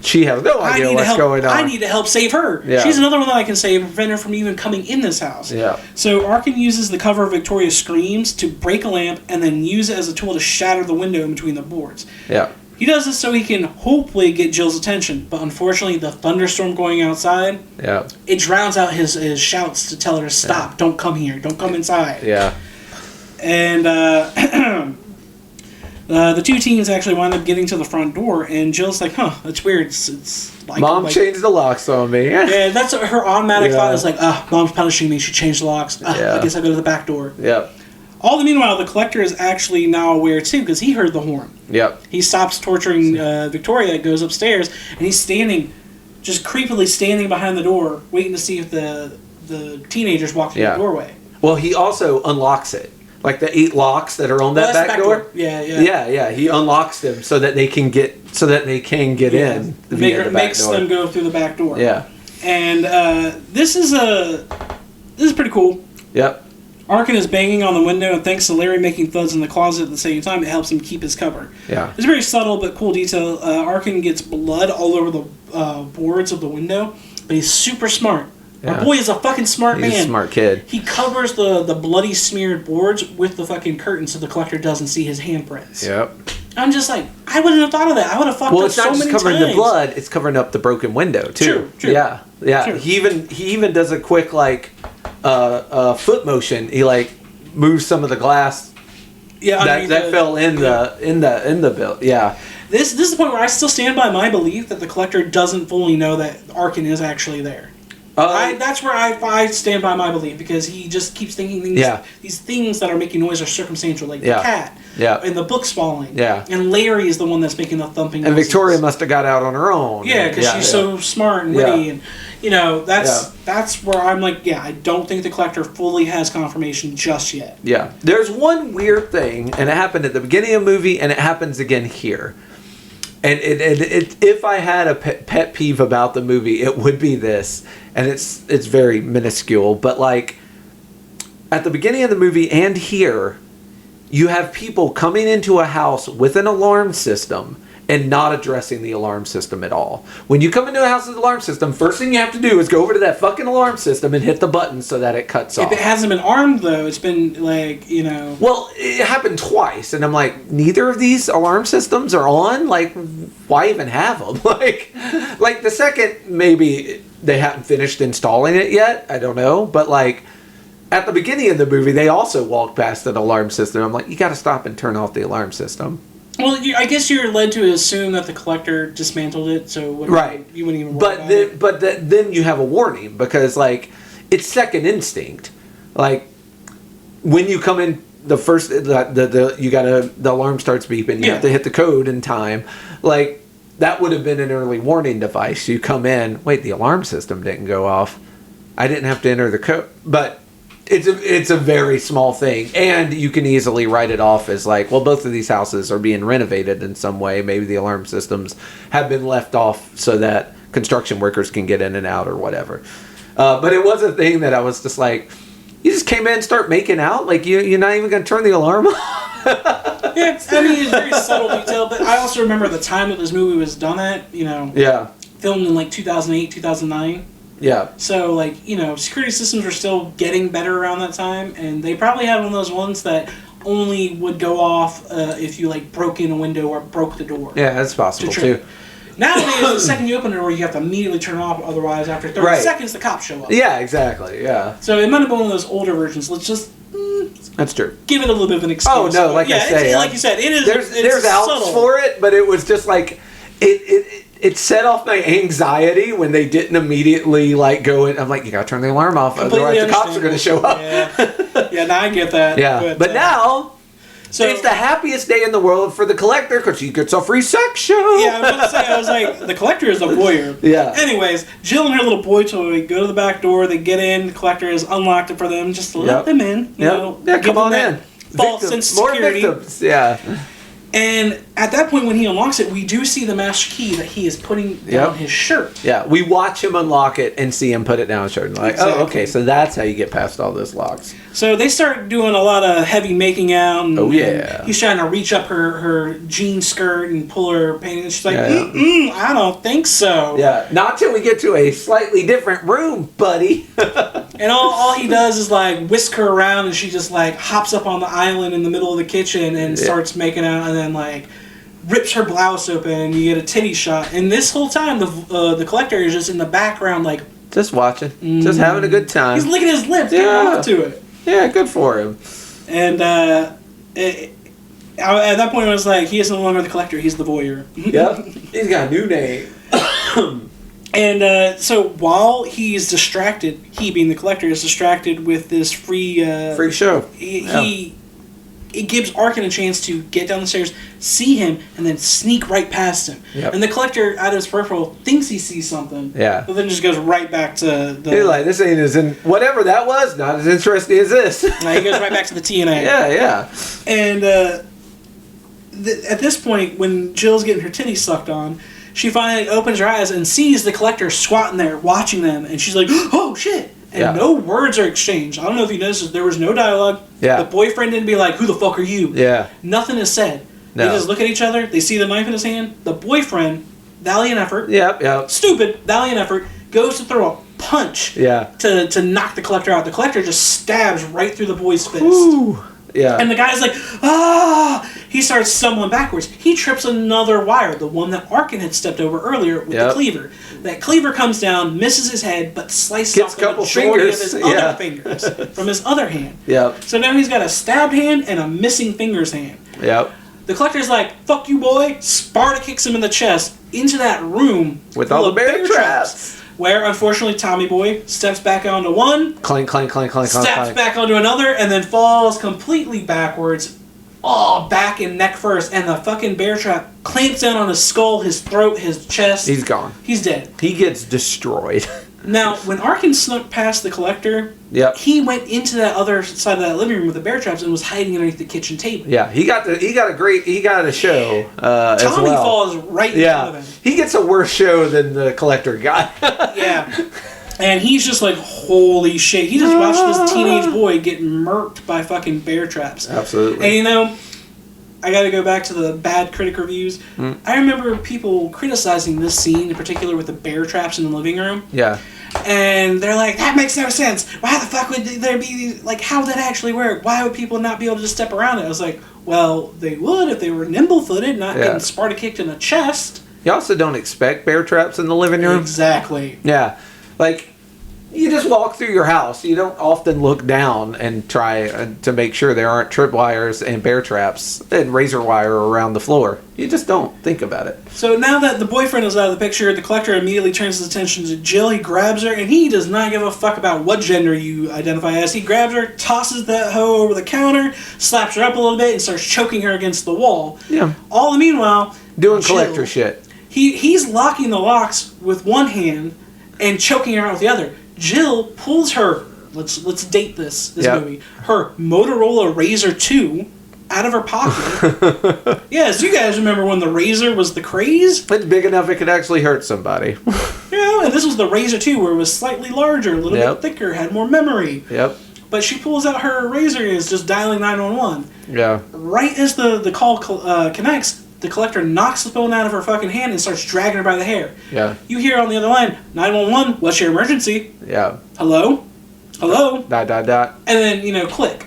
She has no idea what's going on. I need to help save her. Yeah. She's another one that I can save and prevent her from even coming in this house. Yeah. So Arkin uses the cover of Victoria's screams to break a lamp and then use it as a tool to shatter the window in between the boards. Yeah. He does this so he can hopefully get Jill's attention, but unfortunately the thunderstorm going outside, it drowns out his shouts to tell her to stop. Don't come here. Don't come inside. Yeah. And the two teens actually wind up getting to the front door, and Jill's like, huh, that's weird. It's like... Mom changed the locks on me. Yeah, that's her automatic thought is like, Mom's punishing me. She changed the locks. I guess I'll go to the back door. Yep. All the meanwhile, the Collector is actually now aware, too, because he heard the horn. Yep. He stops torturing Victoria, goes upstairs, and he's just creepily standing behind the door, waiting to see if the teenagers walk through the doorway. Well, he also unlocks it. Like the 8 locks that are on that back door. Yeah. He unlocks them so that they can get in. Makes them go through the back door. Yeah. And this is pretty cool. Yep. Arkin is banging on the window, and thanks to Larry making thuds in the closet at the same time, it helps him keep his cover. Yeah. It's a very subtle but cool detail. Arkin gets blood all over the boards of the window, but he's super smart. Yeah. Our boy is a fucking smart man. He's a smart kid. He covers the bloody smeared boards with the fucking curtain so the Collector doesn't see his handprints. Yep. I'm just like, I wouldn't have thought of that. I would have fucked up so many times. Well, it's not just covering the blood, it's covering up the broken window, too. True. Yeah. True. He even does a quick, foot motion. He, moves some of the glass that fell in the bill. Yeah. This is the point where I still stand by my belief that the Collector doesn't fully know that Arkin is actually there. That's where I stand by my belief, because he just keeps thinking these things that are making noise are circumstantial, like the cat, and the books falling, and Larry is the one that's making the thumping. And noises. Victoria must have got out on her own. Yeah, because she's so smart and witty, and that's where I'm like, I don't think the Collector fully has confirmation just yet. Yeah, there's one weird thing, and it happened at the beginning of the movie, and it happens again here. And if I had a pet peeve about the movie, it would be this. And it's very minuscule. But, at the beginning of the movie and here, you have people coming into a house with an alarm system and not addressing the alarm system at all. When you come into a house with an alarm system, first thing you have to do is go over to that fucking alarm system and hit the button so that it cuts off. If it hasn't been armed, though, it's been, Well, it happened twice, and I'm like, neither of these alarm systems are on? Why even have them? The second, maybe they haven't finished installing it yet. I don't know. But, at the beginning of the movie, they also walked past an alarm system. I'm like, you got to stop and turn off the alarm system. Well, I guess you're led to assume that the collector dismantled it, so Right. You wouldn't even worry about it. But then you have a warning, because, like, it's second instinct. Like, when you come in, the first, the alarm starts beeping, you have to hit the code in time. Like, that would have been an early warning device. You come in, wait, the alarm system didn't go off. I didn't have to enter the code. But it's a very small thing, and you can easily write it off as like, well, both of these houses are being renovated in some way. Maybe the alarm systems have been left off so that construction workers can get in and out or whatever. But it was a thing that I was just like, you just came in and start making out? Like, you're not even going to turn the alarm off? Yeah, I mean, it's very subtle detail, but I also remember the time that this movie was done at, Yeah. filmed in like 2008, 2009. Yeah. So, like, security systems were still getting better around that time, and they probably had one of those ones that only would go off if you, like, broke in a window or broke the door. Yeah, that's possible, too. Nowadays, the second you open the door, you have to immediately turn it off, otherwise, after 30 seconds, the cops show up. Yeah, exactly, yeah. So it might have been one of those older versions. Let's just... That's true. Give it a little bit of an excuse. Oh, no, like I say... like you said, it is There's outs subtle. for it, but it was just like... It set off my anxiety when they didn't immediately, like, go in. I'm like, you gotta turn the alarm off, otherwise the cops are gonna show up. Yeah, now I get that. Yeah, but now... So it's the happiest day in the world for the collector because he gets a free sex show. Yeah, I was like, the collector is a voyeur. Yeah. Anyways, Jill and her little boy toy go to the back door. They get in. The collector has unlocked it for them. Just to let them in. Yeah, come on in. False sense of security. More victims. Yeah. And at that point, when he unlocks it, we do see the master key that he is putting down his shirt. Yeah, we watch him unlock it and see him put it down his shirt. And like, oh, okay, so that's how you get past all those locks. So they start doing a lot of heavy making out. And, and he's trying to reach up her jean skirt and pull her panties. And she's like, I don't think so. Yeah, not till we get to a slightly different room, buddy. And all he does is, like, whisk her around, and she just, like, hops up on the island in the middle of the kitchen and starts making out, and then, like, rips her blouse open, and you get a titty shot. And this whole time, the collector is just in the background, like... Just watching. Just having a good time. He's licking his lips, getting off to it. Yeah, good for him. And, at that point, I was like, he is no longer the collector, he's the voyeur. Yep. He's got a new name. And so while he's distracted, he being the collector is distracted with this free show. It gives Arkin a chance to get down the stairs, see him, and then sneak right past him. Yep. And the collector, out of his peripheral, thinks he sees something. Yeah. But then just goes right back to the... He's like, this ain't as in... Whatever that was, not as interesting as this. He goes right back to the TNA. Yeah. And at this point, when Jill's getting her titties sucked on, she finally opens her eyes and sees the collector squatting there, watching them, and she's like, oh, shit! And no words are exchanged. I don't know if you noticed, there was no dialogue. Yeah. The boyfriend didn't be like, who the fuck are you? Yeah. Nothing is said. No. They just look at each other, they see the knife in his hand, the boyfriend, valiant effort, stupid, valiant effort, goes to throw a punch to knock the collector out. The collector just stabs right through the boy's fist. Ooh. Yeah. And the guy's like, ah! He starts stumbling backwards. He trips another wire, the one that Arkin had stepped over earlier with the cleaver. That cleaver comes down, misses his head, but slices off the majority of his other fingers from his other hand. Yep. So now he's got a stabbed hand and a missing finger's hand. Yep. The collector's like, fuck you, boy. Sparta kicks him in the chest into that room with all the bear traps. Where, unfortunately, Tommy Boy steps back onto one. Clank, clank, clank, clank, steps clank. back onto another, and then falls completely backwards. Back and neck first. And the fucking bear trap clamps down on his skull, his throat, his chest. He's gone. He's dead. He gets destroyed. Now, when Arkin snuck past the collector, he went into that other side of that living room with the bear traps and was hiding underneath the kitchen table. Yeah, he got a show as well. Tommy falls right in front of him. He gets a worse show than the collector got. Yeah. And he's just like, holy shit. He just watched this teenage boy get murked by fucking bear traps. Absolutely. And I gotta go back to the bad critic reviews. I remember people criticizing this scene in particular with the bear traps in the living room. Yeah. And they're like, that makes no sense. Why the fuck would there be, like, how would that actually work? Why would people not be able to just step around it? I was like, well, they would if they were nimble-footed, not getting Sparta kicked in the chest. You also don't expect bear traps in the living room. Exactly. Yeah. Like, You just walk through your house. You don't often look down and try to make sure there aren't tripwires and bear traps and razor wire around the floor. You just don't think about it. So now that the boyfriend is out of the picture, the collector immediately turns his attention to Jill. He grabs her, and he does not give a fuck about what gender you identify as. He grabs her, tosses that hoe over the counter, slaps her up a little bit, and starts choking her against the wall. Yeah. All the meanwhile... Doing collector shit. He's locking the locks with one hand and choking her out with the other. Jill pulls her, let's date this movie, her Motorola Razr 2 out of her pocket. Yes, you guys remember when the Razr was the craze? It's big enough it could actually hurt somebody. Yeah, and this was the Razr 2 where it was slightly larger, a little bit thicker, had more memory. Yep. But she pulls out her Razr and is just dialing 911. Yeah. Right as the call connects, the collector knocks the phone out of her fucking hand and starts dragging her by the hair. Yeah. You hear on the other line, 911, what's your emergency? Yeah. Hello? Hello? Dot, dot, dot. And then, click.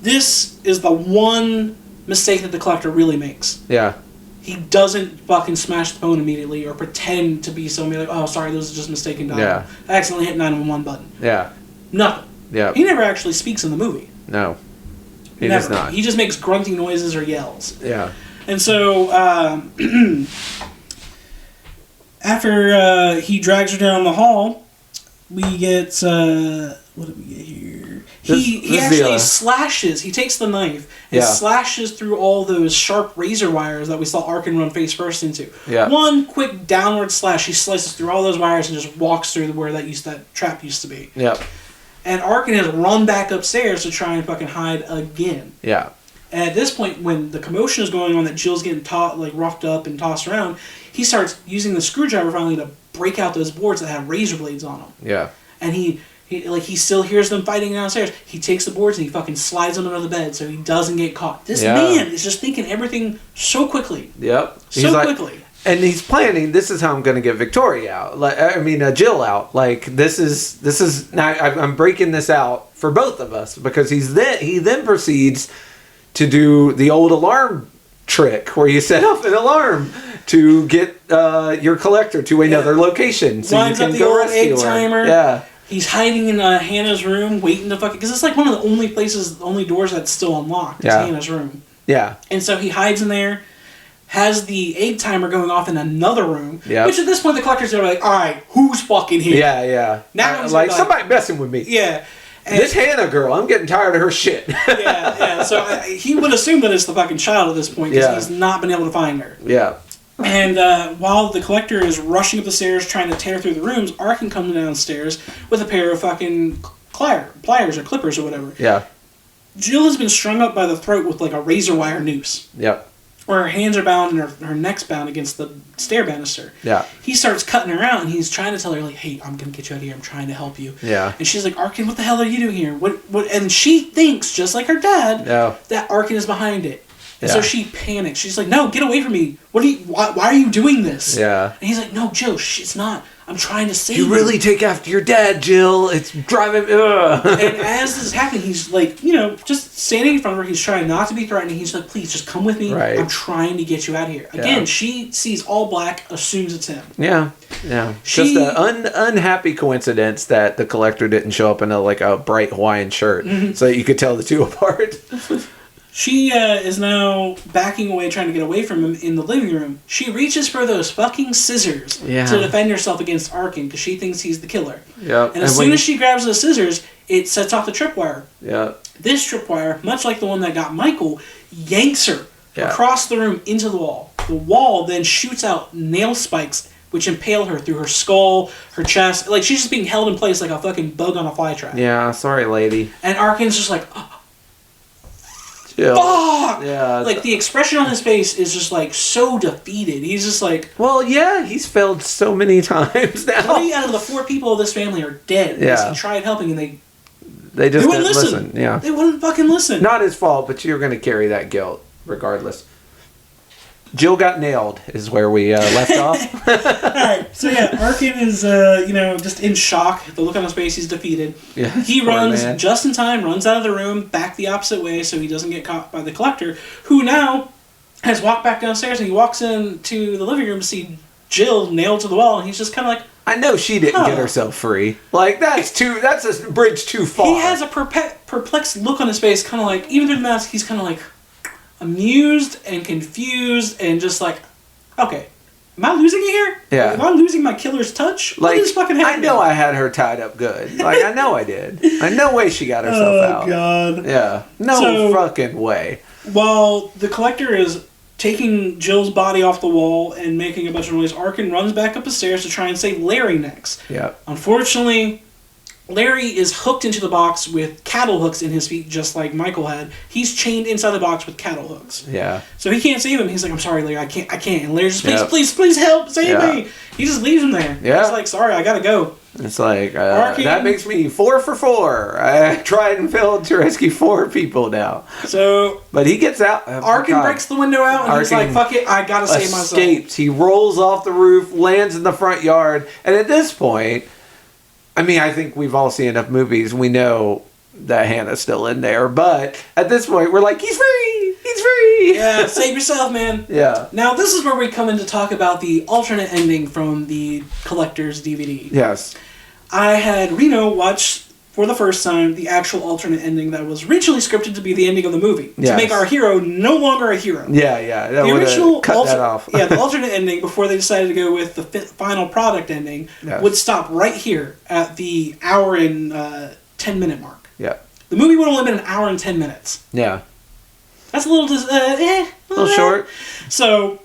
This is the one mistake that the collector really makes. Yeah. He doesn't fucking smash the phone immediately or pretend to be somebody like, oh, sorry, this is just mistaken dial. Yeah. I accidentally hit 911 button. Yeah. Nothing. Yeah. He never actually speaks in the movie. No. He Never. does not. He just makes grunting noises or yells. Yeah. And so, after he drags her down the hall, we get, what do we get here? He actually slashes, he takes the knife and slashes through all those sharp razor wires that we saw Arkin run face first into. Yeah. One quick downward slash, he slices through all those wires and just walks through where that trap used to be. Yep. And Arkin has run back upstairs to try and fucking hide again. Yeah. And at this point, when the commotion is going on, that Jill's getting roughed up and tossed around, he starts using the screwdriver finally to break out those boards that have razor blades on them. Yeah. And he still hears them fighting downstairs. He takes the boards and he fucking slides them under the bed so he doesn't get caught. This man is just thinking everything so quickly. Yep. So quickly. And he's planning, this is how I'm going to get Victoria out. Jill out. This is now I'm breaking this out for both of us because he then proceeds to do the old alarm trick where you set off an alarm to get your collector to another location so Lines you can up the go old rescue egg her. timer. Yeah. He's hiding in Hannah's room, waiting to fucking... Because it's like one of the only doors that's still unlocked. It's Hannah's room. Yeah. And so he hides in there, has the egg timer going off in another room. Yeah. Which at this point the collector's are like, all right, who's fucking here? Yeah, yeah. Now he's somebody messing with me. Yeah. And this Hannah girl, I'm getting tired of her shit. yeah. So he would assume that it's the fucking child at this point because he's not been able to find her. Yeah. And while the collector is rushing up the stairs trying to tear through the rooms, Arkin comes downstairs with a pair of fucking pliers or clippers or whatever. Yeah. Jill has been strung up by the throat with a razor wire noose. Yep. Where her hands are bound and her neck's bound against the stair banister. Yeah. He starts cutting her out and he's trying to tell her, hey, I'm going to get you out of here. I'm trying to help you. Yeah. And she's like, Arkin, what the hell are you doing here? What? And she thinks, just like her dad, that Arkin is behind it. And so she panics. She's like, no, get away from me. Why are you doing this? Yeah. And he's like, no, Jill, it's not. I'm trying to save you. You really take after your dad, Jill. It's driving me... And as this is happening, he's just standing in front of her. He's trying not to be threatening. He's like, please, just come with me. Right. I'm trying to get you out of here. Again, she sees all black, assumes it's him. Yeah. Yeah. Just an unhappy coincidence that the collector didn't show up in a bright Hawaiian shirt so that you could tell the two apart. She is now backing away, trying to get away from him in the living room. She reaches for those fucking scissors to defend herself against Arkin because she thinks he's the killer. Yep. And as soon as she grabs those scissors, it sets off the tripwire. Yeah. This tripwire, much like the one that got Michael, yanks her across the room into the wall. The wall then shoots out nail spikes which impale her through her skull, her chest. She's just being held in place like a fucking bug on a fly trap. Yeah, sorry, lady. And Arkin's just like... Jill. Fuck! Yeah. The expression on his face is just so defeated. He's just like... Well, yeah, he's failed so many times now. 3 out of the 4 people of this family are dead. Yeah. He tried helping and they just wouldn't didn't listen. Yeah. They wouldn't fucking listen. Not his fault, but you're going to carry that guilt regardless. Jill got nailed is where we left off. Alright, so Arkin is, just in shock. The look on his face, he's defeated. Yeah, he runs just in time, runs out of the room, back the opposite way so he doesn't get caught by the collector, who now has walked back downstairs and he walks into the living room to see Jill nailed to the wall and he's just kind of like, I know she didn't get herself free. Like, that's a bridge too far. He has a perplexed look on his face, kind of like, even through the mask, he's kind of like amused and confused and just like, okay, am I losing it here? Yeah. Am I losing my killer's touch? Like, what is fucking happening? I know I had her tied up good. Like, I know I did. I no way she got herself out. Oh, God. Yeah. No fucking way. While the Collector is taking Jill's body off the wall and making a bunch of noise, Arkin runs back up the stairs to try and save Larry next. Yeah. Unfortunately, Larry is hooked into the box with cattle hooks in his feet, just like Michael had. He's chained inside the box with cattle hooks. Yeah. So he can't save him. He's like, I'm sorry, Larry, I can't. And Larry's just, please help, save me. He just leaves him there. Yeah. He's like, sorry, I gotta go. It's like, that makes me 4 for 4. I tried and failed to rescue 4 people now. So, but he gets out. Arkin breaks the window out, and he's like, fuck it, I gotta save myself. Escapes. He rolls off the roof, lands in the front yard, and at this point, I mean, I think we've all seen enough movies. We know that Hannah's still in there, but at this point, we're like, he's free! He's free! Yeah, save yourself, man. Yeah. Now, this is where we come in to talk about the alternate ending from the Collector's DVD. Yes. I had Reno watch, for the first time, the actual alternate ending that was originally scripted to be the ending of the movie. Yes. To make our hero no longer a hero. Yeah. The original cut that off. the alternate ending, before they decided to go with the final product ending, would stop right here at the hour and 10-minute mark. Yeah. The movie would have only been an hour and 10 minutes. Yeah. That's a little a little short. So,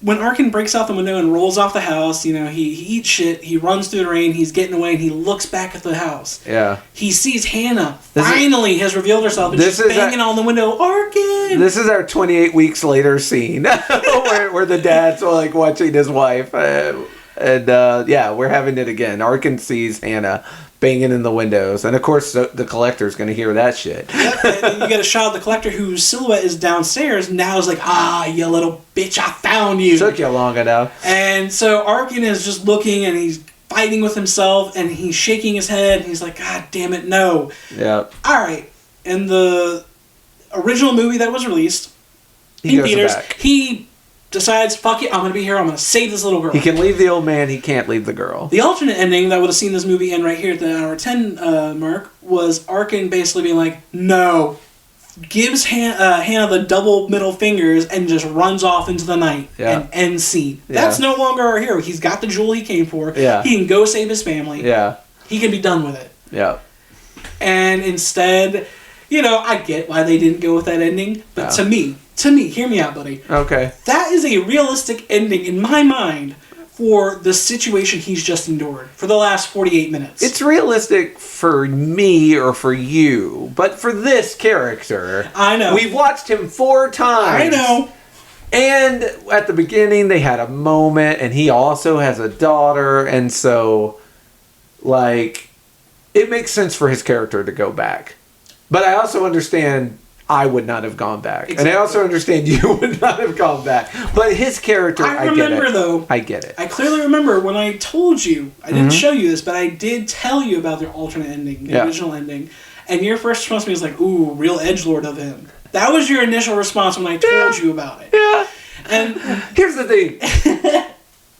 when Arkin breaks out the window and rolls off the house, he eats shit, he runs through the rain, he's getting away, and he looks back at the house. Yeah. He sees Hannah finally has revealed herself, and she's banging on the window, Arkin! This is our 28 weeks later scene, where the dad's like watching his wife. We're having it again. Arkin sees Hannah banging in the windows, and of course the Collector's going to hear that shit. Yep, and you get a shot of the Collector whose silhouette is downstairs. Now is like, you little bitch, I found you. Took you long enough. And so Arkin is just looking, and he's fighting with himself, and he's shaking his head, and he's like, God damn it, no. Yeah. All right. In the original movie that was released in theaters, he decides, fuck it, I'm going to be here, I'm going to save this little girl. He can leave the old man, he can't leave the girl. The alternate ending that would have seen this movie end right here at the hour 10 mark was Arkin basically being like, no, gives Hannah the double middle fingers and just runs off into the night and ends scene. Yeah. That's no longer our hero. He's got the jewel he came for. Yeah. He can go save his family. Yeah. He can be done with it. Yeah. And instead, I get why they didn't go with that ending, but to me, hear me out, buddy. Okay. That is a realistic ending in my mind for the situation he's just endured for the last 48 minutes. It's realistic for me or for you, but for this character, I know. We've watched him 4 times. I know. And at the beginning, they had a moment, and he also has a daughter, and so, it makes sense for his character to go back. But I also understand I would not have gone back. Exactly. And I also understand you would not have gone back. But his character, I get it. Though. I get it. I clearly remember when I told you, I didn't show you this, but I did tell you about the alternate ending, the original ending. And your first response to me was like, ooh, real edgelord of him. That was your initial response when I told you about it. Yeah. And here's the thing.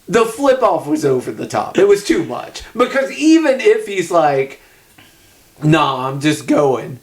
The flip off was over the top. It was too much. Because even if he's like, nah, I'm just going.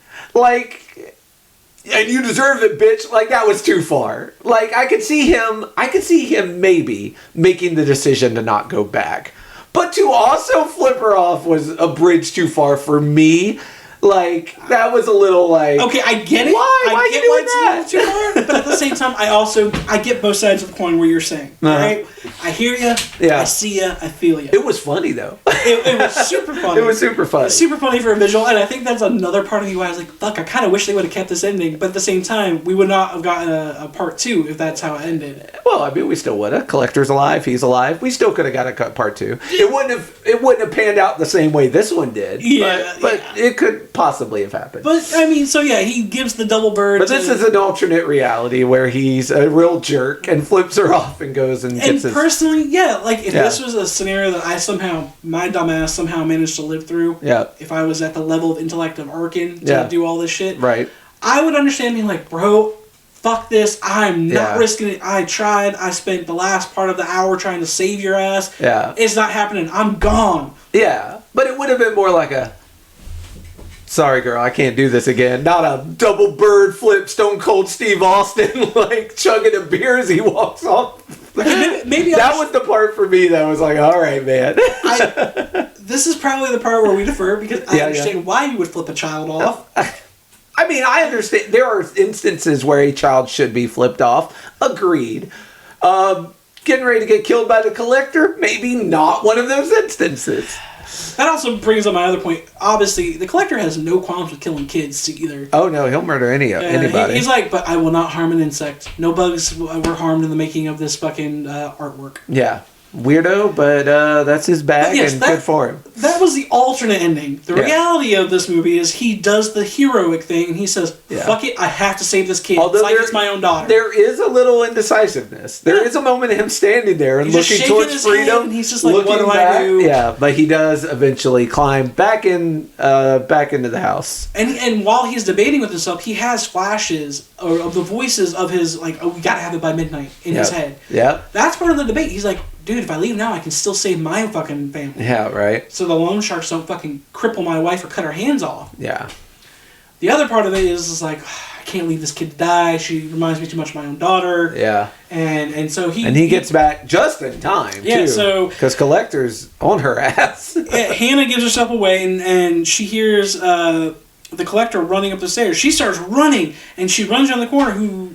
And you deserve it, bitch. That was too far. I could see him maybe making the decision to not go back. But to also flip her off was a bridge too far for me. That was a little Okay, I get it. Why? Why get why it's a little too far. But at the same time, I get both sides of the coin where you're saying. Right? I hear you. Yeah. I see you. I feel you. It was funny, though. It was super funny. It was super funny. It was super funny for a visual, and I think that's another part of me why I was like, fuck, I kind of wish they would have kept this ending, but at the same time, we would not have gotten a part 2 if that's how it ended. Well, I mean, we still would have. Collector's alive. He's alive. We still could have got a part 2. It wouldn't have panned out the same way this one did. Yeah. But it could possibly have happened. But, I mean, so yeah, he gives the double bird. But this is an alternate reality where he's a real jerk and flips her off and goes and gets his... And personally, if this was a scenario that my dumbass somehow managed to live through, if I was at the level of intellect of Arkin to do all this shit, right, I would understand being like, bro, fuck this. I'm not risking it. I tried. I spent the last part of the hour trying to save your ass. Yeah. It's not happening. I'm gone. Yeah. But it would have been more like a, sorry, girl, I can't do this again. Not a double bird flip, Stone Cold Steve Austin, like, chugging a beer as he walks off. Maybe that was the part for me that was like, all right, man. This is probably the part where we defer, because I understand why you would flip a child off. I mean, I understand. There are instances where a child should be flipped off. Agreed. Getting ready to get killed by the collector? Maybe not one of those instances. That also brings up my other point. Obviously, the collector has no qualms with killing kids either. Oh, no, he'll murder anybody. He's like, but I will not harm an insect. No bugs were harmed in the making of this fucking artwork. Yeah. Weirdo, but that's his bag, and good for him. That was the alternate ending. The reality of this movie is he does the heroic thing, and he says, fuck it, I have to save this kid. Although it's like it's my own daughter. There is a little indecisive. There is a moment of him standing there and looking towards freedom. And he's just like, what do I do? Yeah, but he does eventually climb back into the house. And while he's debating with himself, he has flashes of the voices of his, like, oh, we gotta have it by midnight in his head. Yeah. That's part of the debate. He's like, dude, if I leave now, I can still save my fucking family. Yeah, right. So the loan sharks don't fucking cripple my wife or cut her hands off. Yeah. The other part of it is like, I can't leave this kid to die. She reminds me too much of my own daughter. Yeah. And so he gets back just in time, too. So... because Collector's on her ass. Hannah gives herself away, and she hears the Collector running up the stairs. She starts running, and she runs around the corner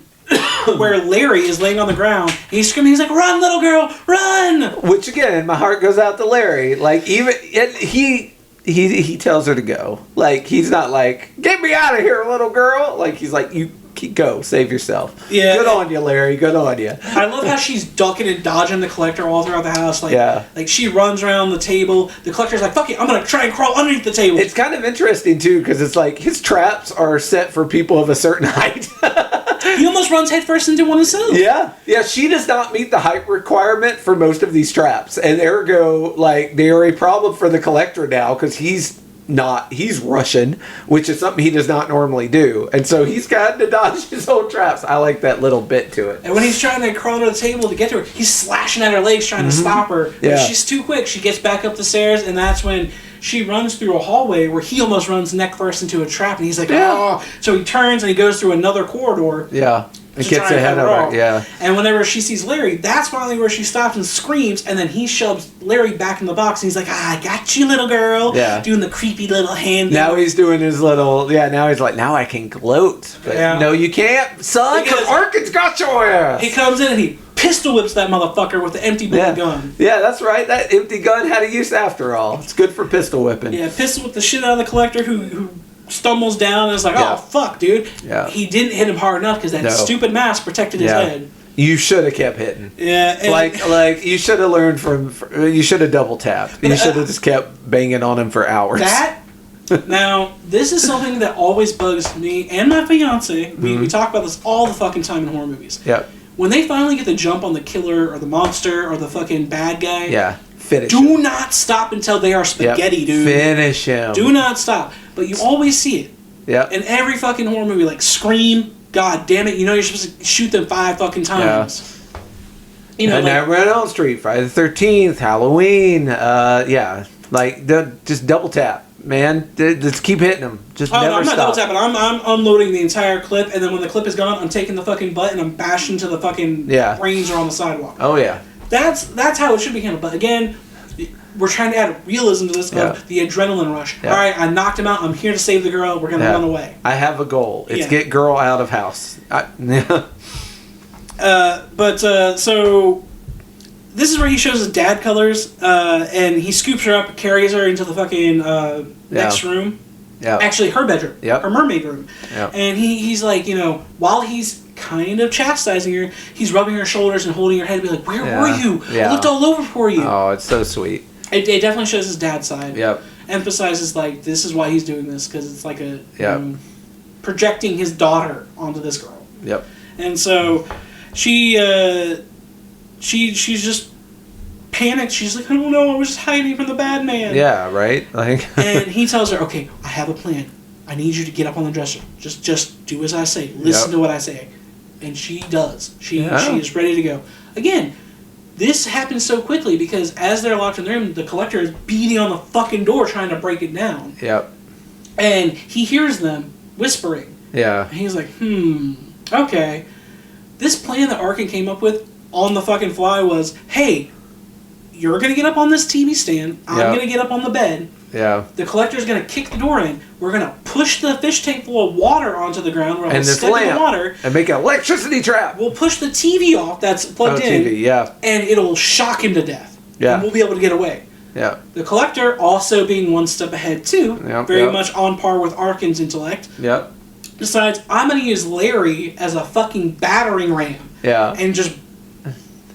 where Larry is laying on the ground. He's screaming. He's like, "Run, little girl, run!" Which again, my heart goes out to Larry. Like, even he tells her to go. Like, he's not like, "Get me out of here, little girl." Like, he's like, "You go, save yourself." Yeah. Good on you, Larry. Good on you. I love how she's ducking and dodging the Collector all throughout the house. Like she runs around the table. The Collector's like, "Fuck it, I'm gonna try and crawl underneath the table." It's kind of interesting too, because it's like his traps are set for people of a certain height. He almost runs headfirst into one himself. Yeah. She does not meet the height requirement for most of these traps, and ergo, like, they are a problem for the Collector now, because he's Russian, which is something he does not normally do, and so he's got to dodge his own traps. I like that little bit to it. And when he's trying to crawl to the table to get to her, he's slashing at her legs trying to stop her. Yeah. But she's too quick. She gets back up the stairs, and that's when she runs through a hallway where he almost runs neck first into a trap, and he's like, "Oh!" So he turns and he goes through another corridor. Yeah. It gets ahead of her, yeah. And whenever she sees Larry, that's finally where she stops and screams, and then he shoves Larry back in the box, and he's like, "I got you, little girl." Yeah. Doing the creepy little hand. Now he's doing his little, now he's like, now I can gloat. But no, you can't, son, because Arkin's got your ass. He comes in and he pistol whips that motherfucker with the empty bullet gun. Yeah, that's right. That empty gun had a use after all. It's good for pistol whipping. Yeah, pistol whip the shit out of the Collector who stumbles down and is like, "Oh, fuck, dude." Yeah. He didn't hit him hard enough because that stupid mask protected his head. You should have kept hitting. Yeah. Like you should have learned you should have double tapped. You should have just kept banging on him for hours. Now, this is something that always bugs me and my fiance. We talk about this all the fucking time in horror movies. Yep. When they finally get the jump on the killer or the monster or the fucking bad guy, finish do not stop until they are spaghetti, dude. Finish him. Do not stop. But you always see it. Yeah. In every fucking horror movie, like Scream, God damn it, you know you're supposed to shoot them 5 fucking times. Yeah. You know, Nightmare on Elm Street, Friday the 13th, Halloween, just double tap. Man, just keep hitting them. Just never I'm not stop. double tapping. I'm unloading the entire clip, and then when the clip is gone, I'm taking the fucking butt and I'm bashing till the fucking brains are on the sidewalk. Oh yeah. That's how it should be handled. But again, we're trying to add realism to this of the adrenaline rush. Yeah. All right, I knocked him out. I'm here to save the girl. We're gonna run away. I have a goal. It's get girl out of house. So this is where he shows his dad colors, and he scoops her up, carries her into the fucking next room. Yeah. Actually, her bedroom. Yep. Her mermaid room. Yep. And he's like, while he's kind of chastising her, he's rubbing her shoulders and holding her head and be like, "Where were you? I looked all over for you." Oh, it's so sweet. It definitely shows his dad's side. Yep. Emphasizes, like, this is why he's doing this, because it's like projecting his daughter onto this girl. Yep. And so she's just panicked. She's like, "I don't know, I was just hiding from the bad man." Yeah, right? And he tells her, "Okay, I have a plan. I need you to get up on the dresser. Just do as I say. Listen to what I say." And she does. She is ready to go. Again, this happens so quickly because as they're locked in the room, the Collector is beating on the fucking door trying to break it down. Yep. And he hears them whispering. Yeah. And he's like, okay. This plan that Arkin came up with on the fucking fly was, hey, you're going to get up on this TV stand. I'm going to get up on the bed. Yeah. The Collector's going to kick the door in. We're going to push the fish tank full of water onto the ground. We're going to step in the water. And make an electricity trap. We'll push the TV off that's plugged in. TV, yeah. And it'll shock him to death. Yeah. And we'll be able to get away. Yeah. The Collector, also being one step ahead too, very much on par with Arkin's intellect, decides, I'm going to use Larry as a fucking battering ram. Yeah. And just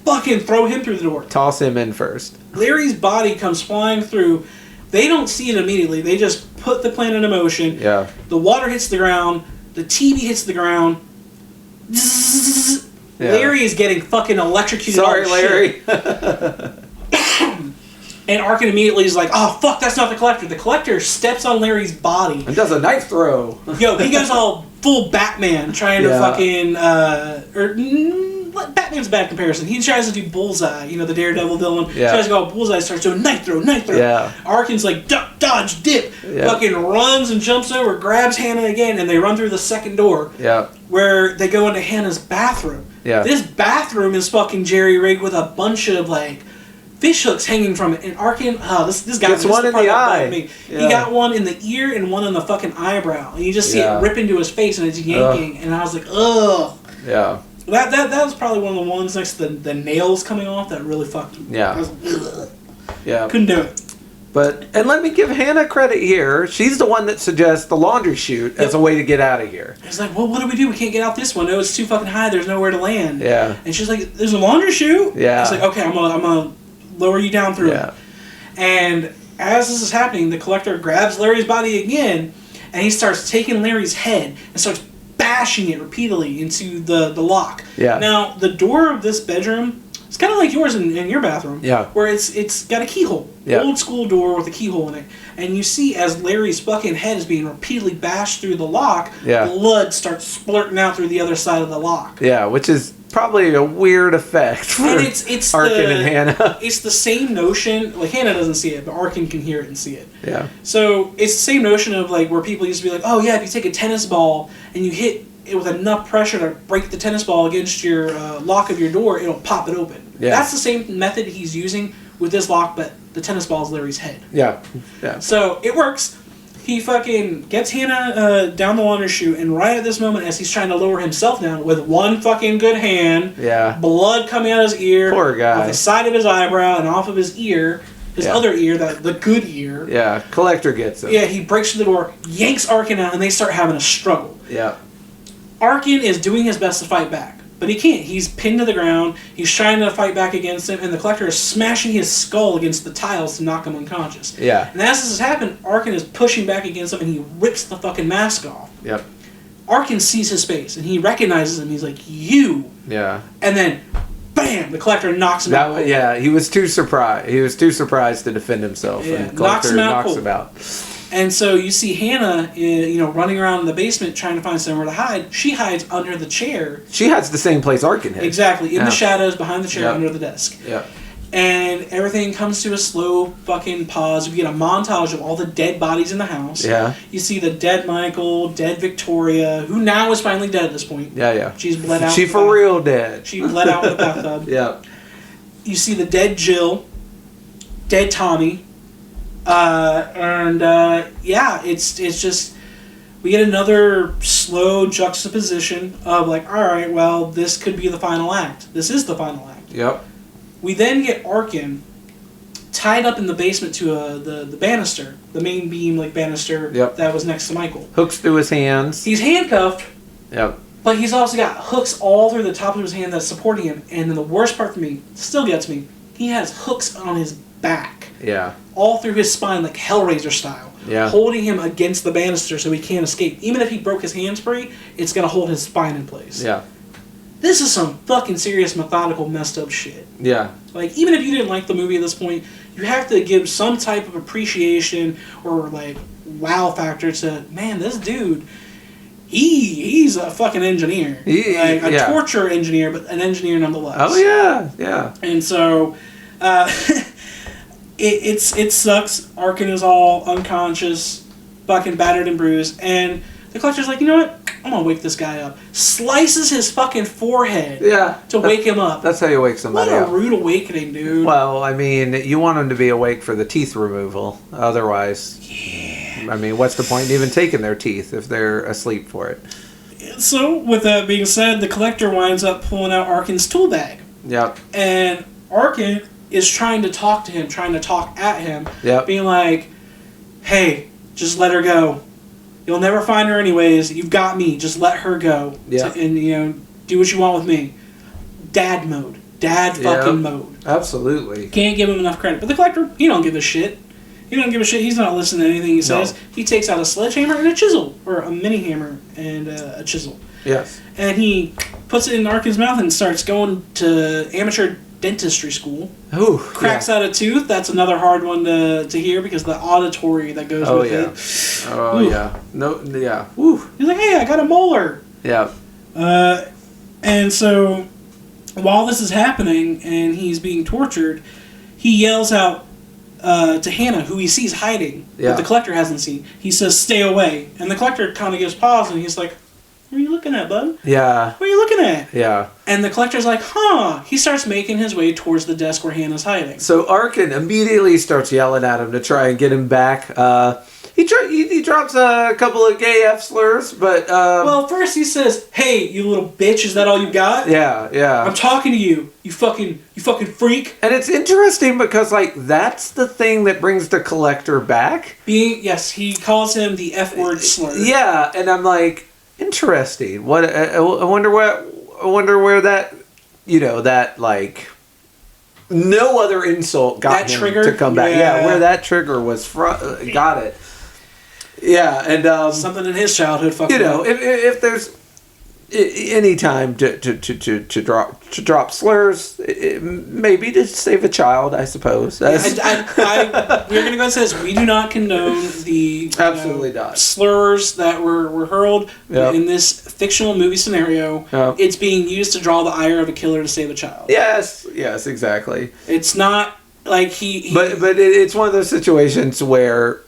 fucking throw him through the door. Toss him in first. Larry's body comes flying through. They don't see it immediately. They just put the plan into motion. Yeah. The water hits the ground. The TV hits the ground. Zzz, Larry is getting fucking electrocuted. Sorry, Larry. And Arkin immediately is like, oh, fuck, that's not the Collector. The Collector steps on Larry's body. And does a knife throw. Yo, he goes all full Batman trying to fucking... Batman's a bad comparison. He tries to do Bullseye, the Daredevil villain. Yeah. Tries to go all Bullseye, starts doing knife throw. Yeah. Arkin's like, duck, dodge, dip. Yeah. Fucking runs and jumps over, grabs Hannah again, and they run through the second door. Yeah. Where they go into Hannah's bathroom. Yeah. This bathroom is fucking jerry-rigged with a bunch of, fish hooks hanging from it. And Arkin, this guy gets one in the eye. Yeah. He got one in the ear and one in the fucking eyebrow. And you just see it rip into his face and it's yanking. And I was like, ugh. Yeah. That was probably one of the ones next to the nails coming off that really fucked him. Yeah. I was like, ugh. Yeah. Couldn't do it. And let me give Hannah credit here. She's the one that suggests the laundry chute as a way to get out of here. It's like, well, what do? We can't get out this one. No, it's too fucking high. There's nowhere to land. Yeah. And she's like, there's a laundry chute? Yeah. It's like, okay, I'm gonna lower you down through it. And as this is happening, the Collector grabs Larry's body again, and he starts taking Larry's head and starts bashing it repeatedly into the lock. Yeah. Now, the door of this bedroom, it's kind of like yours in your bathroom. Yeah. Where it's got a keyhole. Yeah. Old school door with a keyhole in it. And you see as Larry's fucking head is being repeatedly bashed through the lock, blood starts splurting out through the other side of the lock. Yeah, which is probably a weird effect for it's Arkin and Hannah. It's the same notion. Like, Hannah doesn't see it, but Arkin can hear it and see it. Yeah. So it's the same notion of where people used to be like, oh yeah, if you take a tennis ball and you hit it with enough pressure to break the tennis ball against your lock of your door, it'll pop it open. Yeah. That's the same method he's using with this lock, but the tennis ball is Larry's head. Yeah. Yeah. So it works. He fucking gets Hannah down the laundry chute, and right at this moment, as he's trying to lower himself down with one fucking good hand, blood coming out of his ear, poor guy, off the side of his eyebrow and off of his ear, his other ear, the good ear. Yeah, Collector gets him. Yeah, he breaks through the door, yanks Arkin out, and they start having a struggle. Yeah. Arkin is doing his best to fight back, but he can't. He's pinned to the ground. He's trying to fight back against him, and the Collector is smashing his skull against the tiles to knock him unconscious. Yeah. And as this has happened, Arkin is pushing back against him, and he rips the fucking mask off. Yep. Arkin sees his face, and he recognizes him. He's like, you. Yeah. And then, bam, the Collector knocks him out. Yeah, he was too surprised. He was too surprised to defend himself. Yeah, and Collector knocks him out. And so you see Hannah, running around in the basement trying to find somewhere to hide. She hides under the chair. She hides the same place Arkin hid. Exactly, in the shadows, behind the chair, under the desk. Yeah. And everything comes to a slow fucking pause. We get a montage of all the dead bodies in the house. Yeah. You see the dead Michael, dead Victoria, who now is finally dead at this point. Yeah, yeah. She's bled out. She for real dead. She bled out in the bathtub. Yeah. You see the dead Jill, dead Tommy. It's just, we get another slow juxtaposition of all right, well, this could be the final act. This is the final act. Yep. We then get Arkin tied up in the basement to the banister, the main beam banister that was next to Michael. Hooks through his hands. He's handcuffed. Yep. But he's also got hooks all through the top of his hand that's supporting him. And then the worst part for me, still gets me, he has hooks on his back. Yeah. All through his spine, like Hellraiser style. Yeah. Holding him against the banister so he can't escape. Even if he broke his hands free, it's going to hold his spine in place. Yeah. This is some fucking serious, methodical, messed up shit. Yeah. Even if you didn't like the movie at this point, you have to give some type of appreciation or, wow factor to, man, this dude, he's a fucking engineer. A torture engineer, but an engineer nonetheless. Oh, yeah. And so, it sucks. Arkin is all unconscious, fucking battered and bruised, and the Collector's like, you know what? I'm gonna wake this guy up. Slices his fucking forehead to wake him up. That's how you wake somebody up. What a rude awakening, dude. Well, I mean, you want him to be awake for the teeth removal. Otherwise, I mean, what's the point in even taking their teeth if they're asleep for it? So, with that being said, the Collector winds up pulling out Arkin's tool bag. Yep. And Arkin is trying to talk to him, trying to talk at him, being like, hey, just let her go. You'll never find her anyways. You've got me. Just let her go. Yeah. And, do what you want with me. Dad mode. Dad fucking mode. Absolutely. Can't give him enough credit. But the Collector, he don't give a shit. He don't give a shit. He's not listening to anything he says. He takes out a sledgehammer and a chisel. Or a mini hammer and a chisel. Yes. And he puts it in Arkin's mouth and starts going to amateur dentistry school. Ooh, cracks out a tooth. That's another hard one to hear because the auditory that goes with it. Oh, yeah. No, yeah. Woo. He's like, hey, I got a molar. Yeah. And so while this is happening and he's being tortured, he yells out to Hannah, who he sees hiding, but the Collector hasn't seen. He says, stay away. And the Collector kind of gives pause and he's like, what are you looking at, bud? Yeah. What are you looking at? Yeah. And the Collector's like, huh. He starts making his way towards the desk where Hannah's hiding. So Arkin immediately starts yelling at him to try and get him back. He drops a couple of gay F slurs, but... well, first he says, hey, you little bitch, is that all you got? Yeah. I'm talking to you, you fucking freak. And it's interesting because, that's the thing that brings the Collector back. Yes, he calls him the F-word slur. Yeah, and I'm like... Interesting. What I wonder where that no other insult got that him trigger? to come back. Yeah, where that trigger was got it. Yeah, and something in his childhood. If there's any time to drop slurs, maybe to save a child, I suppose. We're going to go ahead and say this. We do not condone the absolutely not slurs that were hurled in this fictional movie scenario. It's being used to draw the ire of a killer to save a child. Yes, exactly. It's not like he but it's one of those situations where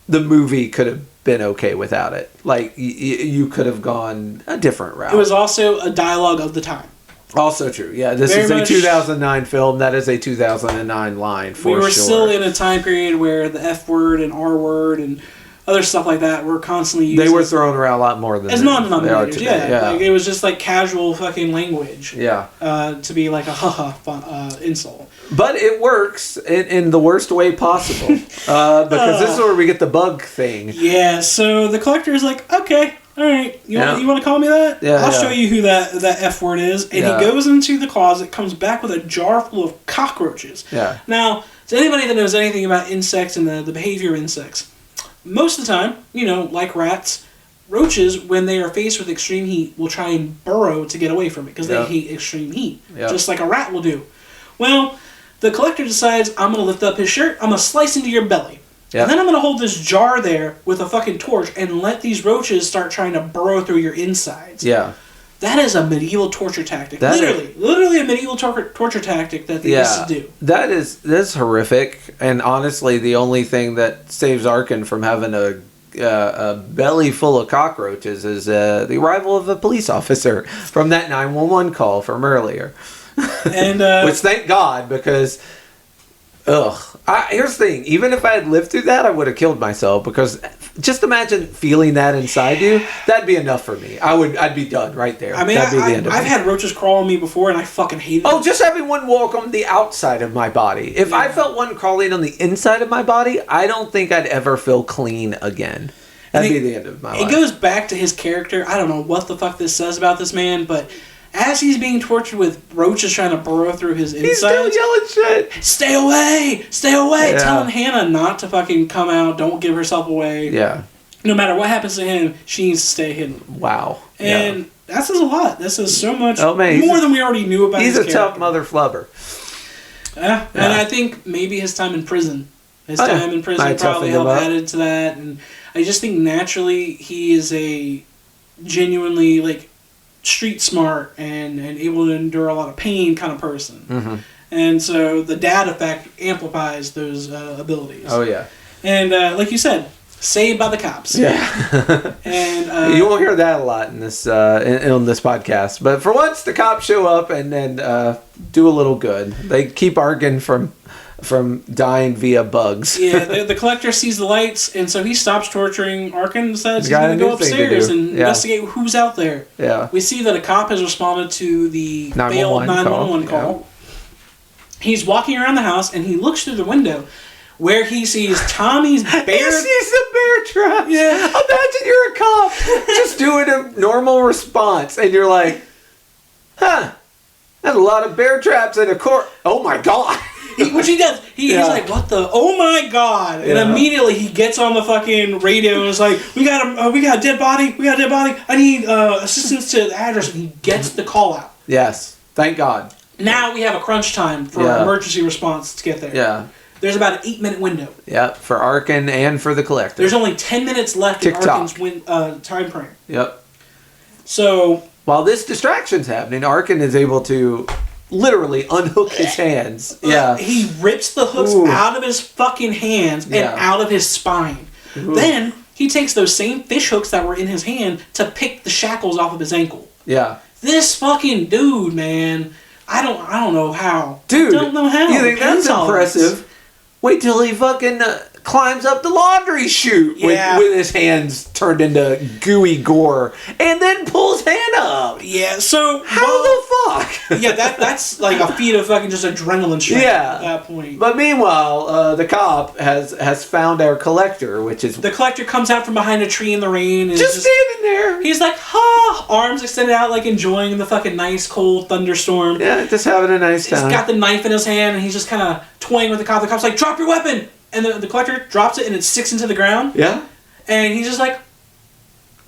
the movie could have been okay without it. You could have gone a different route. It was also a dialogue of the time. Also true. Yeah, this is a 2009 film. That is a 2009 line for sure. We were still in a time period where the F word and R word and other stuff like that were constantly used. They were thrown around a lot more than as non-denominators. Yeah. It was just casual fucking language. Yeah. To be like a insult. But it works in the worst way possible. Because this is where we get the bug thing. Yeah, so the Collector is like, okay, all right, you want to call me that? Yeah, I'll show you who that F word is. And he goes into the closet, comes back with a jar full of cockroaches. Yeah. Now, to anybody that knows anything about insects and the behavior of insects, most of the time, like rats, roaches, when they are faced with extreme heat, will try and burrow to get away from it because they hate extreme heat, just like a rat will do. Well, the Collector decides, I'm going to lift up his shirt, I'm going to slice into your belly. Yep. And then I'm going to hold this jar there with a fucking torch and let these roaches start trying to burrow through your insides. Yeah. That is a medieval torture tactic. Literally a medieval torture tactic that they used to do. That's horrific. And honestly, the only thing that saves Arkin from having a belly full of cockroaches is the arrival of a police officer from that 911 call from earlier. And which thank God, because here's the thing, even if I had lived through that, I would have killed myself, because just imagine feeling that inside you. That'd be enough for me. I'd be done right there. I mean, that'd be the end of I've had roaches crawl on me before and I fucking hated it. Just having one walk on the outside of my body. If I felt one crawling on the inside of my body, I don't think I'd ever feel clean again. That'd be the end of my life. It goes back to his character. I don't know what the fuck this says about this man, but as he's being tortured with roaches trying to burrow through his insides, he's still yelling shit. Stay away! Stay away! Yeah. Telling Hannah not to fucking come out. Don't give herself away. Yeah. No matter what happens to him, she needs to stay hidden. Wow. And that says a lot. That says so much more than we already knew about his character. He's a tough mother flubber. Yeah. And I think maybe his time in prison. Time in prison probably helped added to that. And I just think naturally he is a genuinely like street smart and able to endure a lot of pain kind of person. Mm-hmm. And so the dad effect amplifies those abilities. Oh yeah. And like you said, saved by the cops. Yeah. And you won't hear that a lot in this in this podcast, but for once the cops show up and then do a little good. They keep Arkin from dying via bugs. Yeah, the collector sees the lights, and so he stops torturing Arkin and decides he's going to go upstairs and investigate who's out there. Yeah. We see that a cop has responded to the failed 911 call. Yeah. He's walking around the house, and he looks through the window where he sees Tommy's bear... He sees the bear trap! Yeah. Imagine you're a cop just doing a normal response, and you're like, huh, there's a lot of bear traps in a court. Oh my god! Which he does. He's like, what the? Oh my god! And immediately he gets on the fucking radio and is like, we got a dead body. We got a dead body. I need assistance to the address. And he gets the call out. Yes. Thank God. Now we have a crunch time for emergency response to get there. Yeah. There's about an 8-minute window. Yep, for Arkin and for the collector. There's only 10 minutes left in Arkin's time frame. Yep. So while this distraction's happening, Arkin is able to literally unhook his hands. Yeah. He rips the hooks out of his fucking hands and out of his spine. Ooh. Then he takes those same fish hooks that were in his hand to pick the shackles off of his ankle. Yeah. This fucking dude, man. I don't know how. Dude, I don't know how. You think that's impressive? Wait till he fucking climbs up the laundry chute with his hands turned into gooey gore and then pulls Hannah up. Yeah, so... How the fuck? Yeah, that's like a feat of fucking just adrenaline strength at that point. But meanwhile, the cop has found our collector, which is... The collector comes out from behind a tree in the rain. And just standing there. He's like, ha! Arms extended out, like enjoying the fucking nice, cold thunderstorm. Yeah, just having a nice time. He's got the knife in his hand, and he's just kind of toying with the cop. The cop's like, drop your weapon! And the collector drops it, and it sticks into the ground. Yeah. And he's just like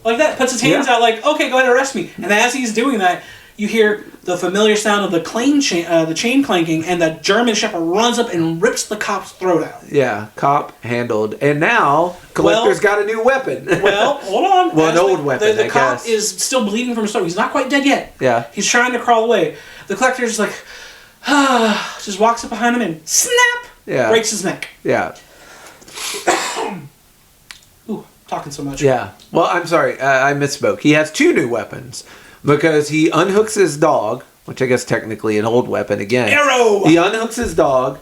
that, puts his hands out like, okay, go ahead and arrest me. And as he's doing that, you hear the familiar sound of the chain clanking, and the German Shepherd runs up and rips the cop's throat out. Yeah, cop handled. And now, collector's got a new weapon. Well, hold on. Well, an old weapon, the cop is still bleeding from his throat. He's not quite dead yet. Yeah. He's trying to crawl away. The collector's like, just walks up behind him and snap! Yeah. Breaks his neck. Yeah. Ooh, talking so much. Yeah. Well, I'm sorry. I misspoke. He has two new weapons because he unhooks his dog, which I guess technically an old weapon again. Arrow! He unhooks his dog,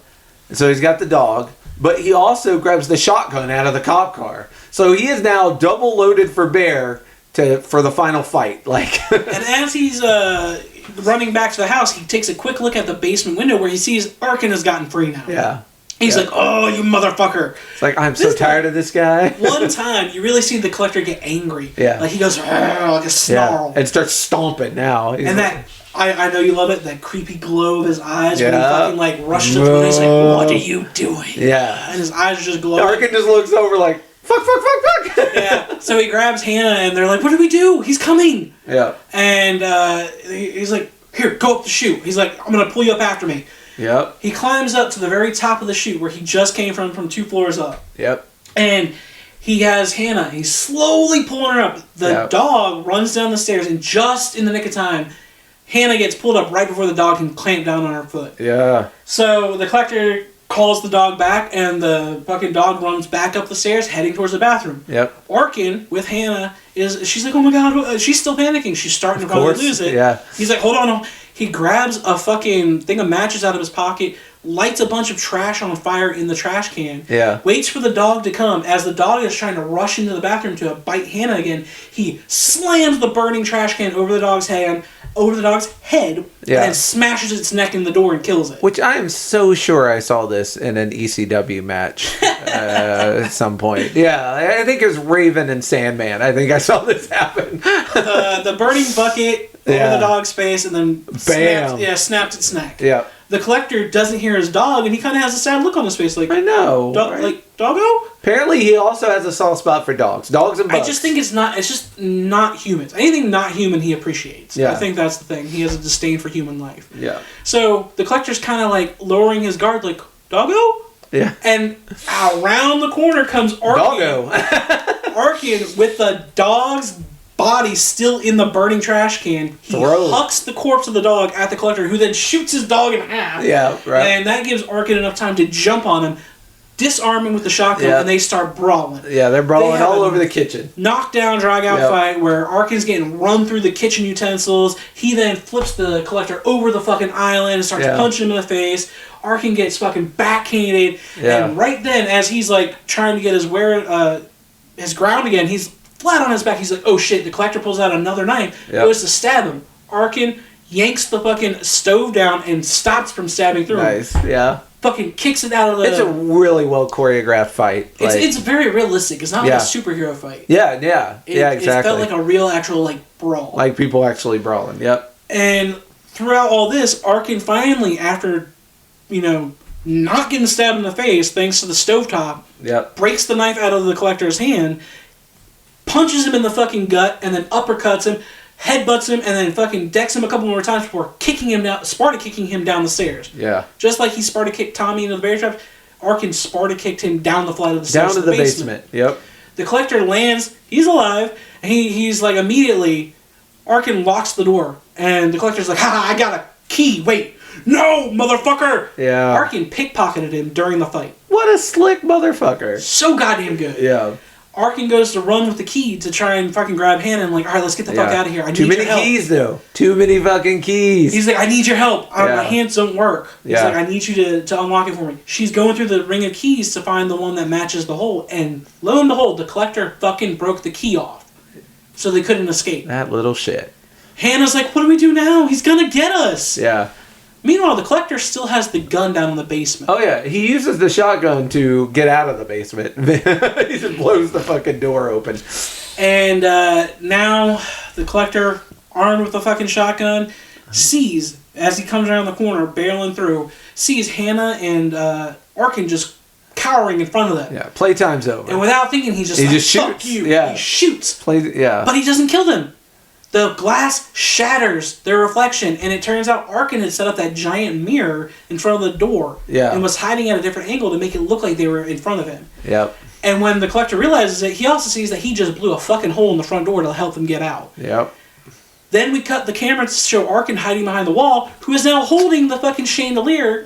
so he's got the dog, but he also grabs the shotgun out of the cop car. So he is now double loaded for bear for the final fight. Like. And as he's running back to the house, he takes a quick look at the basement window where he sees Arkin has gotten free now. Yeah. He's like, oh, you motherfucker. It's like, I'm so tired of this guy. One time, you really see the collector get angry. Yeah. Like, he goes, like a snarl. Yeah. And starts stomping now. And that, I know you love it, that creepy glow of his eyes when he fucking, like, rushes up to him. He's like, what are you doing? Yeah. And his eyes are just glowing. Arkin just looks over like, fuck. Yeah. So he grabs Hannah, and they're like, what do we do? He's coming. Yeah. And he's like, here, go up the chute. He's like, I'm going to pull you up after me. Yep. He climbs up to the very top of the chute where he just came from 2 floors up. Yep. And he has Hannah. He's slowly pulling her up. The dog runs down the stairs, and just in the nick of time, Hannah gets pulled up right before the dog can clamp down on her foot. Yeah. So the collector calls the dog back, and the fucking dog runs back up the stairs, heading towards the bathroom. Yep. Arkin, with Hannah, she's like, oh my god, she's still panicking. She's starting to probably lose it. Yeah. He's like, hold on. He grabs a fucking thing of matches out of his pocket, lights a bunch of trash on fire in the trash can, waits for the dog to come. As the dog is trying to rush into the bathroom to bite Hannah again, he slams the burning trash can over the dog's head, and then smashes its neck in the door and kills it. Which I am so sure I saw this in an ECW match at some point. Yeah, I think it was Raven and Sandman. I think I saw this happen. The burning bucket over the dog's face, and then snapped its neck. Yeah. The collector doesn't hear his dog, and he kind of has a sad look on his face, like, I know, right? Like, doggo? Apparently, he also has a soft spot for dogs and bugs. I just think it's just not humans. Anything not human, he appreciates. Yeah. I think that's the thing. He has a disdain for human life. Yeah. So the collector's kind of like lowering his guard, like, doggo? Yeah. And around the corner comes Arkin. Doggo. Arkin with the dog's body still in the burning trash can. He hucks the corpse of the dog at the Collector, who then shoots his dog in half. Yeah, right. And that gives Arkin enough time to jump on him, disarm him with the shotgun, and they start brawling. Yeah, they're brawling all over the kitchen. Knockdown, drag-out fight where Arkin's getting run through the kitchen utensils. He then flips the Collector over the fucking island and starts punching him in the face. Arkin gets fucking backhanded. Yeah. And right then, as he's like trying to get his ground again, he's flat on his back. He's like, oh shit, the Collector pulls out another knife, goes to stab him. Arkin yanks the fucking stove down and stops from stabbing through him. Nice, yeah. Fucking kicks it out of the... It's a really well choreographed fight. It's very realistic. It's not like a superhero fight. Yeah, exactly. It felt like a real, actual, like, brawl. Like people actually brawling, yep. And throughout all this, Arkin finally, after, not getting stabbed in the face, thanks to the stovetop, breaks the knife out of the Collector's hand, punches him in the fucking gut, and then uppercuts him, headbutts him, and then fucking decks him a couple more times before Sparta kicking him down the stairs. Yeah. Just like he Sparta kicked Tommy into the bear trap, Arkin Sparta kicked him down the flight of the stairs down to the basement. Yep. The Collector lands, he's alive, and he's like immediately, Arkin locks the door, and the Collector's like, I got a key, wait. No, motherfucker! Yeah. Arkin pickpocketed him during the fight. What a slick motherfucker. So goddamn good. Yeah. Arkin goes to run with the key to try and fucking grab Hannah and like, alright, let's get the fuck out of here. I need your help. Too many keys, though. Too many fucking keys. He's like, I need your help. My hands don't work. He's like, I need you to unlock it for me. She's going through the ring of keys to find the one that matches the hole, and lo and behold, the Collector fucking broke the key off. So they couldn't escape. That little shit. Hannah's like, what do we do now? He's gonna get us. Yeah. Meanwhile, the Collector still has the gun down in the basement. Oh, yeah. He uses the shotgun to get out of the basement. He just blows the fucking door open. And now the Collector, armed with the fucking shotgun, sees, as he comes around the corner, barreling through, sees Hannah and Arkin just cowering in front of them. Yeah, playtime's over. And without thinking, he just shoots. Fuck you. Yeah. He shoots. But he doesn't kill them. The glass shatters their reflection, and it turns out Arkin had set up that giant mirror in front of the door and was hiding at a different angle to make it look like they were in front of him. Yep. And when the Collector realizes it, he also sees that he just blew a fucking hole in the front door to help them get out. Yep. Then we cut the camera to show Arkin hiding behind the wall, who is now holding the fucking chandelier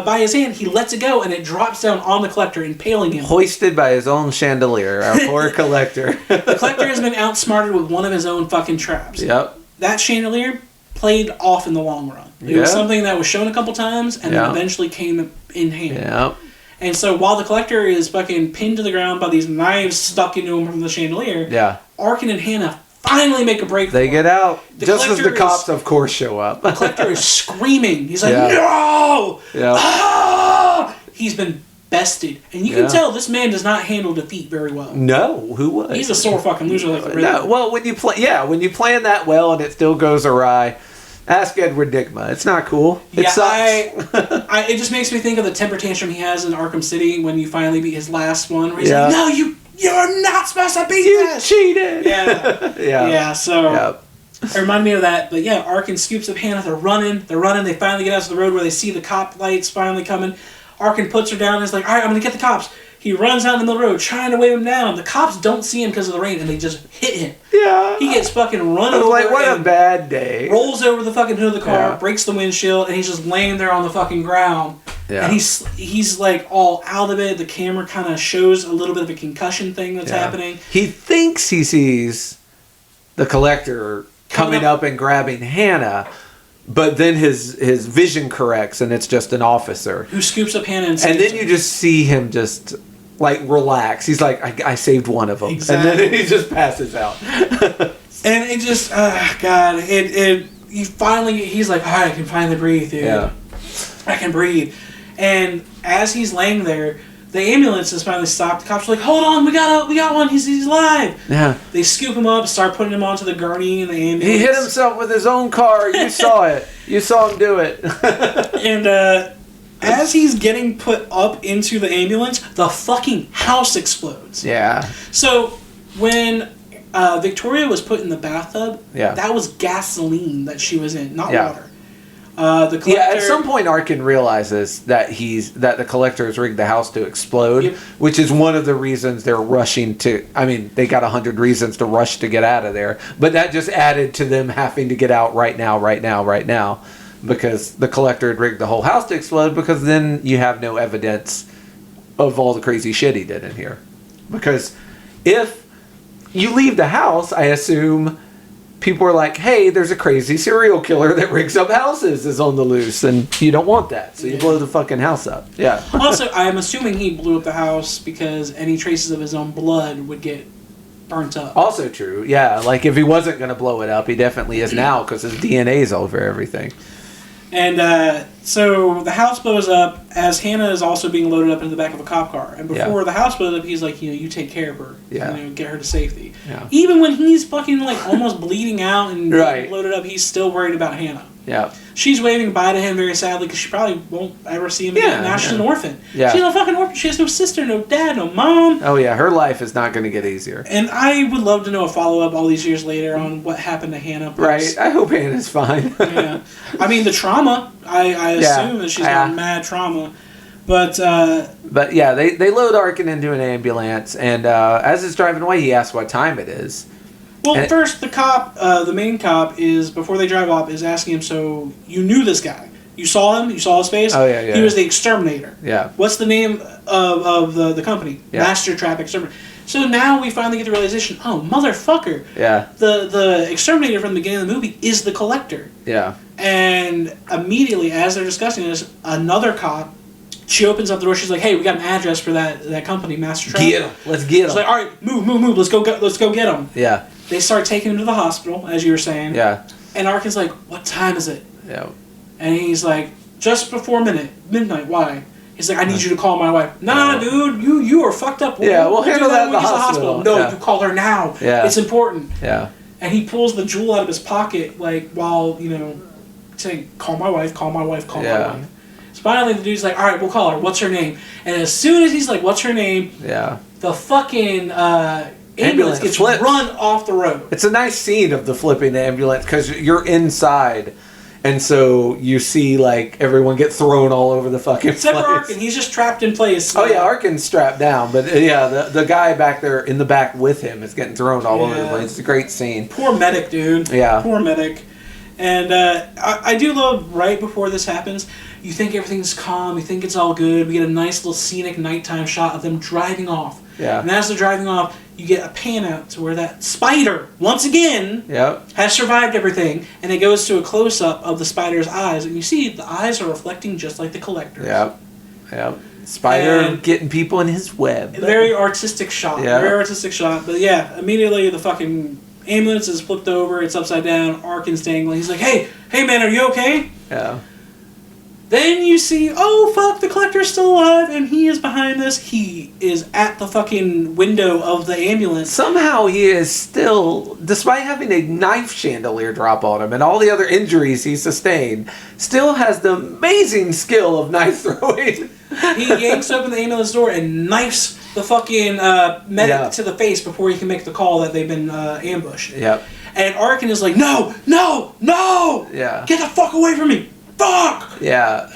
by his hand. He lets it go, and it drops down on the Collector, impaling him. Hoisted by his own chandelier, our poor Collector. The Collector has been outsmarted with one of his own fucking traps. Yep. That chandelier played off in the long run. It was something that was shown a couple times, and then eventually came in hand. Yep. And so while the Collector is fucking pinned to the ground by these knives stuck into him from the chandelier, Arkin and Hannah finally make a break. They get out. Just as the cops, of course, show up. The Collector is screaming. He's like, no! Yeah. Ah! He's been bested. And you can tell this man does not handle defeat very well. No, who would? He's a sore fucking loser like the Riddler. No, well, when you plan that well and it still goes awry, ask Edward Nygma. It's not cool. It sucks. It just makes me think of the temper tantrum he has in Arkham City when you finally beat his last one. Where he's like, no, you're not supposed to beat this! You cheated! Yeah, so... It reminded me of that, but Arkin scoops up Hannah, they're running, they finally get out to the road where they see the cop lights finally coming. Arkin puts her down and is like, alright, I'm gonna get the cops. He runs out in the middle of the road trying to wave him down. The cops don't see him because of the rain and they just hit him. Yeah. He gets fucking run over. Like, what a bad day. Rolls over the fucking hood of the car, breaks the windshield, and he's just laying there on the fucking ground. Yeah. And he's like all out of it. The camera kind of shows a little bit of a concussion thing that's happening. He thinks he sees the Collector coming up and grabbing Hannah, but then his vision corrects and it's just an officer who scoops up Hannah and then you just see him just like relax. He's like, I saved one of them. Exactly. And then he just passes out. And it just God, he's like, alright, I can finally breathe, dude. Yeah. I can breathe. And as he's laying there, the ambulance has finally stopped. The cops are like, hold on, we got one, he's alive. Yeah. They scoop him up, start putting him onto the gurney in the ambulance. He hit himself with his own car. You saw it. You saw him do it. And as he's getting put up into the ambulance, the fucking house explodes. Yeah. So when Victoria was put in the bathtub, that was gasoline that she was in, not water. The collector, at some point Arkin realizes that the collectors rigged the house to explode, Yep. which is one of the reasons they're rushing to. I mean, they got 100 reasons to rush to get out of there, but that just added to them having to get out right now, because the collector had rigged the whole house to explode. Because then you have no evidence of all the crazy shit he did in here. Because if you leave the house, I assume people are like, hey, there's a crazy serial killer that rigs up houses is on the loose, and you don't want that, so you blow the fucking house up. Yeah. Also, I'm assuming he blew up the house because any traces of his own blood would get burnt up. Also true. Yeah, like if he wasn't going to blow it up, he definitely is now because his DNA's over everything. And so the house blows up as Hannah is also being loaded up into the back of a cop car. And before the house blows up, he's like, you take care of her. Yeah. Get her to safety. Yeah. Even when he's fucking like almost bleeding out and Right. loaded up, he's still worried about Hannah. Yeah. She's waving bye to him very sadly because she probably won't ever see him again. Now she's an orphan. Yeah. She's a fucking orphan. She has no sister, no dad, no mom. Oh yeah, her life is not going to get easier. And I would love to know a follow-up all these years later on what happened to Hannah. Right. I hope Hannah's fine. Yeah. I mean, the trauma, I assume that she's got mad trauma. But yeah, they load Arkin into an ambulance, and as it's driving away, he asks what time it is. Well, first, the cop, the main cop, is, before they drive off, is asking him, so you knew this guy. You saw him? You saw his face? Oh, yeah. He was the exterminator. Yeah. What's the name of the company? Yeah. Master Trap Exterminator. So now we finally get the realization, oh, motherfucker. Yeah. The exterminator from the beginning of the movie is the collector. Yeah. And immediately, as they're discussing this, another cop, she opens up the door. She's like, "Hey, we got an address for that company, Master Trap. Get him. Let's get him." She's like, "All right, move. Let's go get him." Yeah. They start taking him to the hospital, as you were saying. Yeah. And Arkin's like, "What time is it?" Yeah. And he's like, "Just before midnight. Why?" He's like, "I need you to call my wife." Nah, dude, you are fucked up. We'll handle that in the hospital. No, you call her now. Yeah. It's important. Yeah. And he pulls the jewel out of his pocket, like, while, saying, call my wife. So finally the dude's like, all right, we'll call her. What's her name? And as soon as he's like, what's her name? Yeah. The fucking ambulance gets flips. run off the road. It's a nice scene of the flipping ambulance because you're inside, and so you see like everyone get thrown all over the fucking Except place. for Arkin, he's just trapped in place. Oh yeah, Arkin's strapped down, but the guy back there in the back with him is getting thrown all over the place. It's a great scene. Poor medic, dude. Yeah. Poor medic. And I do love, right before this happens, you think everything's calm, you think it's all good, we get a nice little scenic nighttime shot of them driving off. Yeah. And as they're driving off, you get a pan out to where that spider, once again, has survived everything, and it goes to a close-up of the spider's eyes, and you see the eyes are reflecting just like the collector's. Yep. Spider getting people in his web. Very artistic shot. But yeah, immediately the fucking ambulance is flipped over, it's upside down, Arkin's dangling. He's like, hey man, are you okay? Yeah. Then you see, oh fuck, the collector's still alive, and he is behind this. He is at the fucking window of the ambulance. Somehow he is still, despite having a knife chandelier drop on him and all the other injuries he sustained, still has the amazing skill of knife throwing. He yanks open the ambulance door and knifes the fucking medic to the face before he can make the call that they've been ambushed. Yep. And Arkin is like, no! Yeah. Get the fuck away from me! Fuck! Yeah.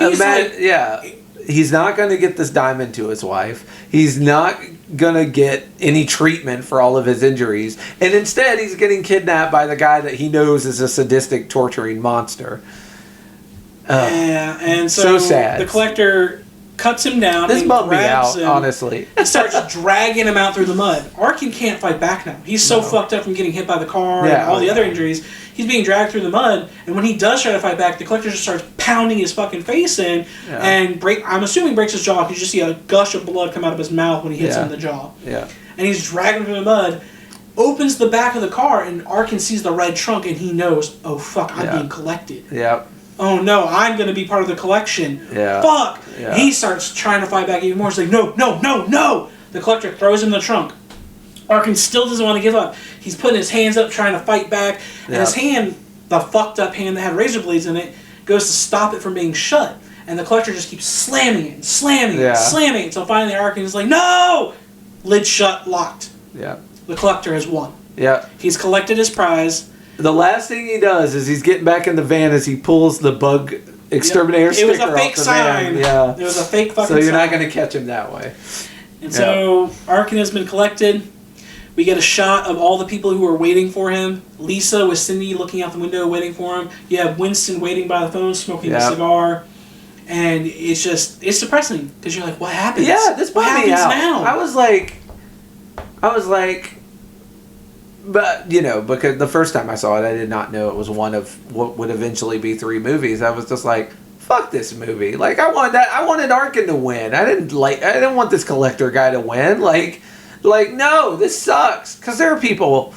He's not going to get this diamond to his wife. He's not going to get any treatment for all of his injuries. And instead, he's getting kidnapped by the guy that he knows is a sadistic, torturing monster. Yeah, and so sad. The collector cuts him down. This and bummed me grabs out, him honestly. and starts dragging him out through the mud. Arkin can't fight back now. He's so fucked up from getting hit by the car and all the other injuries. He's being dragged through the mud, and when he does try to fight back, the collector just starts pounding his fucking face in, and I'm assuming breaks his jaw, because you just see a gush of blood come out of his mouth when he hits him in the jaw. Yeah. And he's dragging him through the mud, opens the back of the car, and Arkin sees the red trunk, and he knows, oh fuck, I'm being collected. Yep. Oh no, I'm going to be part of the collection. Yeah. Fuck! Yeah. He starts trying to fight back even more. He's like, no! The collector throws him in the trunk. Arkin still doesn't want to give up. He's putting his hands up trying to fight back. And his hand, the fucked up hand that had razor blades in it, goes to stop it from being shut. And the collector just keeps slamming it, slamming it. Until finally Arkin is like, no! Lid shut, locked. Yeah. The collector has won. Yeah. He's collected his prize. The last thing he does is he's getting back in the van as he pulls the bug exterminator It sticker was a fake off the sign. van. Yeah. It was a fake fucking So you're sign. not going to catch him that way. And so Arkin has been collected. We get a shot of all the people who are waiting for him. Lisa with Cindy looking out the window waiting for him. You have Winston waiting by the phone smoking a cigar. And it's depressing because you're like, what happens? Yeah, this what bummed me happens out. now? I was like, but because the first time I saw it, I did not know it was one of what would eventually be 3 movies. I was just like, fuck this movie. Like I wanted Arkin to win. I didn't want this collector guy to win. Like no, this sucks. Because there are people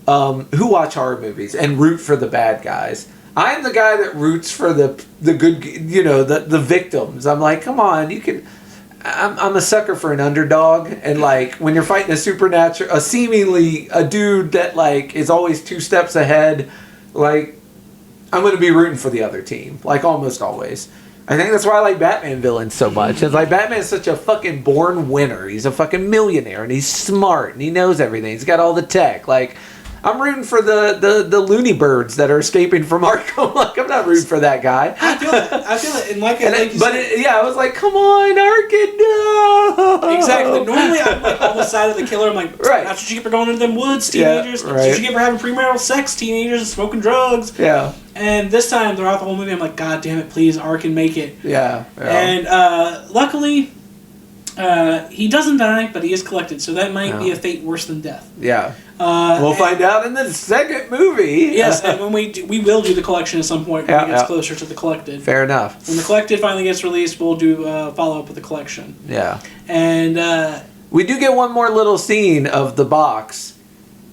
who watch horror movies and root for the bad guys. I'm the guy that roots for the good, the victims. I'm like, come on, you can. I'm a sucker for an underdog, and like when you're fighting a seemingly a dude that like is always 2 steps ahead, like I'm gonna be rooting for the other team, like almost always. I think that's why I like Batman villains so much. It's like Batman's such a fucking born winner. He's a fucking millionaire, and he's smart, and he knows everything. He's got all the tech, like. I'm rooting for the loony birds that are escaping from Arkham. Like, I'm not rooting for that guy. I feel it. And I was like, come on, Arkin, no. Exactly. Normally, I'm like on the side of the killer. I'm like, right. That's what you get for going into them woods, teenagers. Yeah, right. That's what you get for having premarital sex, teenagers, and smoking drugs. Yeah. And this time, throughout the whole movie, I'm like, God damn it, please, Arkin, make it. Yeah. And luckily, he doesn't die, but he is collected. So that might be a fate worse than death. Yeah. We'll find out in the second movie. Yes, and when we will do the collection at some point when it gets closer to the collected. Fair enough. When the collected finally gets released, we'll do follow up with the collection. Yeah. And we do get one more little scene of the box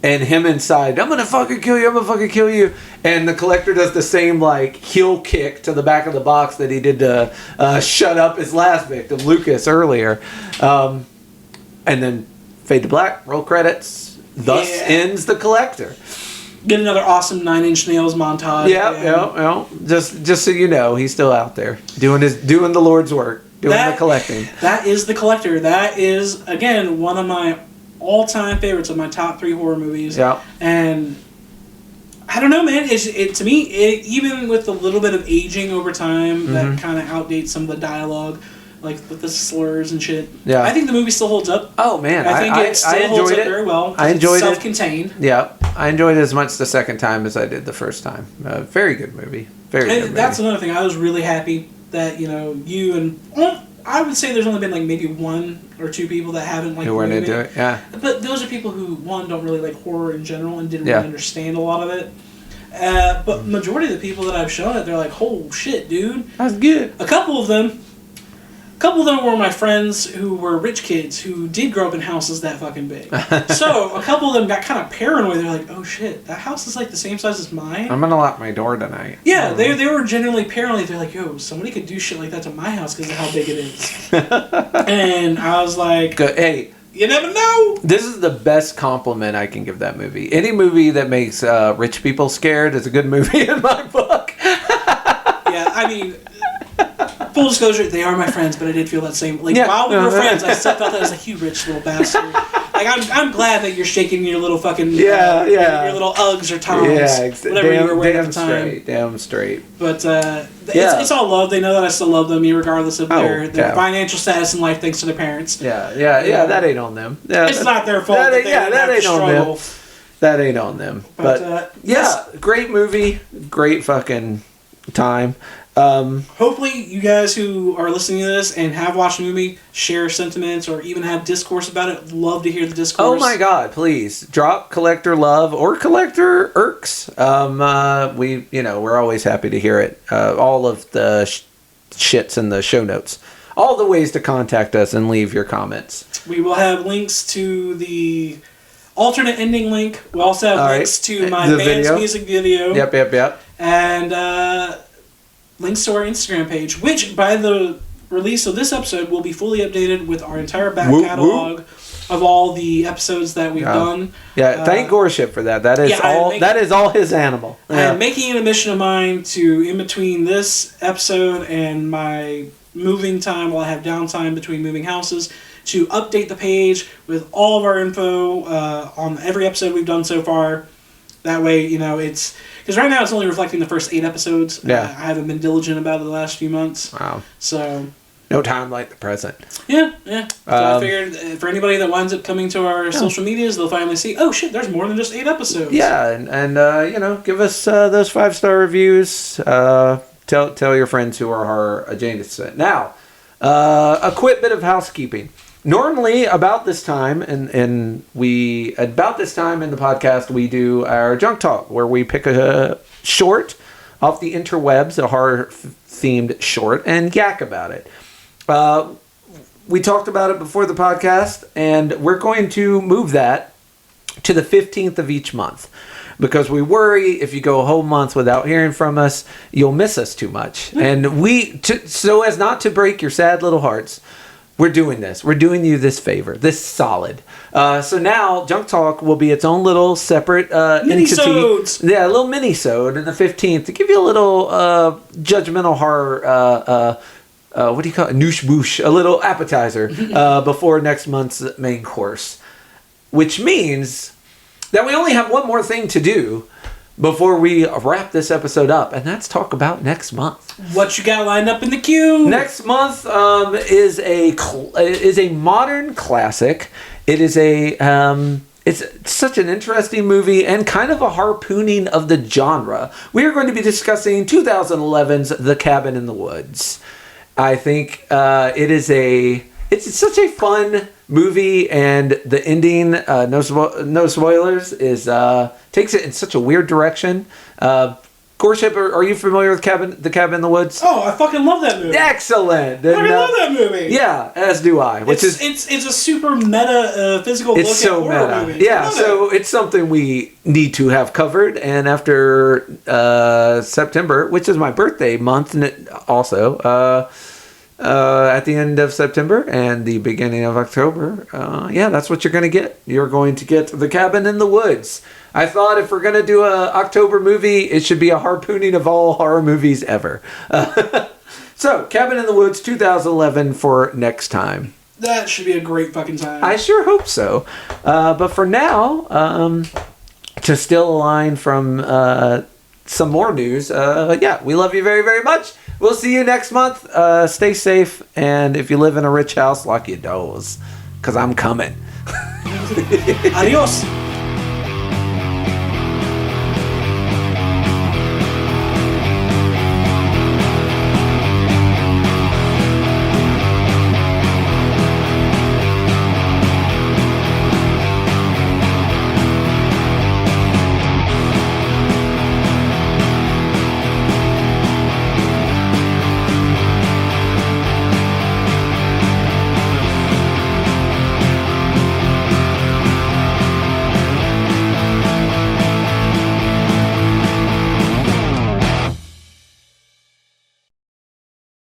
and him inside. I'm gonna fucking kill you. I'm gonna fucking kill you. And the collector does the same like heel kick to the back of the box that he did to shut up his last victim, Lucas, earlier. And then fade to black. Roll credits. Thus ends the collector. Get another awesome 9 Inch Nails montage. Yeah. Just so you know, he's still out there doing the Lord's work, doing the collecting. That is the collector. That is again one of my all-time favorites of my top 3 horror movies. Yeah. And I don't know, man. To me, even with a little bit of aging over time, that kind of outdates some of the dialogue. Like with the slurs and shit. Yeah. I think the movie still holds up. Oh man, I think it still holds up very well. I enjoyed it's self-contained. Yeah, I enjoyed it as much the second time as I did the first time. Very good movie. Very good movie. That's another thing. I was really happy that you and I would say there's only been like maybe 1 or 2 people that haven't liked the movie. Who weren't into it. Yeah. But those are people who don't really like horror in general and didn't really understand a lot of it. But majority of the people that I've shown it, they're like, "Oh shit, dude, that's good." A couple of them were my friends who were rich kids who did grow up in houses that fucking big. So a couple of them got kind of paranoid. They're like, "Oh shit, that house is like the same size as mine." I'm gonna lock my door tonight. Yeah, they were genuinely paranoid. They're like, "Yo, somebody could do shit like that to my house because of how big it is." And I was like, "Hey, you never know." This is the best compliment I can give that movie. Any movie that makes rich people scared is a good movie in my book. Yeah, I mean. Full disclosure, they are my friends, but I did feel that same. Like while we were friends, I still felt that as like, you rich little bastard. Like I'm glad that you're shaking your little fucking your little Uggs or Toms, whatever you were wearing at the time. Damn straight. But it's all love. They know that I still love them, regardless of their financial status in life, thanks to their parents. Yeah. That ain't on them. Yeah, it's not their fault. That ain't on them. That ain't on them. But great movie, great fucking time. Hopefully you guys who are listening to this and have watched the movie share sentiments or even have discourse about it. Love to hear the discourse. Oh my god, please drop collector love or collector irks. We're always happy to hear it. All of the shits in the show notes. All the ways to contact us and leave your comments. We will have links to the alternate ending link. We also have links to my band's music video. Yep. And links to our Instagram page, which by the release of this episode will be fully updated with our entire back catalog of all the episodes that we've done. Yeah, thank Goreship for that. That is all his animal. Yeah. I'm making it a mission of mine to, in between this episode and my moving time, while I have downtime between moving houses, to update the page with all of our info on every episode we've done so far. That way, it's... Because right now it's only reflecting the first 8 episodes. Yeah. I haven't been diligent about it the last few months. Wow. So... No time like the present. Yeah. So I figured for anybody that winds up coming to our social medias, they'll finally see, oh shit, there's more than just 8 episodes. Yeah, and give us those 5-star reviews. Tell your friends who are horror adjacent. Now, a quick bit of housekeeping. Normally, about this time in the podcast, we do our junk talk, where we pick a short off the interwebs, a horror-themed short, and yak about it. We talked about it before the podcast, and we're going to move that to the 15th of each month, because we worry if you go a whole month without hearing from us, you'll miss us too much. And so as not to break your sad little hearts, we're doing this. We're doing you this favor, this solid. So now Junk Talk will be its own little separate Mini-sodes. entity. Yeah, a little mini-sode in the 15th to give you a little judgmental horror. What do you call it? Noosh boosh, a little appetizer before next month's main course. Which means that we only have one more thing to do before we wrap this episode up, and that's talk about next month. What you got lined up in the queue? Next month is a modern classic. It is it's such an interesting movie and kind of a harpooning of the genre. We are going to be discussing 2011's The Cabin in the Woods. I think it's such a fun movie, and the ending, no spoilers, takes it in such a weird direction. Goreship, are you familiar with The Cabin in the Woods? Oh, I fucking love that movie. Excellent. I fucking love that movie. Yeah, as do I. It's a super meta physical look at horror movie. Yeah, so it's something we need to have covered. And after September, which is my birthday month, and also at the end of September and the beginning of October, that's what you're going to get. You're going to get The Cabin in the Woods. I thought if we're going to do a October movie, it should be a harpooning of all horror movies ever. So, Cabin in the Woods 2011 for next time. That should be a great fucking time. I sure hope so. But for now, to steal a line from some more news, we love you very, very much. We'll see you next month. Stay safe, and if you live in a rich house, lock your doors, because I'm coming. Adios.